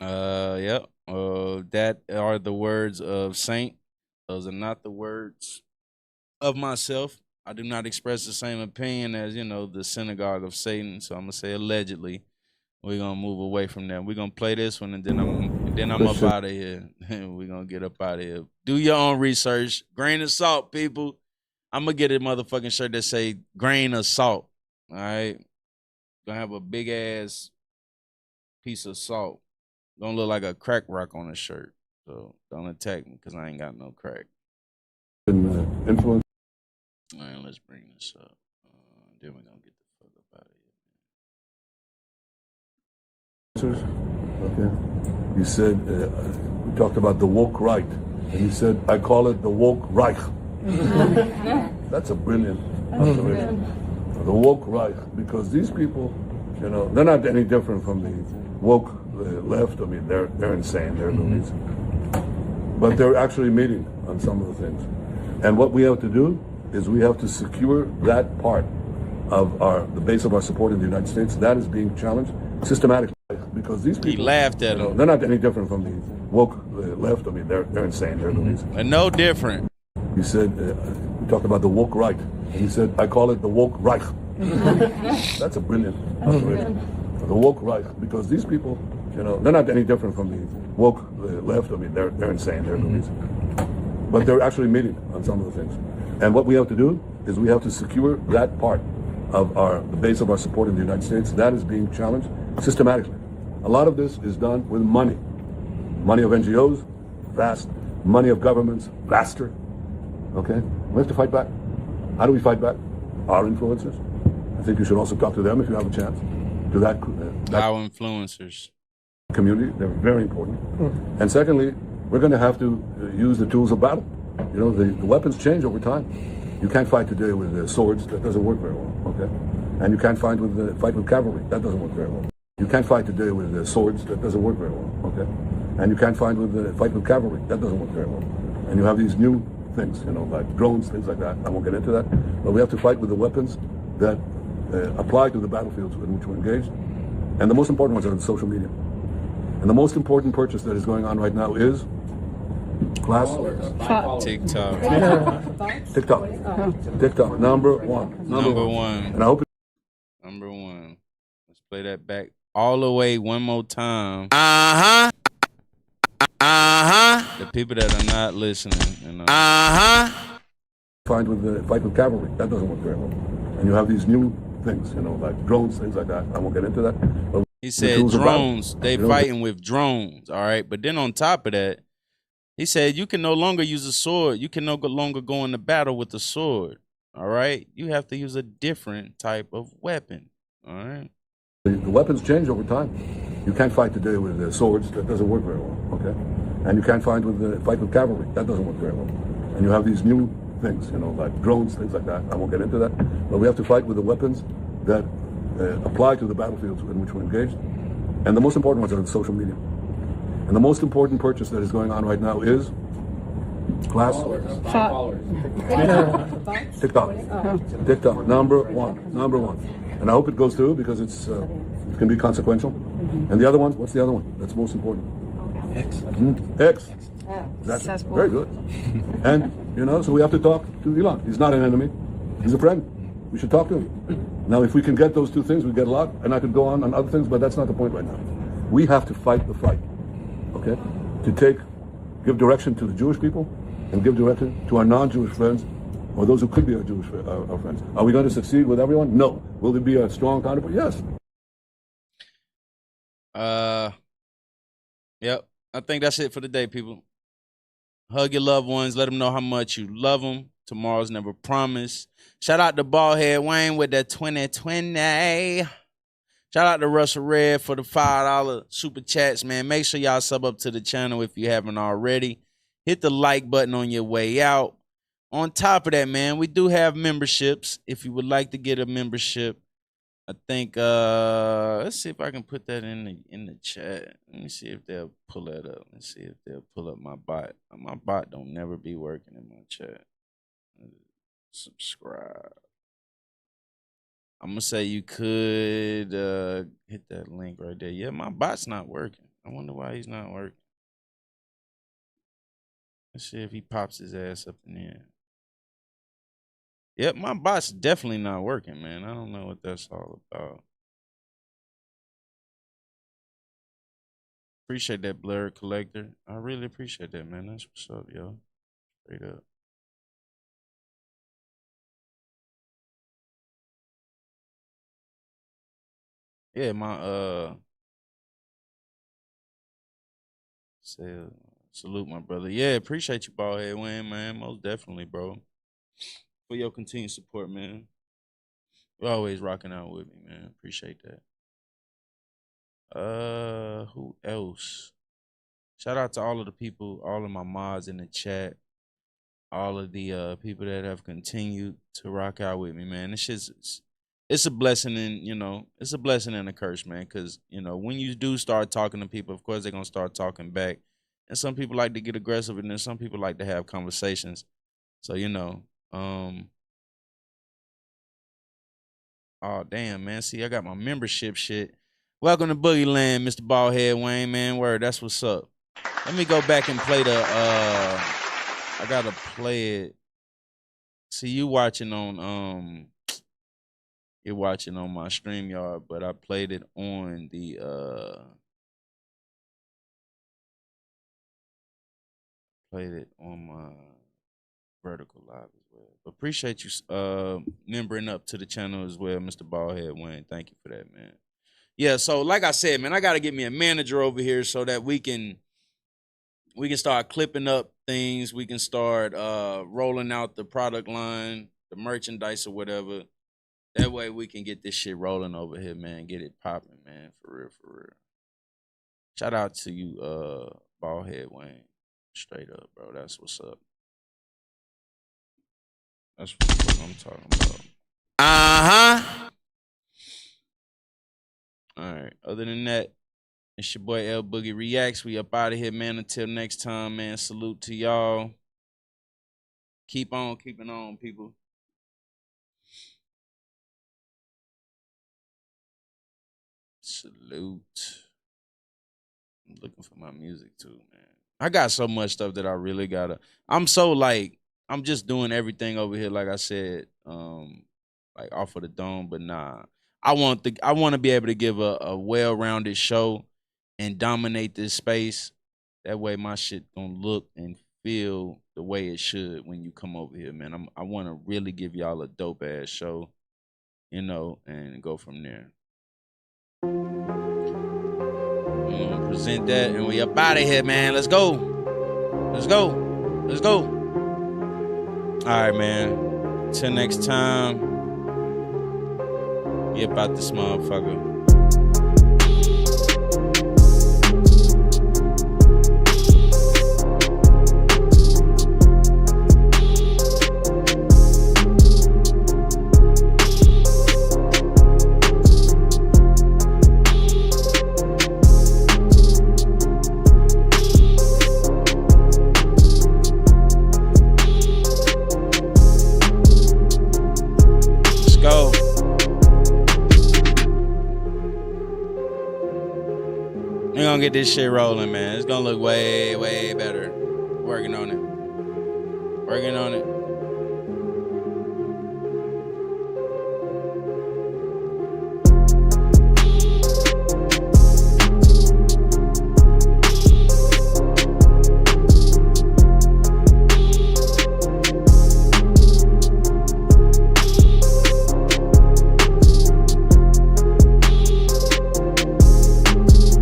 Yep. That are the words of Saint. Those are not the words of myself. I do not express the same opinion as, the synagogue of Satan. So I'm gonna say allegedly. We're gonna move away from that. We're gonna play this one, and then I'm up out of here. We're gonna get up out of here. Do your own research. Grain of salt, people. I'm gonna get a motherfucking shirt that say grain of salt. All right. Gonna have a big ass piece of salt. Gonna look like a crack rock on the shirt. So don't attack me because I ain't got no crack. Influence. All right, let's bring this up. Then we're gonna get the fuck up out of here. Okay. You said, we talked about the woke right. And you said, I call it the woke Reich. That's a brilliant observation. The woke Reich, because these people, they're not any different from the woke left. I mean, they're insane. They're loonies. But they're actually meeting on some of the things. And what we have to do is we have to secure that part of the base of our support in the United States. That is being challenged systematically because these people, he laughed at them. They're not any different from the woke left. I mean, they're insane. They're loonies. And no different. You said, we talked about the woke right. And you said, I call it the woke Reich. That's a brilliant observation. The woke Reich, because these people, they're not any different from the woke left. I mean, they're insane. They're loonies. But they're actually meeting on some of the things. And what we have to do is we have to secure that part of the base of our support in the United States. That is being challenged systematically. A lot of this is done with money. Money of NGOs, vast. Money of governments, vaster. Okay? We have to fight back. How do we fight back? Our influencers. I think you should also talk to them if you have a chance. To that our influencers. community. They're very important. And secondly, we're going to have to use the tools of battle. You know, the weapons change over time. You can't fight today with swords. That doesn't work very well, okay? And you can't fight with cavalry. That doesn't work very well. You can't fight today with swords. That doesn't work very well, okay? And you can't fight with cavalry. That doesn't work very well. And you have these new things, you know, like drones, things like that. I won't get into that. But we have to fight with the weapons that apply to the battlefields in which we're engaged. And the most important ones are the social media. And the most important purchase that is going on right now is class TikTok. TikTok. Number one. Number one. And I hope Number one. Let's play that back all the way one more time. The people that are not listening. You know. fight with cavalry. That doesn't work very well. And you have these new things, you know, like drones, things like that. I won't get into that. But he said drones. They fighting with drones. All right. But then on top of that, he said you can no longer use a sword. You can no longer go into battle with a sword. All right. You have to use a different type of weapon. All right. The weapons change over time. You can't fight today with swords. That doesn't work very well. Okay. And you can't fight with cavalry. That doesn't work very well. And you have these new things, you know, like drones, things like that. I won't get into that. But we have to fight with the weapons that apply to the battlefields in which we're engaged. And the most important ones are the social media. And the most important purchase that is going on right now is class TikTok. Number one. And I hope it goes through because it can be consequential. And the other one, what's the other one? That's most important. X. That's very good. And, you know, so we have to talk to Elon. He's not an enemy. He's a friend. We should talk to him. Now, if we can get those two things, we get a lot. And I could go on other things, but that's not the point right now. We have to fight the fight, okay? To give direction to the Jewish people and give direction to our non-Jewish friends or those who could be our Jewish our friends. Are we going to succeed with everyone? No. Will there be a strong counterpart? Yes. Yep. I think that's it for the day, people. Hug your loved ones. Let them know how much you love them. Tomorrow's never promised. Shout out to Baldhead Wayne with that 2020. Shout out to Russell Red for the $5 super chats, man. Make sure y'all sub up to the channel if you haven't already. Hit the like button on your way out. On top of that, man, we do have memberships. If you would like to get a membership, I think let's see if I can put that in the chat. Let me see if they'll pull that up. Let's see if they'll pull up my bot. My bot don't never be working in my chat. Subscribe. I'm gonna say you could hit that link right there. Yeah, my bot's not working. I wonder why he's not working. Let's see if he pops his ass up in there. Yep, my bot's definitely not working, man. I don't know what that's all about. Appreciate that, Blur Collector. I really appreciate that, man. That's what's up, yo. Straight up. Yeah, my salute my brother. Yeah, appreciate you, Baldhead Wayne, man. Most definitely, bro. For your continued support, man. You're always rocking out with me, man. Appreciate that. Who else? Shout out to all of the people, all of my mods in the chat, all of the people that have continued to rock out with me, man. It's a blessing and, you know, it's a blessing and a curse, man, because, you know, when you do start talking to people, of course, they're going to start talking back. And some people like to get aggressive, and then some people like to have conversations. So, you know, oh, damn, man. See, I got my membership shit. Welcome to Boogie Land, Mr. Baldhead Wayne, man. Word, that's what's up. Let me go back and play the, I got to play it. See, you watching on, you're watching on my StreamYard, but I played it on the my vertical live as well. But appreciate you membering up to the channel as well, Mr. Baldhead Wayne. Thank you for that, man. Yeah, so like I said, man, I gotta get me a manager over here so that we can start clipping up things. We can start rolling out the product line, the merchandise or whatever. That way we can get this shit rolling over here, man. Get it popping, man. For real, for real. Shout out to you, Ballhead Wayne. Straight up, bro. That's what's up. That's what I'm talking about. Uh-huh. All right. Other than that, it's your boy L Boogie Reacts. We up out of here, man. Until next time, man. Salute to y'all. Keep on keeping on, people. Salute. I'm looking for my music too, man. I got so much stuff that I really gotta. I'm just doing everything over here, like I said, like off of the dome. But nah, I want to be able to give a well-rounded show and dominate this space. That way, my shit gonna look and feel the way it should when you come over here, man. I want to really give y'all a dope ass show, and go from there. I'm gonna present that, and we up out of here, man. Let's go. Let's go. Let's go. All right, man. Till next time. Be about this motherfucker. We're gonna get this shit rolling, man. It's gonna look way, way better. Working on it.